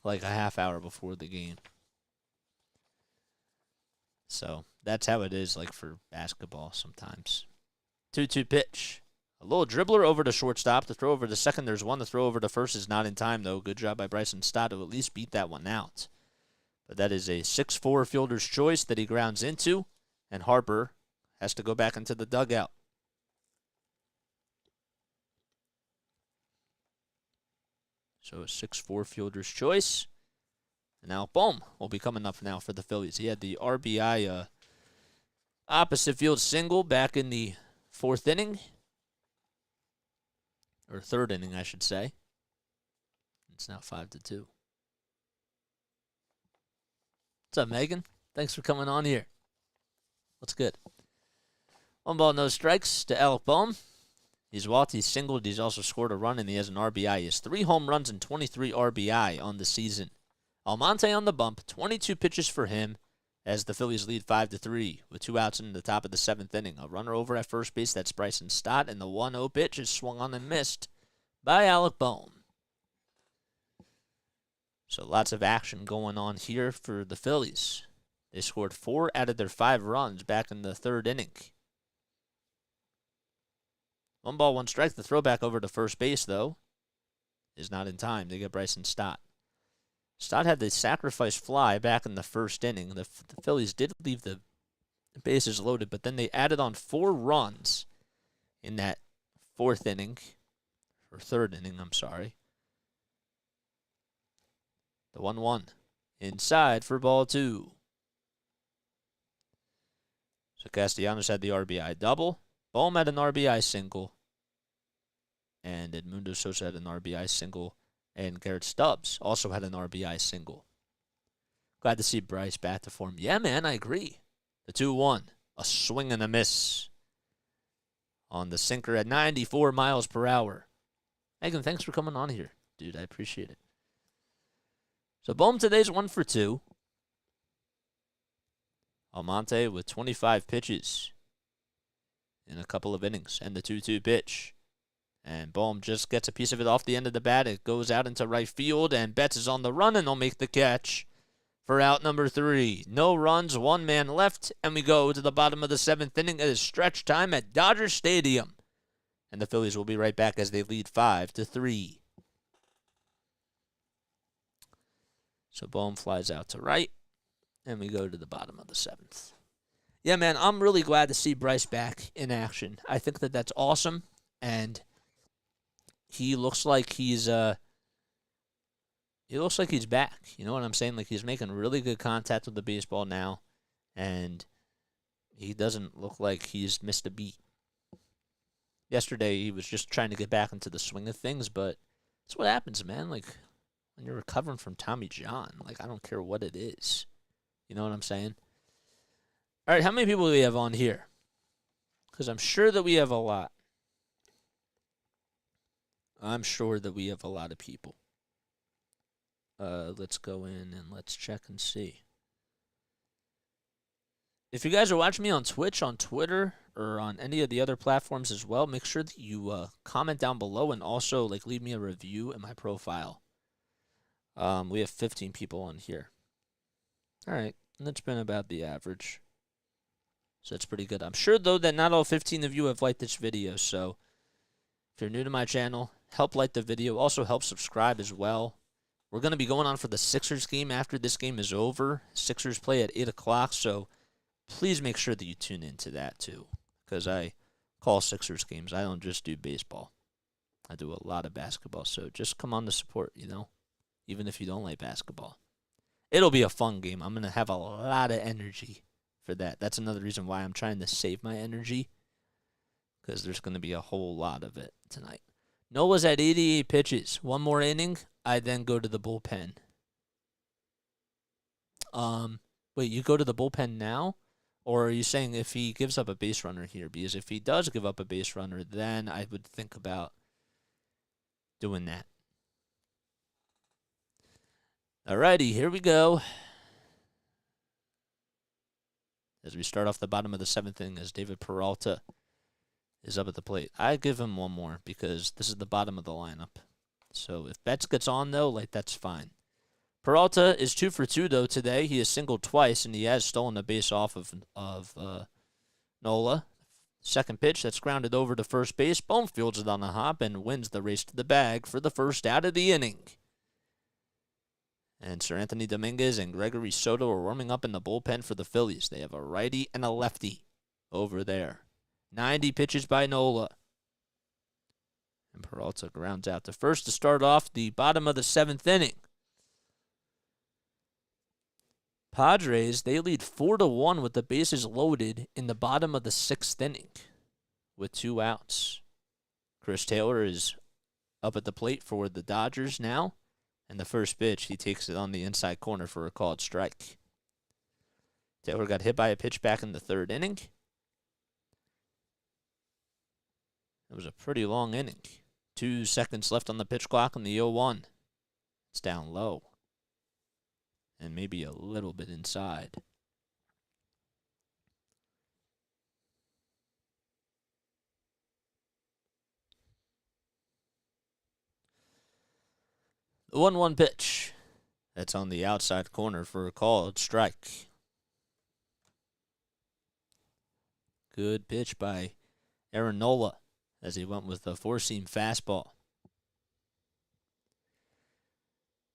like a half hour before the game. So that's how it is, like for basketball sometimes. 2-2 pitch. A little dribbler over to shortstop. The throw over to second, there's 1. The throw over to first is not in time, though. Good job by Bryson Stott to at least beat that one out. But that is a 6-4 fielder's choice that he grounds into, and Harper has to go back into the dugout. So a 6-4 fielder's choice. And now, boom, will be coming up now for the Phillies. He had the RBI opposite field single back in the 4th inning. Or 3rd inning, I should say. It's now 5-2. What's up, Megan? Thanks for coming on here. What's good? 1 ball, no strikes to Alec Bohm. He's walked, he's singled, he's also scored a run, and he has an RBI. He has 3 home runs and 23 RBI on the season. Almonte on the bump, 22 pitches for him as the Phillies lead 5-3 with 2 outs in the top of the 7th inning. A runner over at first base, that's Bryson Stott, and the 1-0 pitch is swung on and missed by Alec Bohm. So lots of action going on here for the Phillies. They scored 4 out of their 5 runs back in the 3rd inning. 1-1 strike. The throwback over to first base, though, is not in time. They get Bryson Stott. Stott had the sacrifice fly back in the first inning. The Phillies did leave the bases loaded, but then they added on 4 runs in that third inning, I'm sorry. The 1-1. Inside for ball 2. So Castellanos had the RBI double. Bohm had an RBI single. And Edmundo Sosa had an RBI single. And Garrett Stubbs also had an RBI single. Glad to see Bryce back to form. Yeah, man, I agree. The 2-1. A swing and a miss on the sinker at 94 miles per hour. Megan, thanks for coming on here. Dude, I appreciate it. So Bohm today's 1 for 2. Almonte with 25 pitches in a couple of innings. And the 2-2 pitch. And Bohm just gets a piece of it off the end of the bat. It goes out into right field, and Betts is on the run, and they'll make the catch for out number 3. No runs, 1 man left, and we go to the bottom of the 7th inning. It is stretch time at Dodger Stadium. And the Phillies will be right back as they lead 5-3. So Bohm flies out to right, and we go to the bottom of the 7th. Yeah, man, I'm really glad to see Bryce back in action. I think that that's awesome, and he looks like he's back. You know what I'm saying? Like, he's making really good contact with the baseball now, and he doesn't look like he's missed a beat. Yesterday, he was just trying to get back into the swing of things, but that's what happens, man. Like, when you're recovering from Tommy John, like, I don't care what it is. You know what I'm saying? All right, how many people do we have on here? Because I'm sure that we have a lot. I'm sure that we have a lot of people. Let's go in and let's check and see. If you guys are watching me on Twitch, on Twitter, or on any of the other platforms as well, make sure that you comment down below and also leave me a review in my profile. We have 15 people on here. All right, that's been about the average. So that's pretty good. I'm sure, though, that not all 15 of you have liked this video, so if you're new to my channel, help like the video. Also, help subscribe as well. We're going to be going on for the Sixers game after this game is over. Sixers play at 8 o'clock, so please make sure that you tune into that, too, because I call Sixers games. I don't just do baseball. I do a lot of basketball, so just come on to support, even if you don't like basketball. It'll be a fun game. I'm going to have a lot of energy for that. That's another reason why I'm trying to save my energy, because there's going to be a whole lot of it tonight. Nola's at 88 pitches. 1 more inning, I then go to the bullpen. Wait, you go to the bullpen now? Or are you saying if he gives up a base runner here? Because if he does give up a base runner, then I would think about doing that. Alrighty, here we go. As we start off the bottom of the 7th inning, as David Peralta is up at the plate. I give him 1 more because this is the bottom of the lineup. So if Betts gets on, though, that's fine. Peralta is 2 for 2, though, today. He has singled twice, and he has stolen a base off of Nola. Second pitch, that's grounded over to first base. Bohm fields it on the hop and wins the race to the bag for the first out of the inning. And Sir Anthony Dominguez and Gregory Soto are warming up in the bullpen for the Phillies. They have a righty and a lefty over there. 90 pitches by Nola. And Peralta grounds out to first to start off the bottom of the 7th inning. Padres, they lead 4-1 with the bases loaded in the bottom of the 6th inning with 2 outs. Chris Taylor is up at the plate for the Dodgers now. And the first pitch, he takes it on the inside corner for a called strike. Taylor got hit by a pitch back in the 3rd inning. It was a pretty long inning. 2 seconds left on the pitch clock in the 0-1. It's down low. And maybe a little bit inside. The 1-1 pitch. That's on the outside corner for a called strike. Good pitch by Aaron Nola. as he went with the four-seam fastball.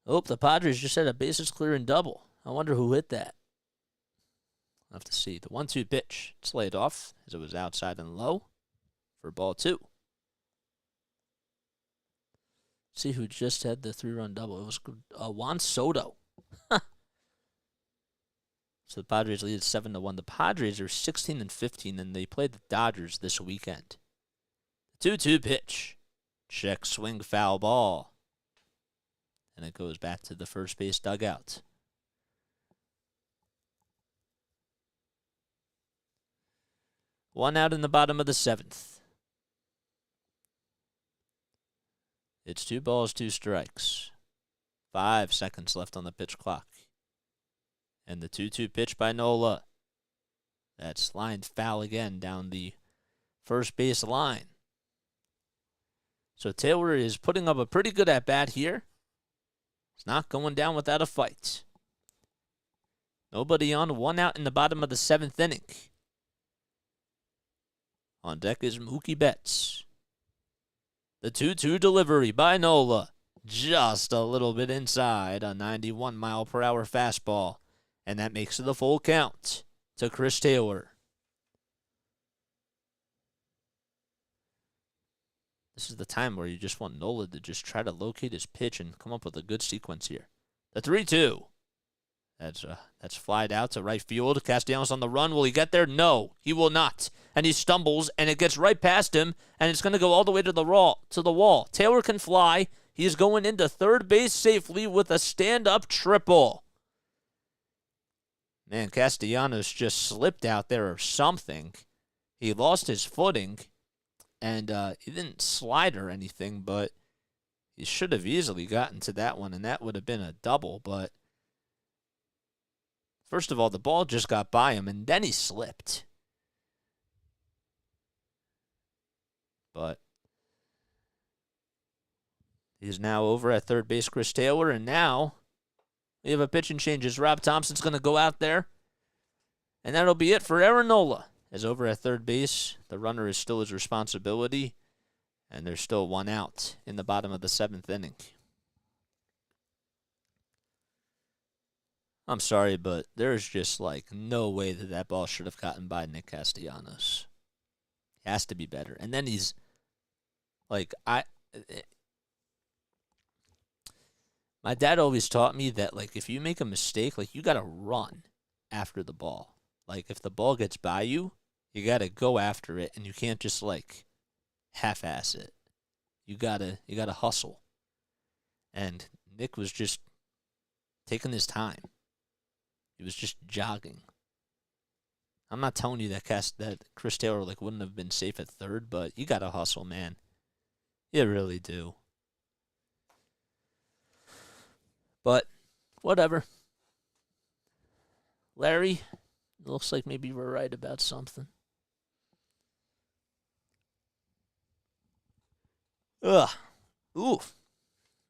Oh, the Padres just had a bases clearing double. I wonder who hit that. I'll have to see. The 1-2 pitch. It's laid off as it was outside and low for ball 2. See who just had the 3-run double. It was Juan Soto. So the Padres lead 7-1. The Padres are 16-15, and they play the Dodgers this weekend. The 2-2 pitch. Check swing foul ball. And it goes back to the first base dugout. One out in the bottom of the 7th. It's 2 balls, 2 strikes. 5 seconds left on the pitch clock. And the 2-2 pitch by Nola. That's lined foul again down the first base line. So Taylor is putting up a pretty good at-bat here. It's not going down without a fight. Nobody on, 1 out in the bottom of the 7th inning. On deck is Mookie Betts. The 2-2 delivery by Nola. Just a little bit inside, a 91-mile-per-hour fastball. And that makes it a full count to Chris Taylor. This is the time where you just want Nola to just try to locate his pitch and come up with a good sequence here. The 3-2. That's flied out to right field. Castellanos on the run. Will he get there? No, he will not. And he stumbles, and it gets right past him, and it's going to go all the way to the wall. Taylor can fly. He is going into third base safely with a stand-up triple. Man, Castellanos just slipped out there or something. He lost his footing, and he didn't slide or anything, but he should have easily gotten to that one, and that would have been a double. But first of all, the ball just got by him, and then he slipped. But he's now over at third base, Chris Taylor, and now we have a pitch and change as Rob Thompson's going to go out there. And that'll be it for Aaron Nola. As over at third base, the runner is still his responsibility. And there's still 1 out in the bottom of the 7th inning. I'm sorry, but there's just no way that ball should have gotten by Nick Castellanos. He has to be better. And then he's my dad always taught me that, if you make a mistake, you got to run after the ball. If the ball gets by you, you got to go after it, and you can't just, half-ass it. You gotta hustle. And Nick was just taking his time. He was just jogging. I'm not telling you that Chris Taylor, wouldn't have been safe at third, but you got to hustle, man. You really do. But, whatever. Larry, it looks like maybe we're right about something. Ugh. Oof.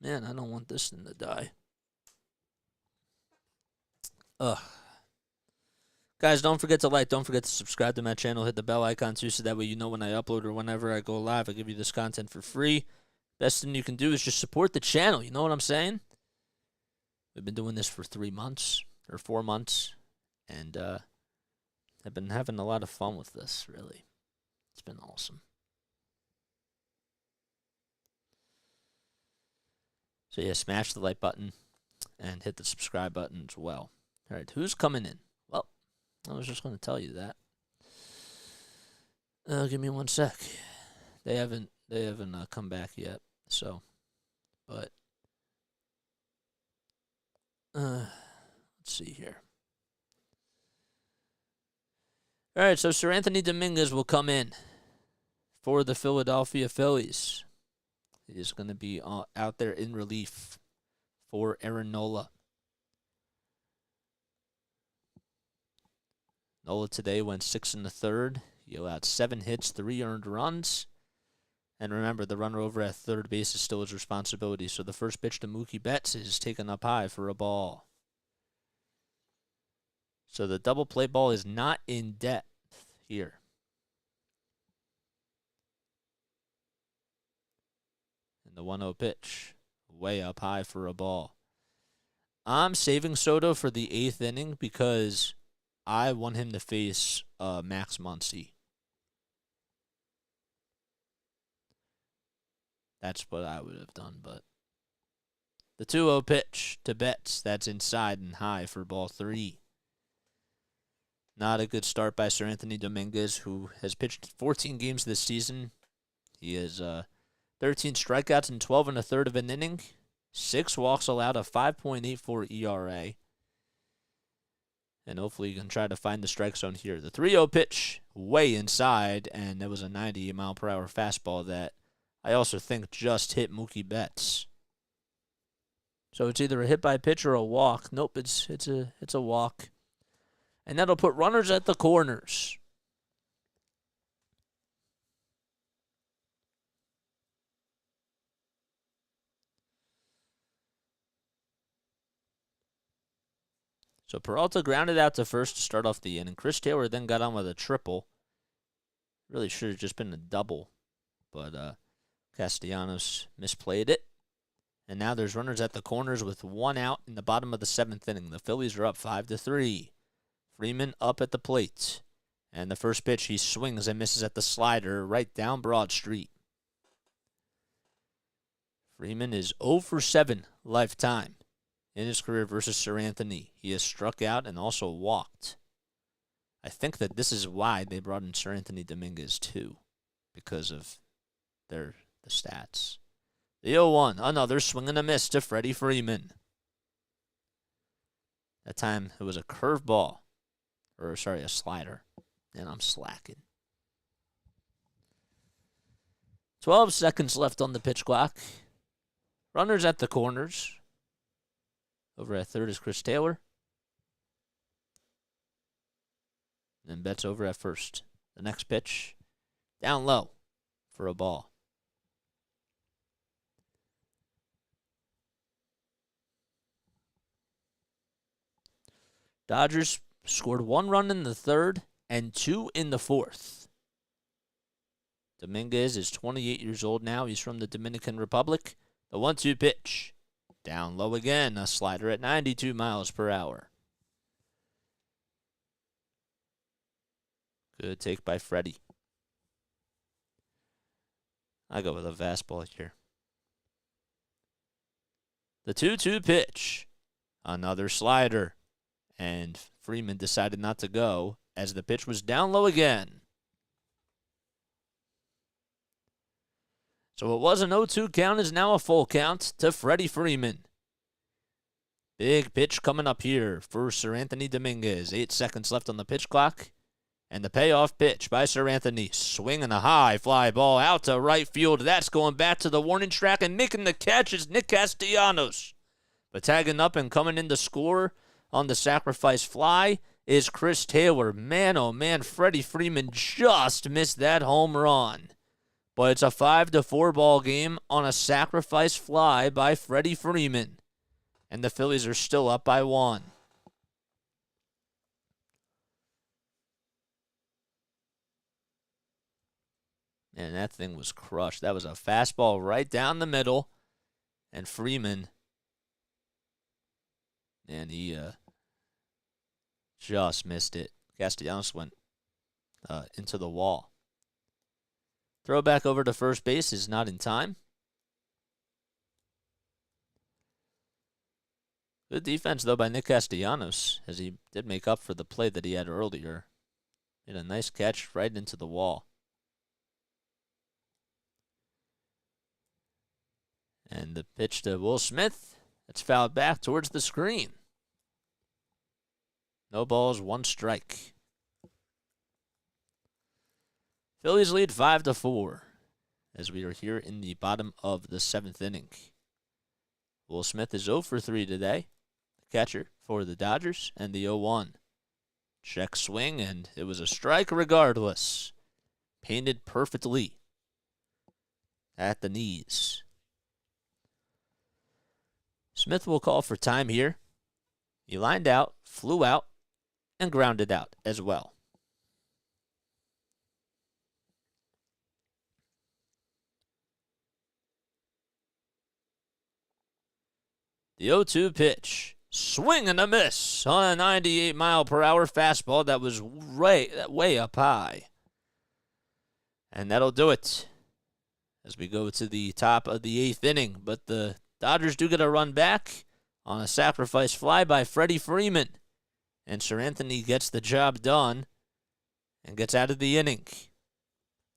Man, I don't want this thing to die. Ugh. Guys, don't forget to like, don't forget to subscribe to my channel, hit the bell icon too, so that way you know when I upload or whenever I go live. I give you this content for free. Best thing you can do is just support the channel, you know what I'm saying? We've been doing this for 3 months, or 4 months, and I've been having a lot of fun with this, really. It's been awesome. So yeah, smash the like button and hit the subscribe button as well. All right, who's coming in? Well, I was just going to tell you that. Give me 1 sec. They haven't come back yet. So, but let's see here. All right, so Sir Anthony Dominguez will come in for the Philadelphia Phillies. He is going to be out there in relief for Aaron Nola. Nola today went 6 1/3. He allowed 7 hits, 3 earned runs. And remember, the runner over at third base is still his responsibility. So the first pitch to Mookie Betts is taken up high for a ball. So the double play ball is not in depth here. And the 1-0 pitch, way up high for a ball. I'm saving Soto for the 8th inning because I want him to face Max Muncy. That's what I would have done, but the 2-0 pitch to Betts, that's inside and high for ball 3. Not a good start by Sir Anthony Dominguez, who has pitched 14 games this season. He has 13 strikeouts in 12 1/3 of an inning, 6 walks allowed, a 5.84 ERA. And hopefully you can try to find the strike zone here. The 3-0 pitch, way inside, and there was a 98-mile-per-hour fastball that I also think just hit Mookie Betts. So it's either a hit by pitch or a walk. Nope, it's a walk. And that'll put runners at the corners. So Peralta grounded out to first to start off the inning. Chris Taylor then got on with a triple. Really should have just been a double, but Castellanos misplayed it. And now there's runners at the corners with 1 out in the bottom of the 7th inning. The Phillies are up 5-3. Freeman up at the plate. And the first pitch, he swings and misses at the slider right down Broad Street. Freeman is 0 for 7 lifetime in his career versus Sir Anthony. He has struck out and also walked. I think that this is why they brought in Sir Anthony Dominguez too, because of the stats. The 0-1, another swing and a miss to Freddie Freeman. That time it was a curveball, a slider, and I'm slacking. 12 seconds left on the pitch clock. Runners at the corners. Over at third is Chris Taylor. And then Betts over at first. The next pitch, down low for a ball. Dodgers scored 1 run in the 3rd and 2 in the 4th. Dominguez is 28 years old now. He's from the Dominican Republic. The 1-2 pitch. Down low again. A slider at 92 miles per hour. Good take by Freddie. I go with a fastball here. The 2-2 pitch. Another slider. And Freeman decided not to go as the pitch was down low again. So it was an 0-2 count, is now a full count to Freddie Freeman. Big pitch coming up here for Sir Anthony Dominguez. 8 seconds left on the pitch clock. And the payoff pitch by Sir Anthony. Swinging a high fly ball out to right field. That's going back to the warning track, and making the catch is Nick Castellanos. But tagging up and coming in to score on the sacrifice fly is Chris Taylor. Man, oh man, Freddie Freeman just missed that home run. But it's a 5-4 ball game on a sacrifice fly by Freddie Freeman. And the Phillies are still up by 1. Man, that thing was crushed. That was a fastball right down the middle. And Freeman, and he just missed it. Castellanos went into the wall. Throw back over to first base is not in time. Good defense, though, by Nick Castellanos, as he did make up for the play that he had earlier. Made a nice catch right into the wall. And the pitch to Will Smith, that's fouled back towards the screen. No balls, 1 strike. Phillies lead 5-4 as we are here in the bottom of the 7th inning. Will Smith is 0 for 3 today, the catcher for the Dodgers, and the 0-1. Check swing, and it was a strike regardless. Painted perfectly at the knees. Smith will call for time here. He lined out, flew out, and grounded out as well. The 0-2 pitch. Swing and a miss on a 98-mile-per-hour fastball that was way up high. And that'll do it as we go to the top of the 8th inning. But the Dodgers do get a run back on a sacrifice fly by Freddie Freeman. And Sir Anthony gets the job done and gets out of the inning.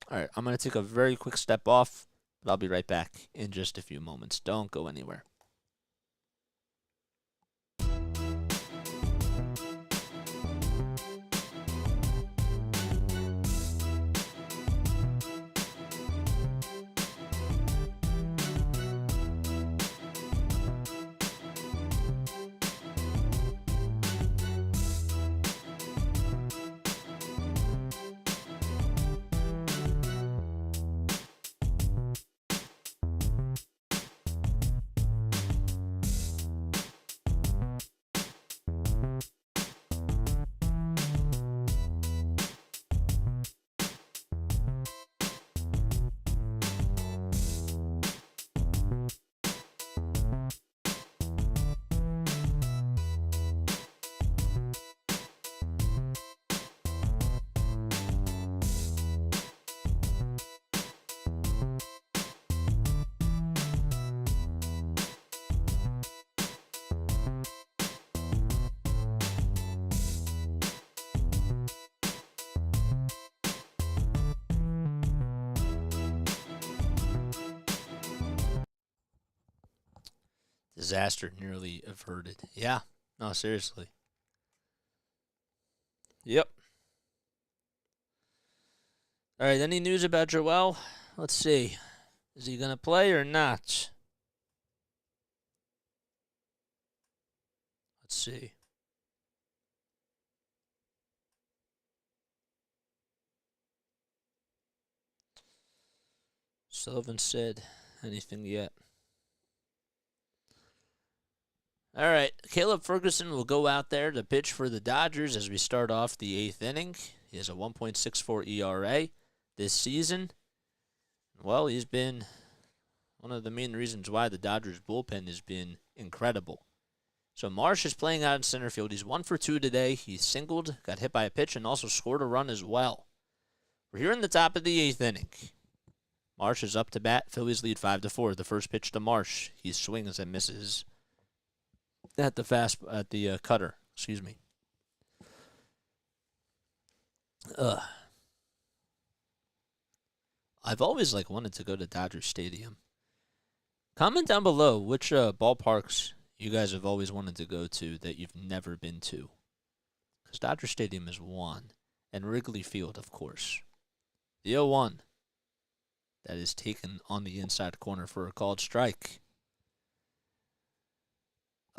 All right, I'm going to take a very quick step off, but I'll be right back in just a few moments. Don't go anywhere. Disaster nearly averted. Yeah. No, seriously. Yep. All right, any news about Joel? Let's see. Is he going to play or not? Let's see. Still haven't said anything yet. All right, Caleb Ferguson will go out there to pitch for the Dodgers as we start off the 8th inning. He has a 1.64 ERA this season. Well, he's been one of the main reasons why the Dodgers bullpen has been incredible. So Marsh is playing out in center field. He's 1 for 2 today. He singled, got hit by a pitch, and also scored a run as well. We're here in the top of the 8th inning. Marsh is up to bat. Phillies lead 5-4. The first pitch to Marsh. He swings and misses at the cutter. Excuse me. I've always wanted to go to Dodger Stadium. Comment down below which ballparks you guys have always wanted to go to that you've never been to. Because Dodger Stadium is one. And Wrigley Field, of course. The 0-1. That is taken on the inside corner for a called strike.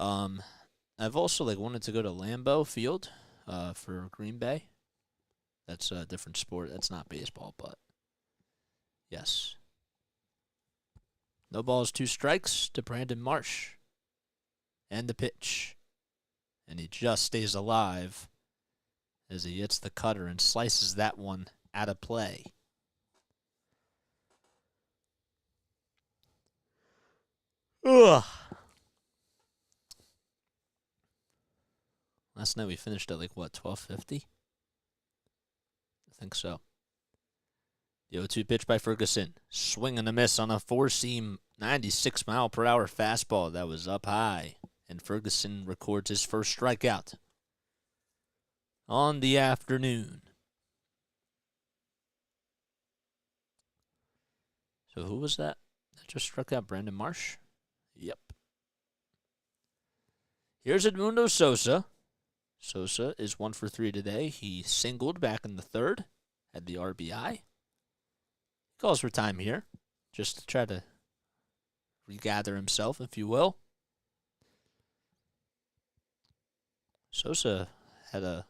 I've also wanted to go to Lambeau Field for Green Bay. That's a different sport. That's not baseball, but yes. No balls, 2 strikes to Brandon Marsh. And the pitch. And he just stays alive as he hits the cutter and slices that one out of play. Ugh. Last night we finished at 12:50? I think so. The 0-2 pitch by Ferguson. Swing and a miss on a 4-seam 96-mile-per-hour fastball that was up high. And Ferguson records his first strikeout on the afternoon. So who was that just struck out? Brandon Marsh? Yep. Here's Edmundo Sosa. Sosa is 1 for 3 today. He singled back in the 3rd, had the RBI. Calls for time here, just to try to regather himself, if you will. Sosa had a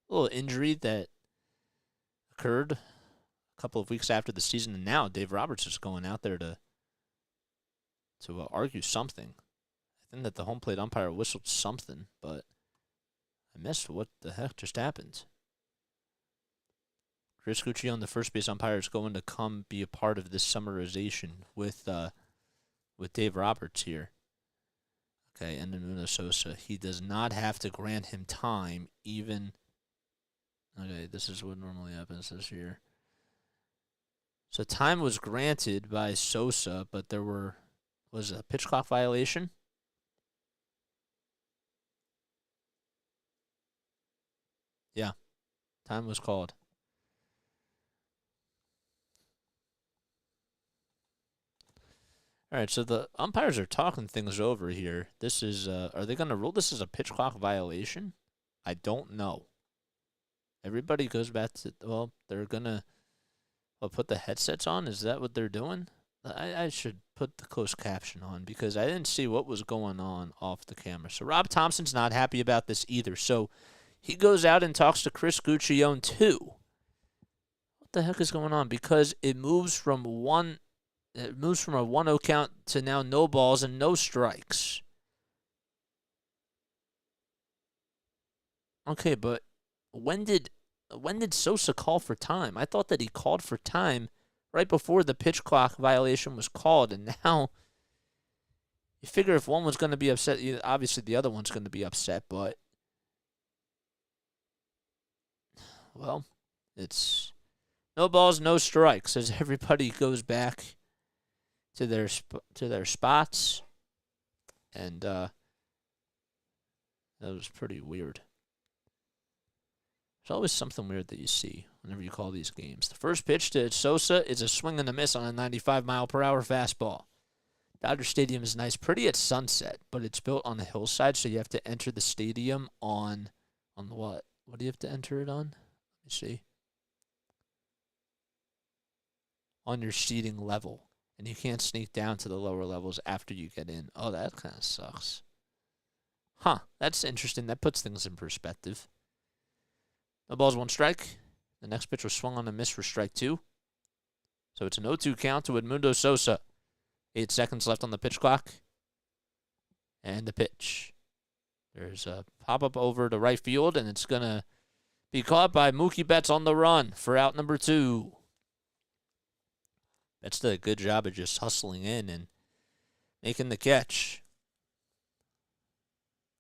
little injury that occurred a couple of weeks after the season, and now Dave Roberts is going out there to argue something. I think that the home plate umpire whistled something, but I missed what the heck just happened. Chris Gucci on the first base umpire is going to come be a part of this summarization with Dave Roberts here. Okay, and then Mundo Sosa, he does not have to grant him time, even. Okay, this is what normally happens this year. So time was granted by Sosa, but there was a pitch clock violation. Yeah, time was called. All right, so the umpires are talking things over here. This is, are they going to rule this as a pitch clock violation? I don't know. Everybody goes back to, well, they're going to put the headsets on. Is that what they're doing? I should put the closed caption on because I didn't see what was going on off the camera. So Rob Thompson's not happy about this either. So he goes out and talks to Chris Guccione too. What the heck is going on? Because it moves from a 1-0 count to now no balls and no strikes. Okay, but when did Sosa call for time? I thought that he called for time right before the pitch clock violation was called, and now you figure if one was going to be upset, obviously the other one's going to be upset, but well, it's no balls, no strikes as everybody goes back to their spots, and that was pretty weird. There's always something weird that you see whenever you call these games. The first pitch to Sosa is a swing and a miss on a 95-mile-per-hour fastball. Dodger Stadium is nice, pretty at sunset, but it's built on a hillside, so you have to enter the stadium on what? What do you have to enter it on? Let me see. On your seating level, and you can't sneak down to the lower levels after you get in. Oh, that kind of sucks. Huh, that's interesting. That puts things in perspective. No balls, 1 strike. The next pitch was swung on a miss for strike 2. So it's an 0-2 count to Edmundo Sosa. 8 seconds left on the pitch clock. And the pitch. There's a pop-up over to right field, and it's going to be caught by Mookie Betts on the run for out number 2. Betts did a good job of just hustling in and making the catch.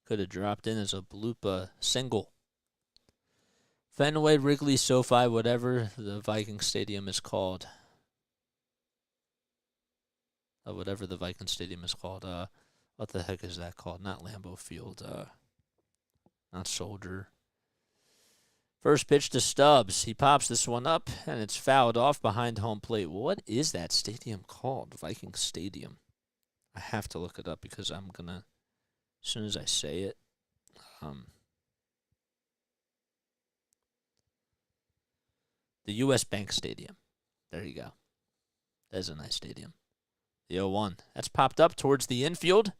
Could have dropped in as a bloop single. Fenway, Wrigley, SoFi, whatever the Viking Stadium is called. Whatever the Viking Stadium is called. What the heck is that called? Not Lambeau Field. Not Soldier. First pitch to Stubbs. He pops this one up, and it's fouled off behind home plate. What is that stadium called? Viking Stadium. I have to look it up because I'm going to, as soon as I say it, the U.S. Bank Stadium. There you go. That's a nice stadium. The 0-1. That's popped up towards the infield.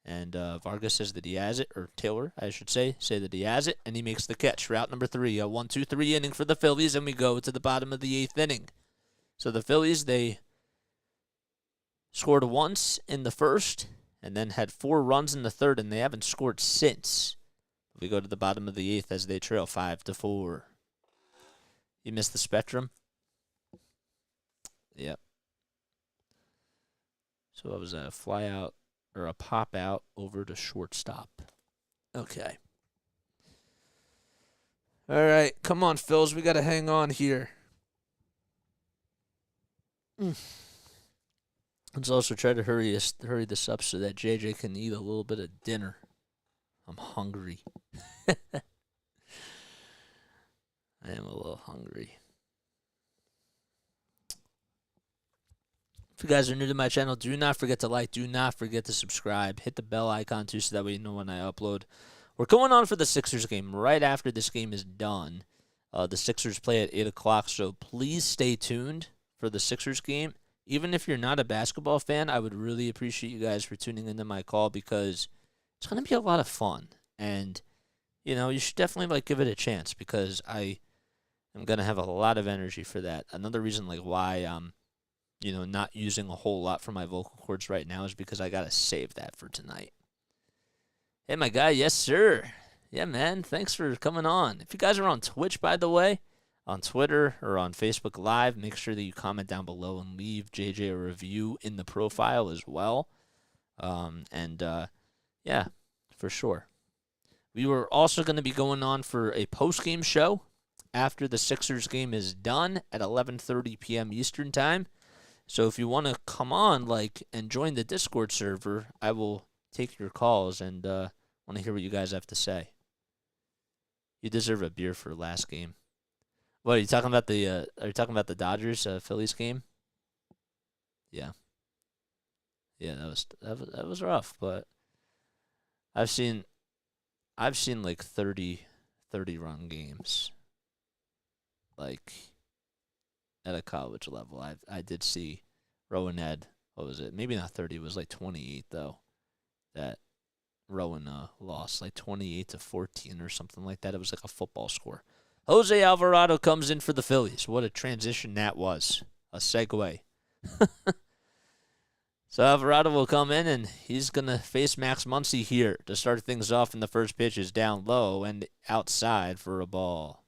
And Vargas says that he has it, or Taylor, I should say that he has it, and he makes the catch. Route number 3, a 1-2-3 inning for the Phillies, and we go to the bottom of the 8th inning. So the Phillies, they scored once in the first, and then had 4 runs in the third, and they haven't scored since. We go to the bottom of the 8th as they trail 5-4. You missed the spectrum? Yep. So it was a fly out or a pop out over to shortstop. Okay. All right. Come on, Phils. We got to hang on here. Let's also try to hurry this up so that JJ can eat a little bit of dinner. I'm hungry. I am a little hungry. If you guys are new to my channel, do not forget to like, do not forget to subscribe. Hit the bell icon too so that way you know when I upload. We're going on for the Sixers game right after this game is done. The Sixers play at 8 o'clock, so please stay tuned for the Sixers game. Even if you're not a basketball fan, I would really appreciate you guys for tuning into my call because it's going to be a lot of fun. And, you should definitely give it a chance because I am going to have a lot of energy for that. Another reason why I'm not using a whole lot for my vocal cords right now is because I got to save that for tonight. Hey, my guy. Yes, sir. Yeah, man. Thanks for coming on. If you guys are on Twitch, by the way, on Twitter or on Facebook Live, make sure that you comment down below and leave JJ a review in the profile as well. Yeah, for sure. We were also going to be going on for a post-game show after the Sixers game is done at 11:30 p.m. Eastern Time. So if you want to come on, and join the Discord server, I will take your calls and want to hear what you guys have to say. You deserve a beer for last game. What are you talking about? Are you talking about the Dodgers Phillies game? Yeah, yeah, that was rough, but I've seen like 30 run games, like at a college level. I did see Rowan had, what was it? Maybe not 30. It was like 28 though. That Rowan lost like 28-14 or something like that. It was like a football score. Jose Alvarado comes in for the Phillies. What a transition that was. A segue. So Alvarado will come in, and he's going to face Max Muncy here to start things off, and the first pitch is down low and outside for a ball.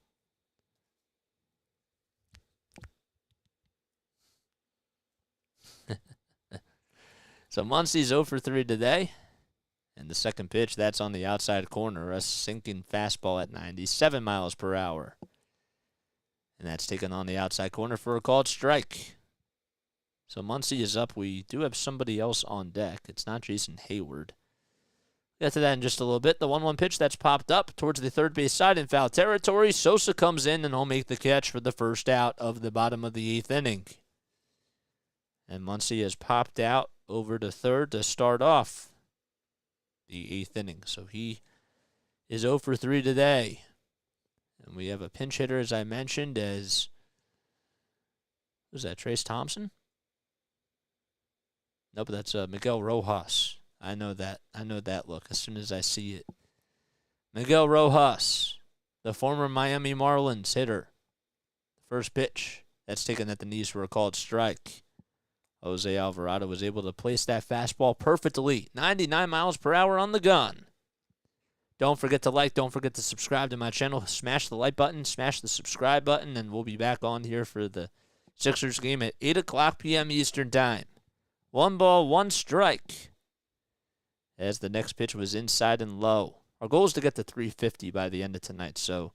So Muncy's 0 for 3 today. And the second pitch, that's on the outside corner, a sinking fastball at 97 miles per hour. And that's taken on the outside corner for a called strike. So Muncy is up. We do have somebody else on deck. It's not Jason Hayward. We'll get to that in just a little bit. The 1-1 pitch that's popped up towards the third base side in foul territory. Sosa comes in and he'll make the catch for the first out of the bottom of the 8th inning. And Muncy has popped out over to third to start off the 8th inning. So he is 0 for 3 today. And we have a pinch hitter, as I mentioned, as, who's that, Trace Thompson? Nope, that's Miguel Rojas. I know that look as soon as I see it. Miguel Rojas, the former Miami Marlins hitter. First pitch, that's taken at the knees for a called strike. Jose Alvarado was able to place that fastball perfectly. 99 miles per hour on the gun. Don't forget to like, don't forget to subscribe to my channel. Smash the like button, smash the subscribe button, and we'll be back on here for the Sixers game at 8 o'clock p.m. Eastern Time. 1 ball, 1 strike. As the next pitch was inside and low. Our goal is to get to 350 by the end of tonight, so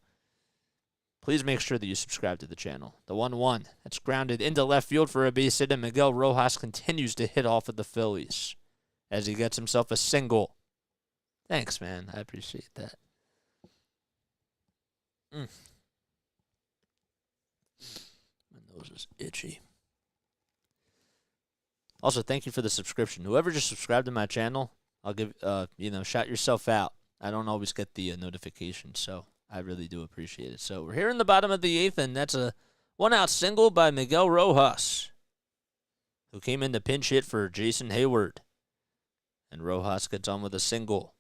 please make sure that you subscribe to the channel. The 1-1, that's grounded into left field for a base hit, and Miguel Rojas continues to hit off of the Phillies as he gets himself a single. Thanks, man. I appreciate that. My nose is itchy. Also, thank you for the subscription. Whoever just subscribed to my channel, I'll give, shout yourself out. I don't always get the notification, so I really do appreciate it. So we're here in the bottom of the 8th, and that's a 1-out single by Miguel Rojas, who came in to pinch hit for Jason Hayward. And Rojas gets on with a single.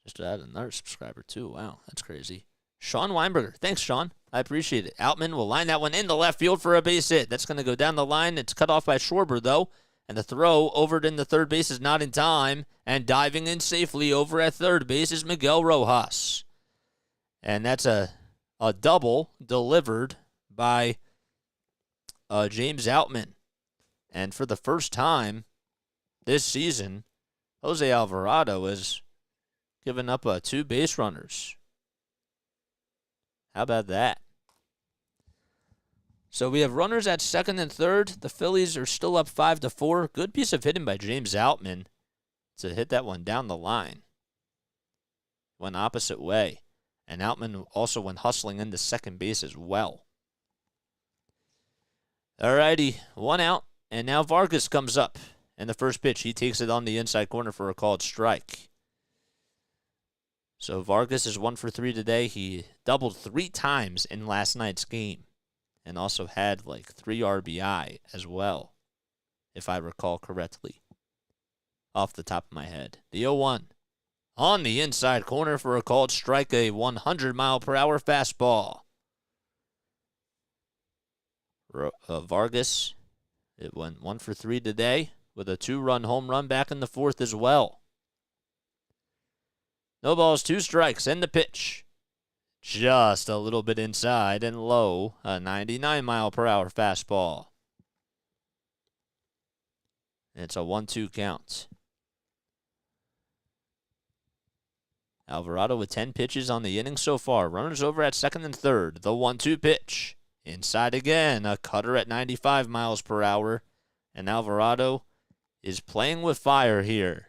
Just to add another subscriber, too. Wow, that's crazy. Sean Weinberger. Thanks, Sean. I appreciate it. Outman will line that one into left field for a base hit. That's going to go down the line. It's cut off by Schwarber, though. And the throw over it in the third base is not in time. And diving in safely over at third base is Miguel Rojas. And that's a double delivered by James Outman. And for the first time this season, Jose Alvarado has given up 2 base runners. How about that? So we have runners at second and third. The Phillies are still up 5-4. Good piece of hitting by James Outman to hit that one down the line. Went opposite way. And Outman also went hustling into second base as well. Alrighty, 1 out. And now Vargas comes up. And the first pitch, he takes it on the inside corner for a called strike. So Vargas is 1 for 3 today. He doubled 3 times in last night's game. And also had 3 RBI as well, if I recall correctly, off the top of my head. The 0-1 on the inside corner for a called strike, a 100-mile-per-hour fastball. Vargas, it went 1 for 3 today with a 2-run home run back in the 4th as well. No balls, 2 strikes, and the pitch. Just a little bit inside and low, a 99-mile-per-hour fastball. It's a 1-2 count. Alvarado with 10 pitches on the inning so far. Runners over at second and third. The 1-2 pitch. Inside again. A cutter at 95 miles per hour. And Alvarado is playing with fire here.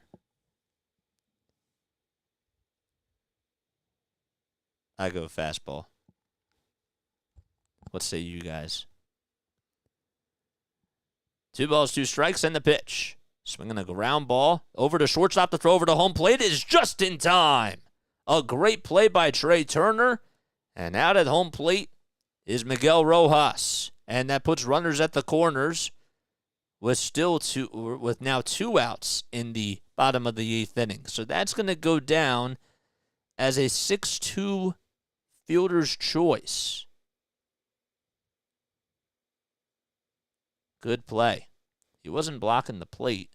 I go fastball. What say you guys? 2 balls, 2 strikes, and the pitch. Swinging a ground ball over to shortstop. The throw over to home plate is just in time. A great play by Trey Turner. And out at home plate is Miguel Rojas. And that puts runners at the corners with now 2 outs in the bottom of the 8th inning. So that's going to go down as a 6-2 fielder's choice. Good play. He wasn't blocking the plate.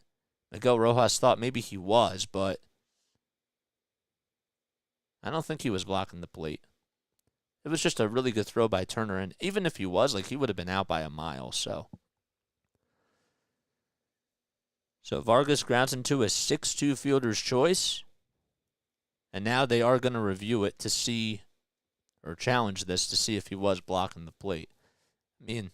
Miguel Rojas thought maybe he was, but I don't think he was blocking the plate. It was just a really good throw by Turner, and even if he was, he would have been out by a mile, so Vargas grounds into a 6-2 fielder's choice, and now they are going to review it to see, or challenge this to see if he was blocking the plate. I mean,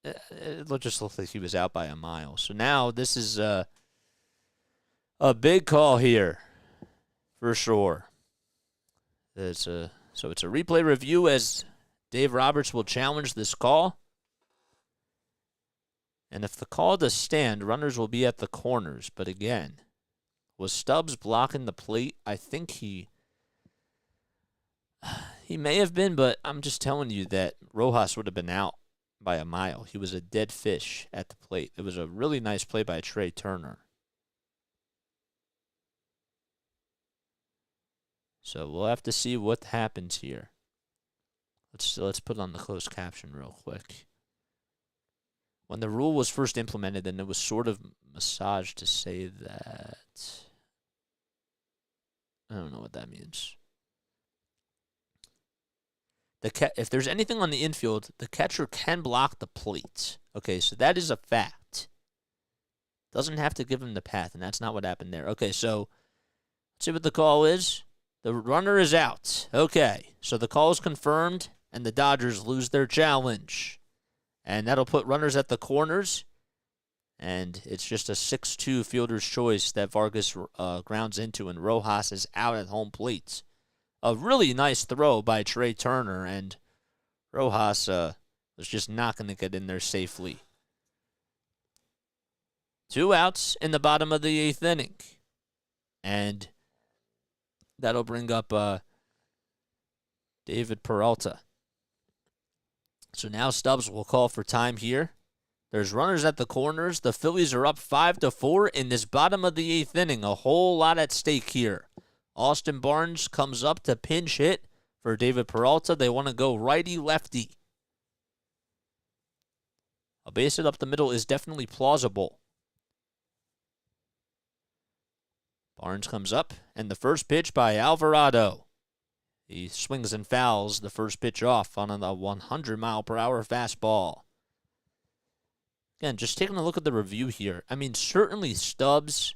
it just looked like he was out by a mile. So now this is a big call here, for sure. So it's a replay review as Dave Roberts will challenge this call. And if the call does stand, runners will be at the corners. But again, was Stubbs blocking the plate? I think he may have been, but I'm just telling you that Rojas would have been out by a mile. He was a dead fish at the plate. It was a really nice play by Trey Turner. So we'll have to see what happens here. Let's put on the closed caption real quick. When the rule was first implemented, then it was sort of massaged to say that. I don't know what that means. If there's anything on the infield, the catcher can block the plate. Okay, so that is a fact. Doesn't have to give him the path, and that's not what happened there. Okay, so let's see what the call is. The runner is out. Okay, so the call is confirmed, and the Dodgers lose their challenge. And that'll put runners at the corners, and it's just a 6-2 fielder's choice that Vargas grounds into, and Rojas is out at home plate. A really nice throw by Trey Turner, and Rojas was just not going to get in there safely. 2 outs in the bottom of the 8th inning. And that'll bring up David Peralta. So now Stubbs will call for time here. There's runners at the corners. The Phillies are up 5-4 in this bottom of the 8th inning. A whole lot at stake here. Austin Barnes comes up to pinch hit for David Peralta. They want to go righty-lefty. A base hit up the middle is definitely plausible. Barnes comes up, and the first pitch by Alvarado. He swings and fouls the first pitch off on a 100-mile-per-hour fastball. Again, just taking a look at the review here. I mean, certainly Stubbs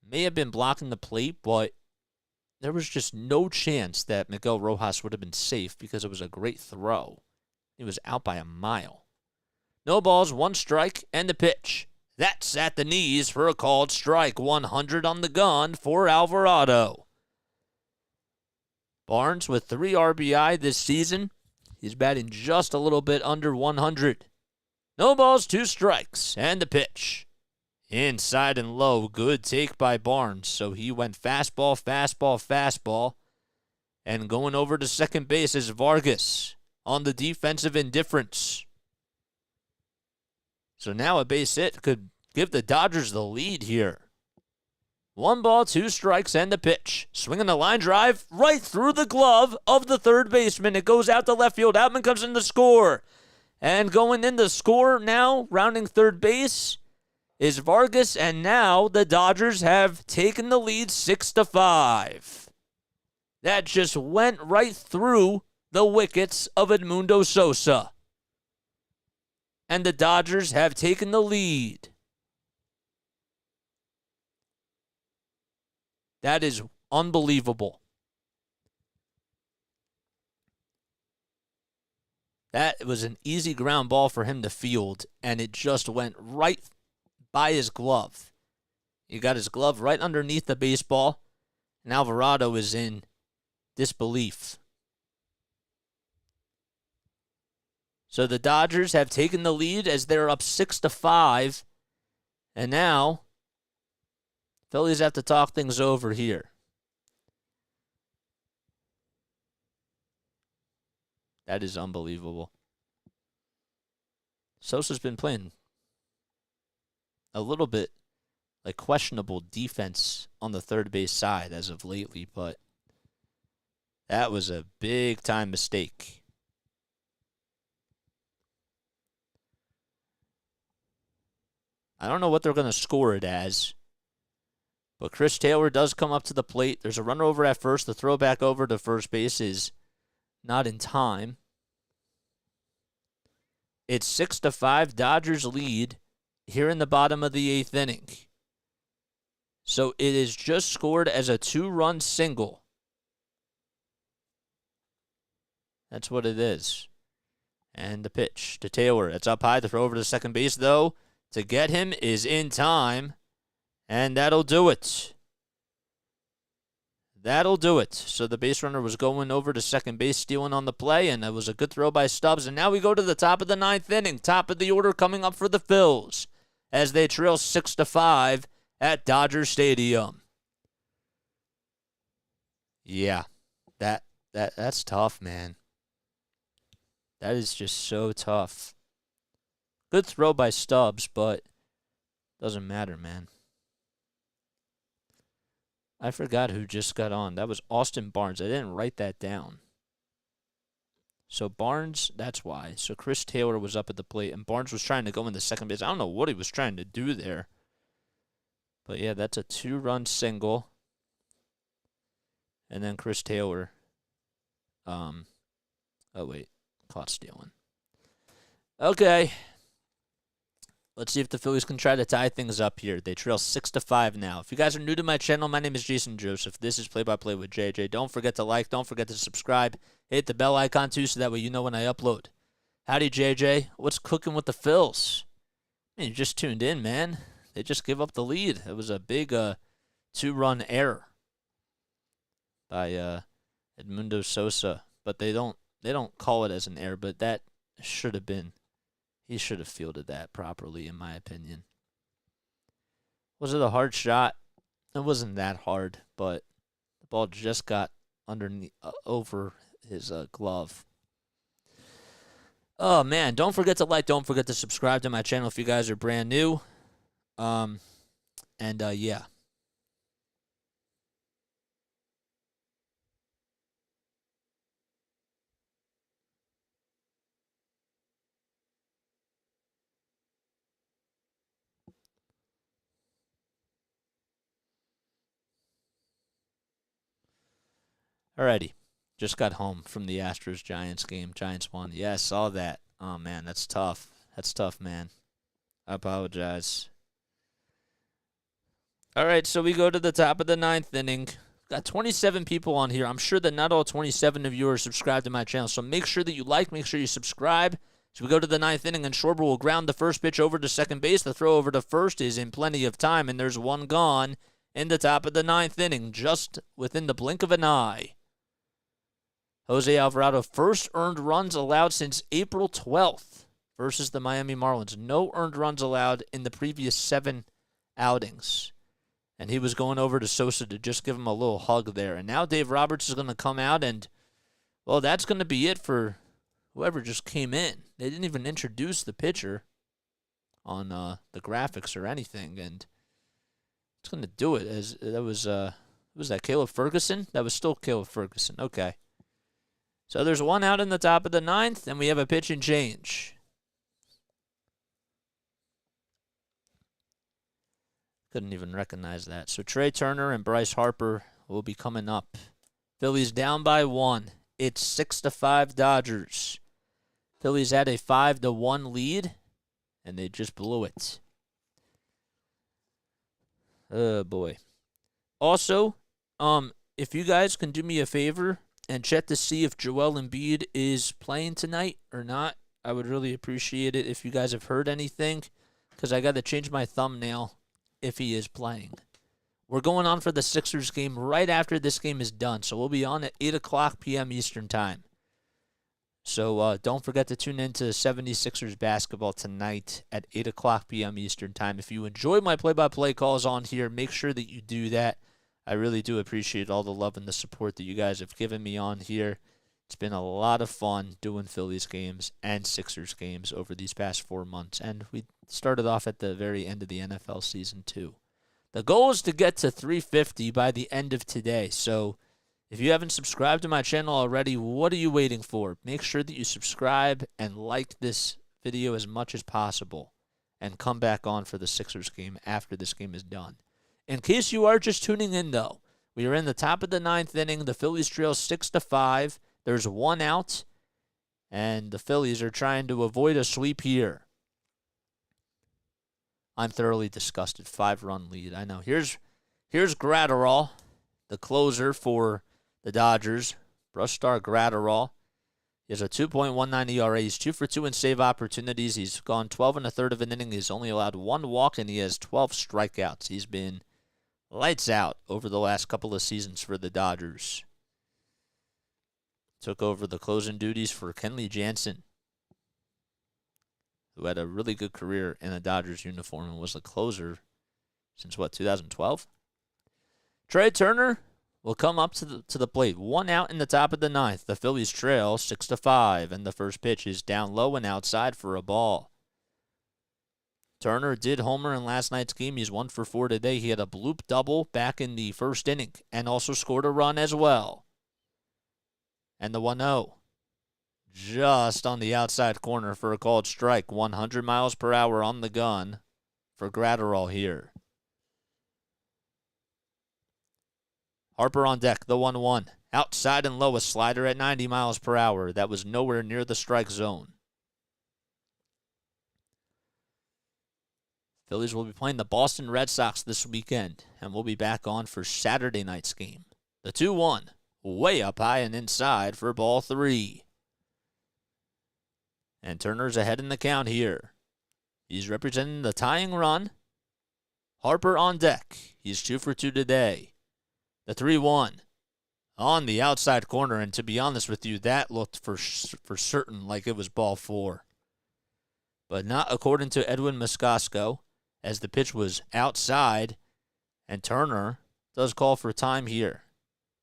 may have been blocking the plate, but there was just no chance that Miguel Rojas would have been safe because it was a great throw. He was out by a mile. No balls, 1 strike, and the pitch. That's at the knees for a called strike. 100 on the gun for Alvarado. Barnes with 3 RBI this season. He's batting just a little bit under 100. No balls, 2 strikes, and the pitch. Inside and low, good take by Barnes. So he went fastball, fastball, fastball. And going over to second base is Vargas on the defensive indifference. So now a base hit could give the Dodgers the lead here. 1 ball, 2 strikes, and the pitch. Swinging a line drive right through the glove of the third baseman. It goes out to left field. Outman comes in to score. And going in to score now, rounding third base, is Vargas, and now the Dodgers have taken the lead 6-5. That just went right through the wickets of Edmundo Sosa. And the Dodgers have taken the lead. That is unbelievable. That was an easy ground ball for him to field, and it just went right by his glove. He got his glove right underneath the baseball, and Alvarado is in disbelief. So the Dodgers have taken the lead as they're up 6-5, and now Phillies have to talk things over here. That is unbelievable. Sosa's been playing a little bit like questionable defense on the third base side as of lately, but that was a big time mistake. I don't know what they're going to score it as, but Chris Taylor does come up to the plate. There's a runner over at first. The throw back over to first base is not in time. It's 6-5. Dodgers lead here in the bottom of the 8th inning. So it is just scored as a 2-run single. That's what it is. And the pitch to Taylor. It's up high. The throw over to second base, though, to get him is in time. And that'll do it. That'll do it. So the base runner was going over to second base, stealing on the play, and it was a good throw by Stubbs. And now we go to the top of the 9th inning. Top of the order coming up for the Phils as they trail 6-5 at Dodger Stadium. Yeah, that's tough, man. That is just so tough. Good throw by Stubbs, but doesn't matter, man. I forgot who just got on. That was Austin Barnes. I didn't write that down. So Barnes, that's why. So Chris Taylor was up at the plate, and Barnes was trying to go into second base. I don't know what he was trying to do there. But, yeah, that's a 2-run single. And then Chris Taylor. Oh, wait. Caught stealing. Okay. Let's see if the Phillies can try to tie things up here. They trail 6-5 now. If you guys are new to my channel, my name is Jason Joseph. This is Play-by-Play with JJ. Don't forget to like. Don't forget to subscribe. Hit the bell icon, too, so that way you know when I upload. Howdy, JJ. What's cooking with the Phils? Man, you just tuned in, man. They just gave up the lead. It was a big 2-run error by Edmundo Sosa. But they don't call it as an error, but that should have been. He should have fielded that properly, in my opinion. Was it a hard shot? It wasn't that hard, but the ball just got underneath, over his glove. Oh, man. Don't forget to like. Don't forget to subscribe to my channel if you guys are brand new. Yeah. Alrighty. Just got home from the Astros-Giants game. Giants won. Yeah, I saw that. Oh, man, that's tough. That's tough, man. I apologize. All right, so we go to the top of the 9th inning. Got 27 people on here. I'm sure that not all 27 of you are subscribed to my channel, so make sure that you like, make sure you subscribe. So we go to the 9th inning, and Schwarber will ground the first pitch over to second base. The throw over to first is in plenty of time, and there's one gone in the top of the 9th inning, just within the blink of an eye. Jose Alvarado, first earned runs allowed since April 12th versus the Miami Marlins. No earned runs allowed in the previous 7 outings. And he was going over to Sosa to just give him a little hug there. And now Dave Roberts is going to come out and, well, that's going to be it for whoever just came in. They didn't even introduce the pitcher on the graphics or anything. And it's going to do it. As that was that Caleb Ferguson? That was still Caleb Ferguson. Okay. So there's one out in the top of the 9th, and we have a pitch and change. Couldn't even recognize that. So Trey Turner and Bryce Harper will be coming up. Phillies down by 1. It's 6-5 Dodgers. Phillies had a 5-1 lead, and they just blew it. Oh, boy. Also, if you guys can do me a favor and check to see if Joel Embiid is playing tonight or not. I would really appreciate it if you guys have heard anything, because I got to change my thumbnail if he is playing. We're going on for the Sixers game right after this game is done, so we'll be on at 8 o'clock p.m. Eastern Time. So don't forget to tune in to 76ers basketball tonight at 8 o'clock p.m. Eastern Time. If you enjoy my play-by-play calls on here, make sure that you do that. I really do appreciate all the love and the support that you guys have given me on here. It's been a lot of fun doing Phillies games and Sixers games over these past 4 months, and we started off at the very end of the NFL season too. The goal is to get to 350 by the end of today, so if you haven't subscribed to my channel already, what are you waiting for? Make sure that you subscribe and like this video as much as possible, and come back on for the Sixers game after this game is done. In case you are just tuning in, though, we are in the top of the 9th inning. The Phillies trail 6-5. There's one out, and the Phillies are trying to avoid a sweep here. I'm thoroughly disgusted. 5-run lead. I know. Here's Gratterall, the closer for the Dodgers. Brush star Gratterall. He has a 2.19 ERA. He's 2 for 2 in save opportunities. He's gone 12 1/3 of an inning. He's only allowed 1 walk, and he has 12 strikeouts. He's been lights out over the last couple of seasons for the Dodgers. Took over the closing duties for Kenley Jansen, who had a really good career in a Dodgers uniform and was a closer since, 2012? Trey Turner will come up to the plate. One out in the top of the 9th. The Phillies trail 6-5, and the first pitch is down low and outside for a ball. Turner did homer in last night's game. He's 1 for 4 today. He had a bloop double back in the first inning and also scored a run as well. And the 1-0. Just on the outside corner for a called strike. 100 miles per hour on the gun for Gratterall here. Harper on deck, the 1-1. Outside and low, a slider at 90 miles per hour. That was nowhere near the strike zone. Phillies will be playing the Boston Red Sox this weekend, and we'll be back on for Saturday night's game. The 2-1, way up high and inside for ball 3. And Turner's ahead in the count here. He's representing the tying run. Harper on deck. He's 2 for 2 today. The 3-1 on the outside corner, and to be honest with you, that looked for certain like it was ball 4. But not according to Edwin Moscasco, as the pitch was outside, and Turner does call for time here.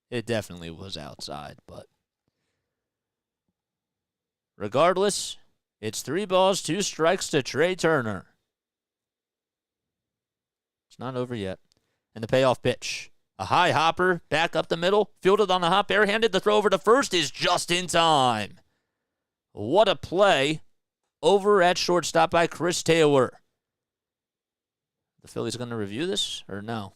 It definitely was outside, but regardless, it's 3 balls, 2 strikes to Trey Turner. It's not over yet. And the payoff pitch. A high hopper, back up the middle, fielded on a hop, barehanded. The throw over to first is just in time. What a play over at shortstop by Chris Taylor. The Phillies going to review this or no?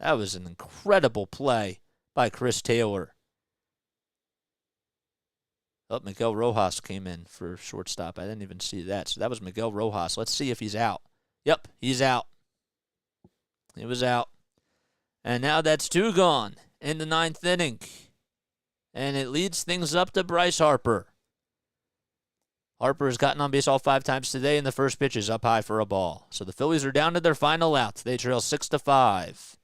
That was an incredible play by Chris Taylor. Oh, Miguel Rojas came in for shortstop. I didn't even see that. So that was Miguel Rojas. Let's see if he's out. Yep, he's out. He was out. And now that's 2 gone in the 9th inning. And it leads things up to Bryce Harper. Harper has gotten on base all 5 times today, and the first pitch is up high for a ball. So the Phillies are down to their final out. They trail 6-5.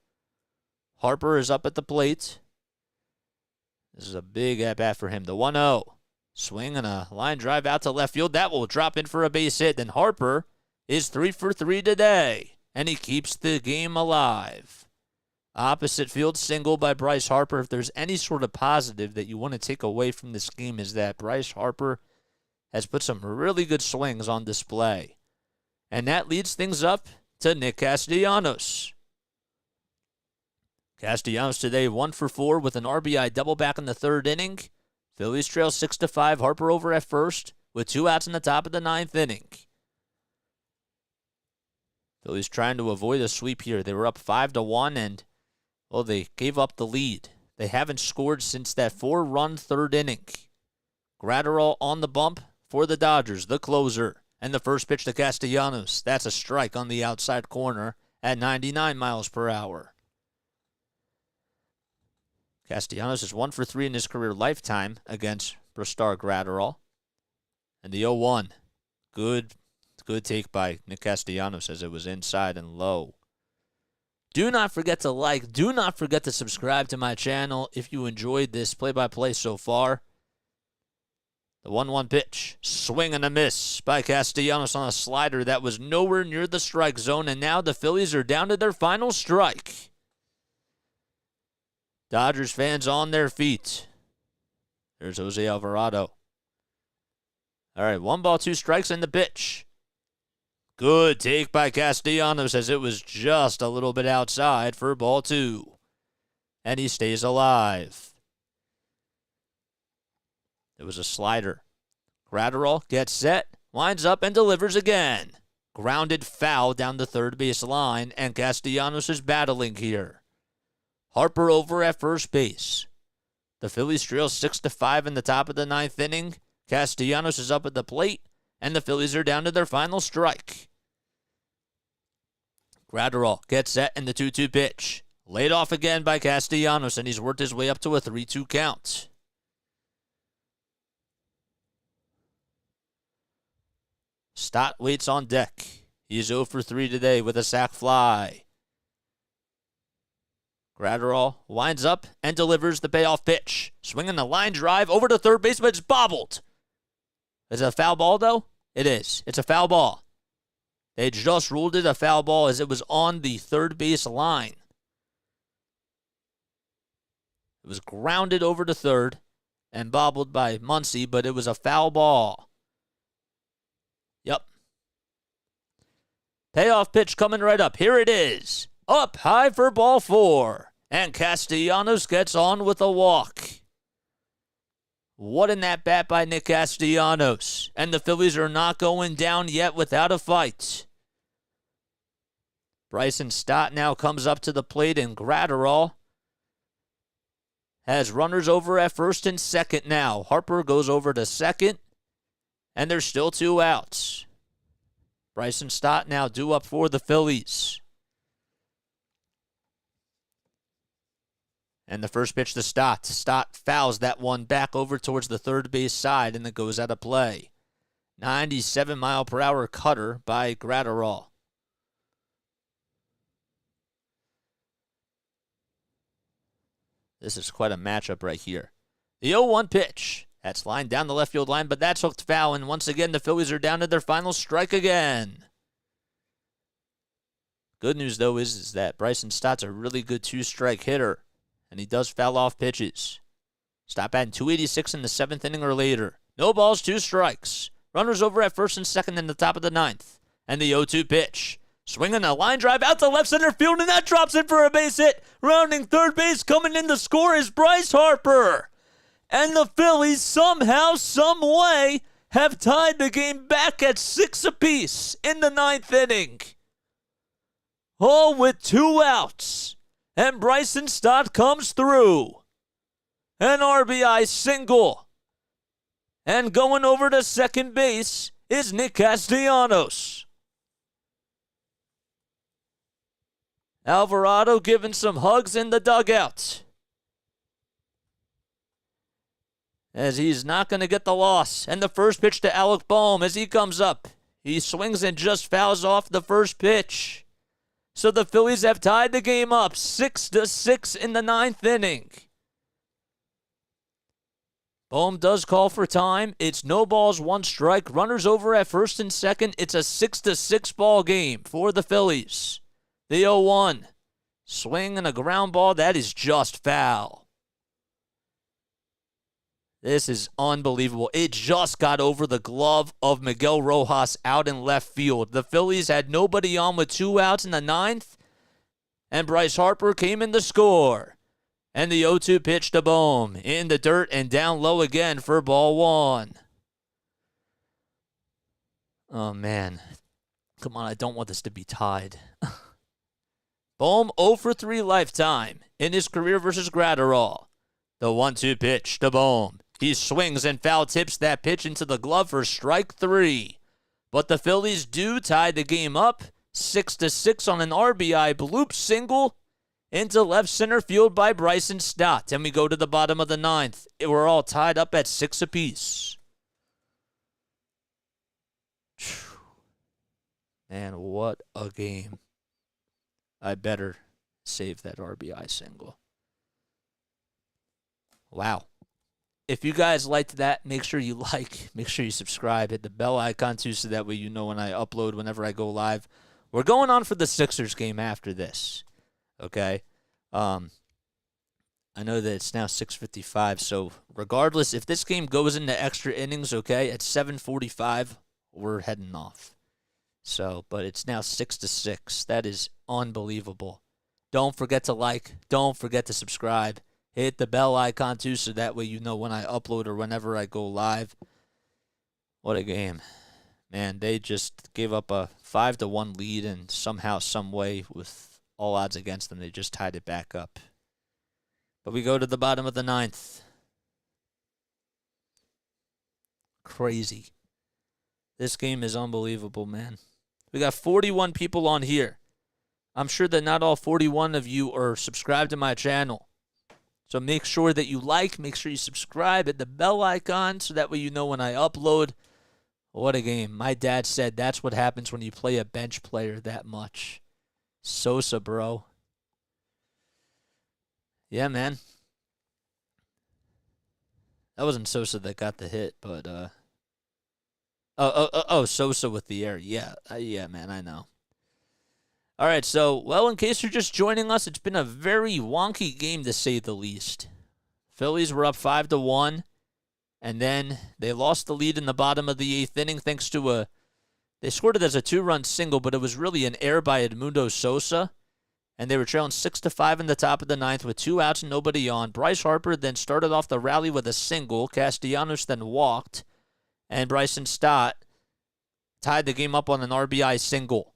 Harper is up at the plate. This is a big at-bat for him. The 1-0. Swing and a line drive out to left field. That will drop in for a base hit. Then Harper is 3 for 3 today, and he keeps the game alive. Opposite field single by Bryce Harper. If there's any sort of positive that you want to take away from this game, is that Bryce Harper has put some really good swings on display. And that leads things up to Nick Castellanos. Castellanos today 1 for 4 with an RBI double back in the 3rd inning. Phillies trail 6-5. Harper over at first with 2 outs in the top of the 9th inning. Phillies trying to avoid a sweep here. They were up 5-1, and they gave up the lead. They haven't scored since that 4-run 3rd inning. Gratterall on the bump for the Dodgers, the closer. And the first pitch to Castellanos. That's a strike on the outside corner at 99 miles per hour. Castellanos is 1 for 3 in his career lifetime against Brustar Gratterall. And the 0-1. Good take by Nick Castellanos as it was inside and low. Do not forget to like. Do not forget to subscribe to my channel if you enjoyed this play-by-play so far. The 1-1 pitch. Swing and a miss by Castellanos on a slider that was nowhere near the strike zone. And now the Phillies are down to their final strike. Dodgers fans on their feet. There's Jose Alvarado. All right, 1 ball, 2 strikes in the pitch. Good take by Castellanos as it was just a little bit outside for ball 2. And he stays alive. It was a slider. Gratterall gets set, winds up, and delivers again. Grounded foul down the third base line, and Castellanos is battling here. Harper over at first base. The Phillies trail 6-5 in the top of the 9th inning. Castellanos is up at the plate, and the Phillies are down to their final strike. Gratterall gets set in the 2-2 pitch. Laid off again by Castellanos, and he's worked his way up to a 3-2 count. Stott waits on deck. He's 0 for 3 today with a sac fly. Gratterall winds up and delivers the payoff pitch. Swinging the line drive over to third base, but it's bobbled. Is it a foul ball, though? It is. It's a foul ball. They just ruled it a foul ball as it was on the third base line. It was grounded over to third and bobbled by Muncy, but it was a foul ball. Yep. Payoff pitch coming right up. Here it is. Up high for ball 4. And Castellanos gets on with a walk. What an at-bat by Nick Castellanos. And the Phillies are not going down yet without a fight. Bryson Stott now comes up to the plate, and Gratterall has runners over at first and second now. Harper goes over to second, and there's still 2 outs. Bryson Stott now due up for the Phillies. And the first pitch to Stott. Stott fouls that one back over towards the third base side, and it goes out of play. 97-mile-per-hour cutter by Gratterall. This is quite a matchup right here. The 0-1 pitch. That's lined down the left field line, but that's hooked foul, and once again the Phillies are down to their final strike again. Good news, though, is that Bryson Stott's a really good 2-strike hitter. And he does foul off pitches. Stott batting .286 in the 7th inning or later. No balls, 2 strikes. Runners over at first and second in the top of the 9th. And the 0-2 pitch. Swinging a line drive out to left center field, and that drops in for a base hit. Rounding third base, coming in to score is Bryce Harper. And the Phillies somehow, some way, have tied the game back at 6 apiece in the 9th inning. All with 2 outs. And Bryson Stott comes through. An RBI single. And going over to second base is Nick Castellanos. Alvarado giving some hugs in the dugout, as he's not going to get the loss. And the first pitch to Alec Boehm as he comes up. He swings and just fouls off the first pitch. So the Phillies have tied the game up 6-6 in the 9th inning. Boehm does call for time. It's no balls, 1 strike. Runners over at first and second. It's a 6-6 ball game for the Phillies. The 0-1. Swing and a ground ball. That is just foul. This is unbelievable. It just got over the glove of Miguel Rojas out in left field. The Phillies had nobody on with 2 outs in the 9th, and Bryce Harper came in to score. And the 0-2 pitch to Boehm in the dirt and down low again for ball 1. Oh, man. Come on, I don't want this to be tied. Boehm 0 for 3 lifetime in his career versus Gratterall. The 1-2 pitch to Boehm. He swings and foul tips that pitch into the glove for strike 3. But the Phillies do tie the game up 6-6 on an RBI bloop single into left center field by Bryson Stott. And we go to the bottom of the ninth. We're all tied up at 6 apiece. Man, what a game. I better save that RBI single. Wow. If you guys liked that, make sure you like, make sure you subscribe, hit the bell icon too, so that way you know when I upload, whenever I go live. We're going on for the Sixers game after this, okay? I know that it's now 6:55, so regardless, if this game goes into extra innings, okay, at 7:45, we're heading off. So, but it's now 6-6. That is unbelievable. Don't forget to like. Don't forget to subscribe. Hit the bell icon too, so that way you know when I upload or whenever I go live. What a game. Man, they just gave up a 5-1 lead, and somehow, some way, with all odds against them, they just tied it back up. But we go to the bottom of the ninth. Crazy. This game is unbelievable, man. We got 41 people on here. I'm sure that not all 41 of you are subscribed to my channel. So make sure that you like, make sure you subscribe, hit the bell icon, so that way you know when I upload. What a game. My dad said that's what happens when you play a bench player that much. Sosa, bro. Yeah, man. That wasn't Sosa that got the hit, but Sosa with the air. Yeah, yeah, man, I know. All right, so, well, in case you're just joining us, it's been a very wonky game, to say the least. Phillies were up 5-1, and then they lost the lead in the bottom of the 8th inning thanks to they scored it as a 2-run single, but it was really an error by Edmundo Sosa, and they were trailing 6-5 in the top of the 9th with 2 outs and nobody on. Bryce Harper then started off the rally with a single. Castellanos then walked, and Bryson Stott tied the game up on an RBI single.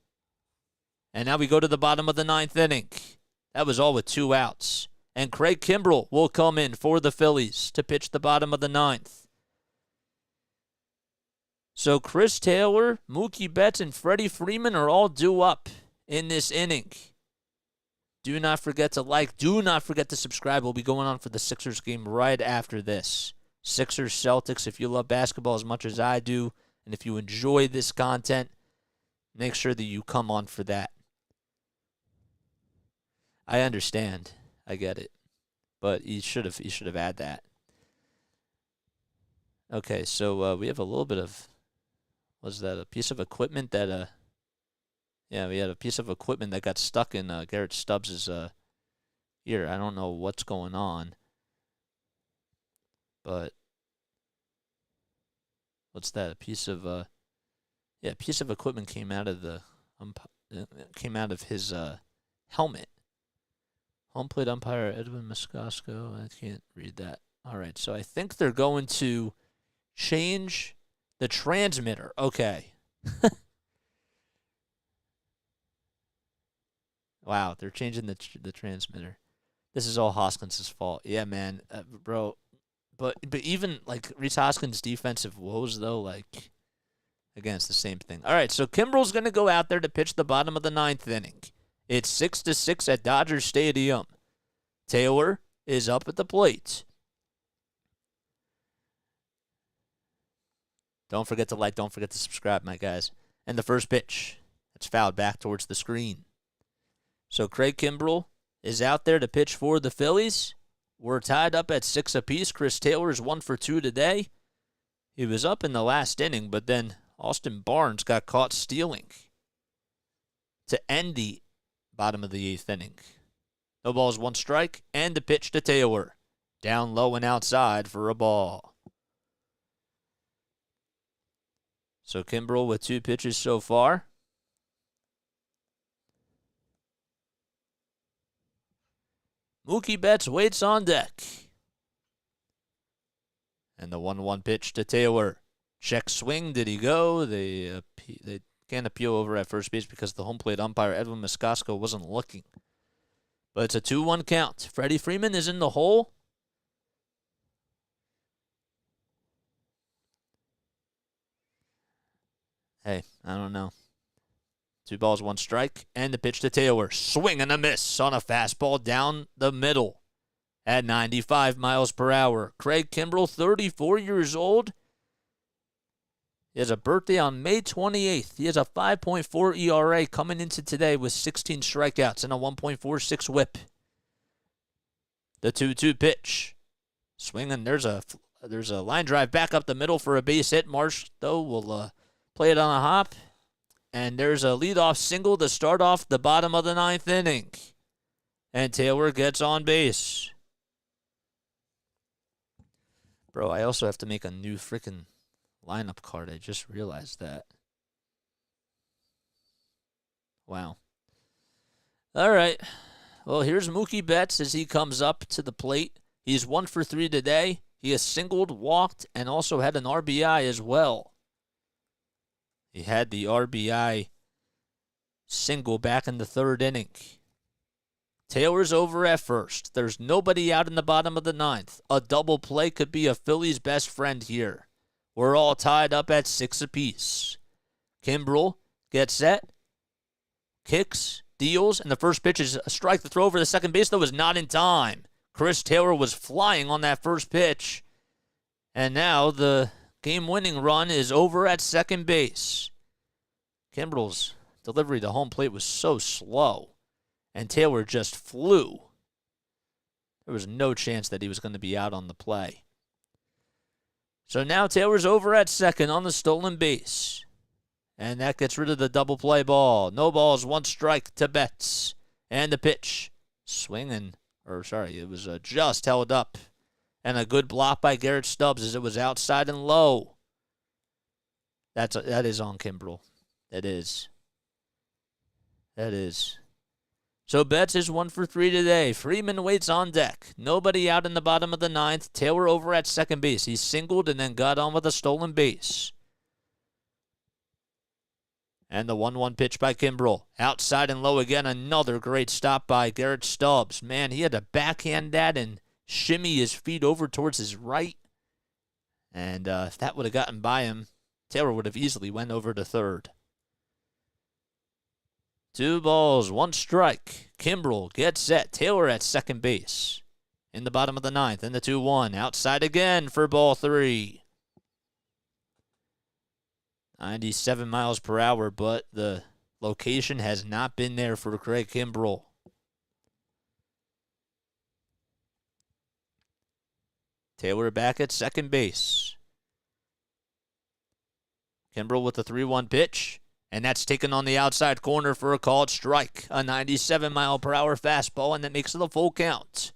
And now we go to the bottom of the 9th inning. That was all with 2 outs. And Craig Kimbrell will come in for the Phillies to pitch the bottom of the 9th. So Chris Taylor, Mookie Betts, and Freddie Freeman are all due up in this inning. Do not forget to like. Do not forget to subscribe. We'll be going on for the Sixers game right after this. Sixers, Celtics, if you love basketball as much as I do, and if you enjoy this content, make sure that you come on for that. I understand. I get it. But you should have had that. Okay, so we have a little bit of, was that a piece of equipment that yeah, we had a piece of equipment that got stuck in Garrett Stubbs' ear. I don't know what's going on. But what's that? A piece of yeah, a piece of equipment came out of his helmet. Home plate umpire Edwin Moscasco. I can't read that. All right, so I think they're going to change the transmitter. Okay. Wow, they're changing the transmitter. This is all Hoskins' fault. Yeah, man, bro. But even like Reese Hoskins' defensive woes though, like again, it's the same thing. All right, so Kimbrell's going to go out there to pitch the bottom of the 9th inning. It's 6-6 at Dodger Stadium. Taylor is up at the plate. Don't forget to like, don't forget to subscribe, my guys. And the first pitch, it's fouled back towards the screen. So Craig Kimbrell is out there to pitch for the Phillies. We're tied up at 6 apiece. Chris Taylor is 1 for 2 today. He was up in the last inning, but then Austin Barnes got caught stealing to end the bottom of the 8th inning. No balls, 1 strike, and the pitch to Taylor. Down low and outside for a ball. So Kimbrell with 2 pitches so far. Mookie Betts waits on deck. And the 1-1 pitch to Taylor. Check swing. Did he go? They can't appeal over at first base because the home plate umpire, Edwin Moscasco, wasn't looking. But it's a 2-1 count. Freddie Freeman is in the hole. Hey, I don't know. 2 balls, 1 strike, and the pitch to Taylor. Swing and a miss on a fastball down the middle at 95 miles per hour. Craig Kimbrel, 34 years old. He has a birthday on May 28th. He has a 5.4 ERA coming into today with 16 strikeouts and a 1.46 whip. The 2-2 pitch. Swinging. There's a line drive back up the middle for a base hit. Marsh, though, will play it on a hop. And there's a leadoff single to start off the bottom of the 9th inning. And Taylor gets on base. Bro, I also have to make a new freaking lineup card. I just realized that. Wow. All right. Well, here's Mookie Betts as he comes up to the plate. He's 1 for 3 today. He has singled, walked, and also had an RBI as well. He had the RBI single back in the 3rd inning. Taylor's over at first. There's nobody out in the bottom of the 9th. A double play could be a Phillies' best friend here. We're all tied up at 6 apiece. Kimbrel gets set, kicks, deals, and the first pitch is a strike. The throw over the second base, though, is not in time. Chris Taylor was flying on that first pitch. And now the game-winning run is over at second base. Kimbrel's delivery to home plate was so slow, and Taylor just flew. There was no chance that he was going to be out on the play. So now Taylor's over at second on the stolen base. And that gets rid of the double play ball. No balls, 1 strike to Betts. And the pitch. Swinging. It was just held up. And a good block by Garrett Stubbs as it was outside and low. That is on Kimbrel. That is. So Betts is 1 for 3 today. Freeman waits on deck. Nobody out in the bottom of the 9th. Taylor over at second base. He singled and then got on with a stolen base. And the 1-1 pitch by Kimbrel. Outside and low again. Another great stop by Garrett Stubbs. Man, he had to backhand that and shimmy his feet over towards his right. And if that would have gotten by him, Taylor would have easily went over to third. 2 balls, 1 strike. Kimbrel gets set. Taylor at second base. In the bottom of the 9th. And the 2-1. Outside again for ball 3. 97 miles per hour, but the location has not been there for Craig Kimbrel. Taylor back at second base. Kimbrel with the 3-1 pitch. And that's taken on the outside corner for a called strike. A 97-mile-per-hour fastball, and that makes it a full count.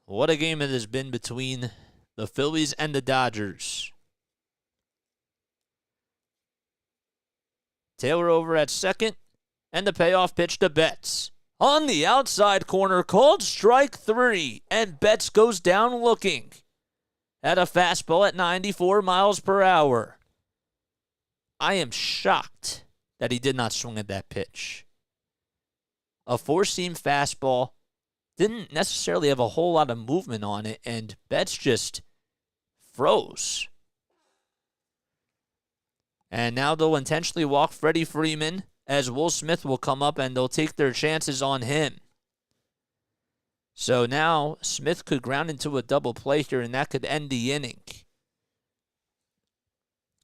What a game it has been between the Phillies and the Dodgers. Taylor over at second, and the payoff pitch to Betts. On the outside corner, called strike 3, and Betts goes down looking at a fastball at 94 miles per hour. I am shocked that he did not swing at that pitch. A 4-seam fastball didn't necessarily have a whole lot of movement on it, and Betts just froze. And now they'll intentionally walk Freddie Freeman, as Will Smith will come up and they'll take their chances on him. So now Smith could ground into a double play here, and that could end the inning.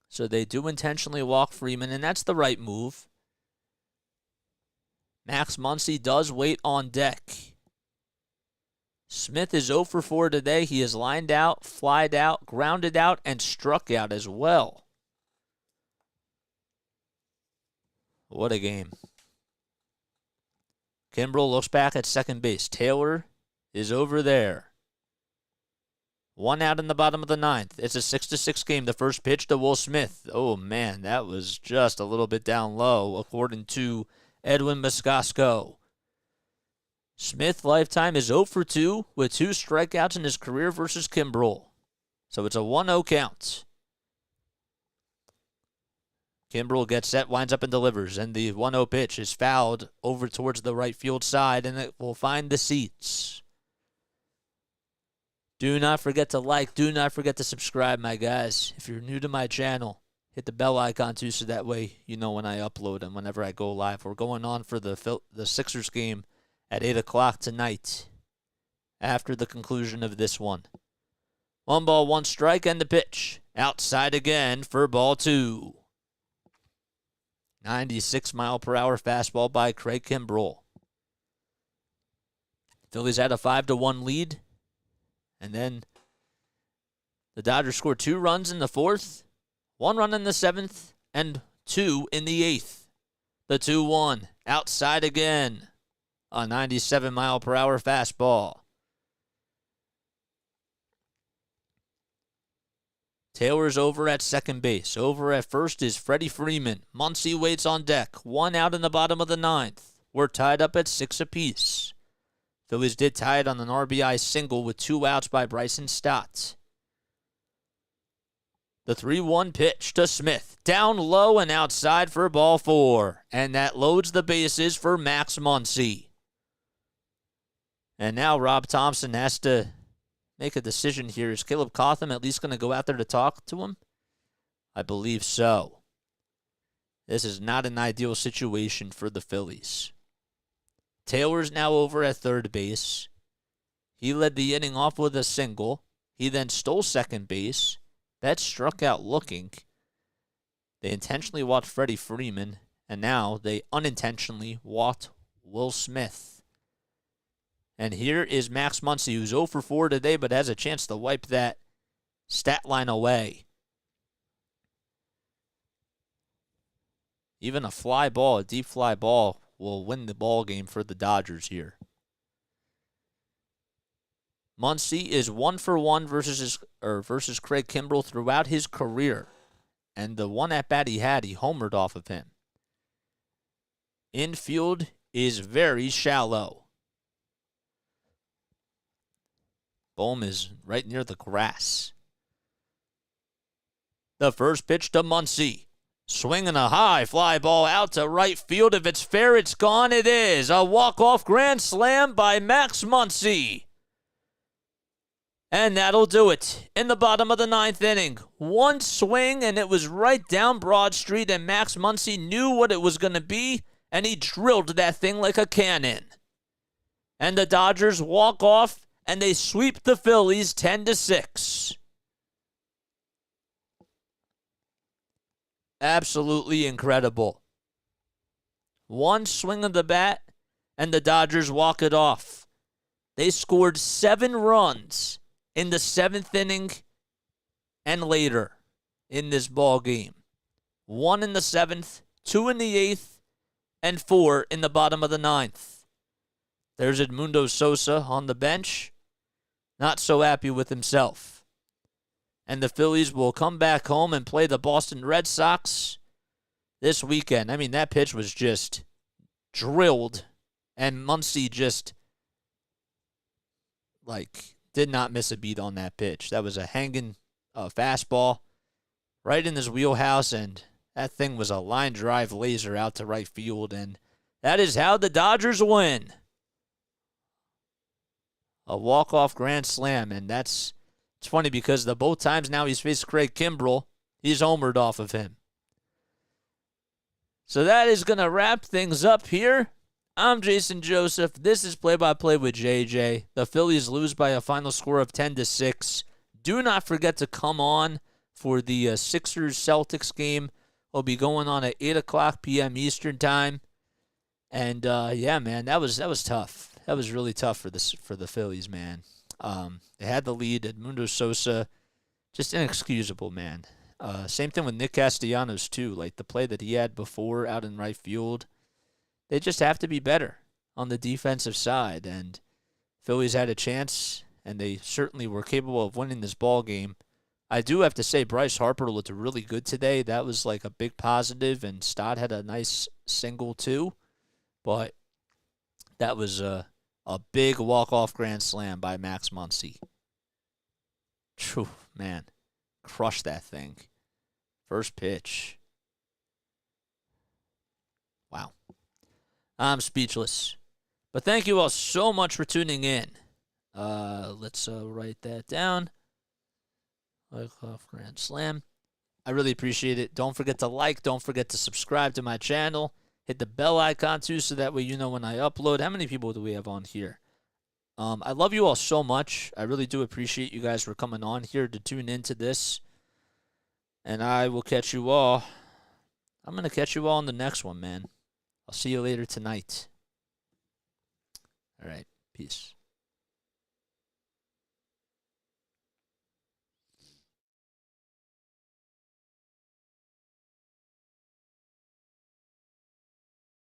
So they do intentionally walk Freeman, and that's the right move. Max Muncy does wait on deck. Smith is 0 for 4 today. He is lined out, flied out, grounded out, and struck out as well. What a game. Kimbrel looks back at second base. Taylor is over there. 1 out in the bottom of the 9th. It's a 6-6 game. The first pitch to Will Smith. Oh, man, that was just a little bit down low, according to Edwin Moscasco. Smith lifetime is 0 for 2 with 2 strikeouts in his career versus Kimbrel. So it's a 1-0 count. Kimbrel gets set, winds up and delivers, and the 1-0 pitch is fouled over towards the right field side, and it will find the seats. Do not forget to like, do not forget to subscribe, my guys. If you're new to my channel, Hit the bell icon too, so that way you know when I upload and whenever I go live. We're going on for the Sixers game at 8 o'clock tonight after the conclusion of this one. 1 strike, and the pitch. Outside again for ball 2. 96-mile-per-hour fastball by Craig Kimbrell. Phillies had a 5-1 lead. And then the Dodgers scored 2 runs in the 4th, 1 run in the 7th, and 2 in the 8th. The 2-1. Outside again. A 97-mile-per-hour fastball. Taylor's over at second base. Over at first is Freddie Freeman. Muncy waits on deck. 1 out in the bottom of the 9th. We're tied up at 6 apiece. Phillies did tie it on an RBI single with 2 outs by Bryson Stott. The 3-1 pitch to Smith. Down low and outside for ball 4. And that loads the bases for Max Muncy. And now Rob Thompson has to make a decision here. Is Caleb Cotham at least going to go out there to talk to him? I believe so. This is not an ideal situation for the Phillies. Taylor's now over at third base. He led the inning off with a single. He then stole second base. That struck out looking. They intentionally walked Freddie Freeman, and now they unintentionally walked Will Smith. And here is Max Muncy, who's 0 for 4 today, but has a chance to wipe that stat line away. Even a fly ball, a deep fly ball, will win the ball game for the Dodgers here. Muncy is 1 for 1 versus Craig Kimbrell throughout his career. And the one at-bat he had, he homered off of him. Infield is very shallow. Bohm is right near the grass. The first pitch to Muncy. Swinging a high fly ball out to right field. If it's fair, it's gone. It is. A walk-off grand slam by Max Muncy. And that'll do it. In the bottom of the 9th inning. One swing, and it was right down Broad Street, and Max Muncy knew what it was going to be, and he drilled that thing like a cannon. And the Dodgers walk off, and they sweep the Phillies 10-6. Absolutely incredible. One swing of the bat, and the Dodgers walk it off. They scored 7 runs in the 7th inning and later in this ball game. 1 in the 7th, 2 in the 8th, and 4 in the bottom of the 9th. There's Edmundo Sosa on the bench, not so happy with himself. And the Phillies will come back home and play the Boston Red Sox this weekend. I mean, that pitch was just drilled, and Muncy just, did not miss a beat on that pitch. That was a hanging fastball right in his wheelhouse, and that thing was a line drive laser out to right field, and that is how the Dodgers win. A walk-off grand slam, and it's funny because the both times now he's faced Craig Kimbrell, he's homered off of him. So that is going to wrap things up here. I'm Jason Joseph. This is Play-by-Play with JJ. The Phillies lose by a final score of 10-6. Do not forget to come on for the Sixers-Celtics game. It'll be going on at 8 o'clock p.m. Eastern Time. And, yeah, man, that was tough. That was really tough for the Phillies, man. They had the lead. Edmundo Sosa, just inexcusable, man. Same thing with Nick Castellanos, too. Like the play that he had before out in right field. They just have to be better on the defensive side. And Phillies had a chance, and they certainly were capable of winning this ball game. I do have to say Bryce Harper looked really good today. That was like a big positive, and Stott had a nice single, too. But that was a big walk-off grand slam by Max Muncy. True, man. Crushed that thing. First pitch. Wow. I'm speechless. But thank you all so much for tuning in. Let's write that down. Walk-off grand slam. I really appreciate it. Don't forget to like. Don't forget to subscribe to my channel. Hit the bell icon, too, so that way you know when I upload. How many people do we have on here? I love you all so much. I really do appreciate you guys for coming on here to tune into this. And I will catch you all. I'm going to catch you all in the next one, man. I'll see you later tonight. All right. Peace.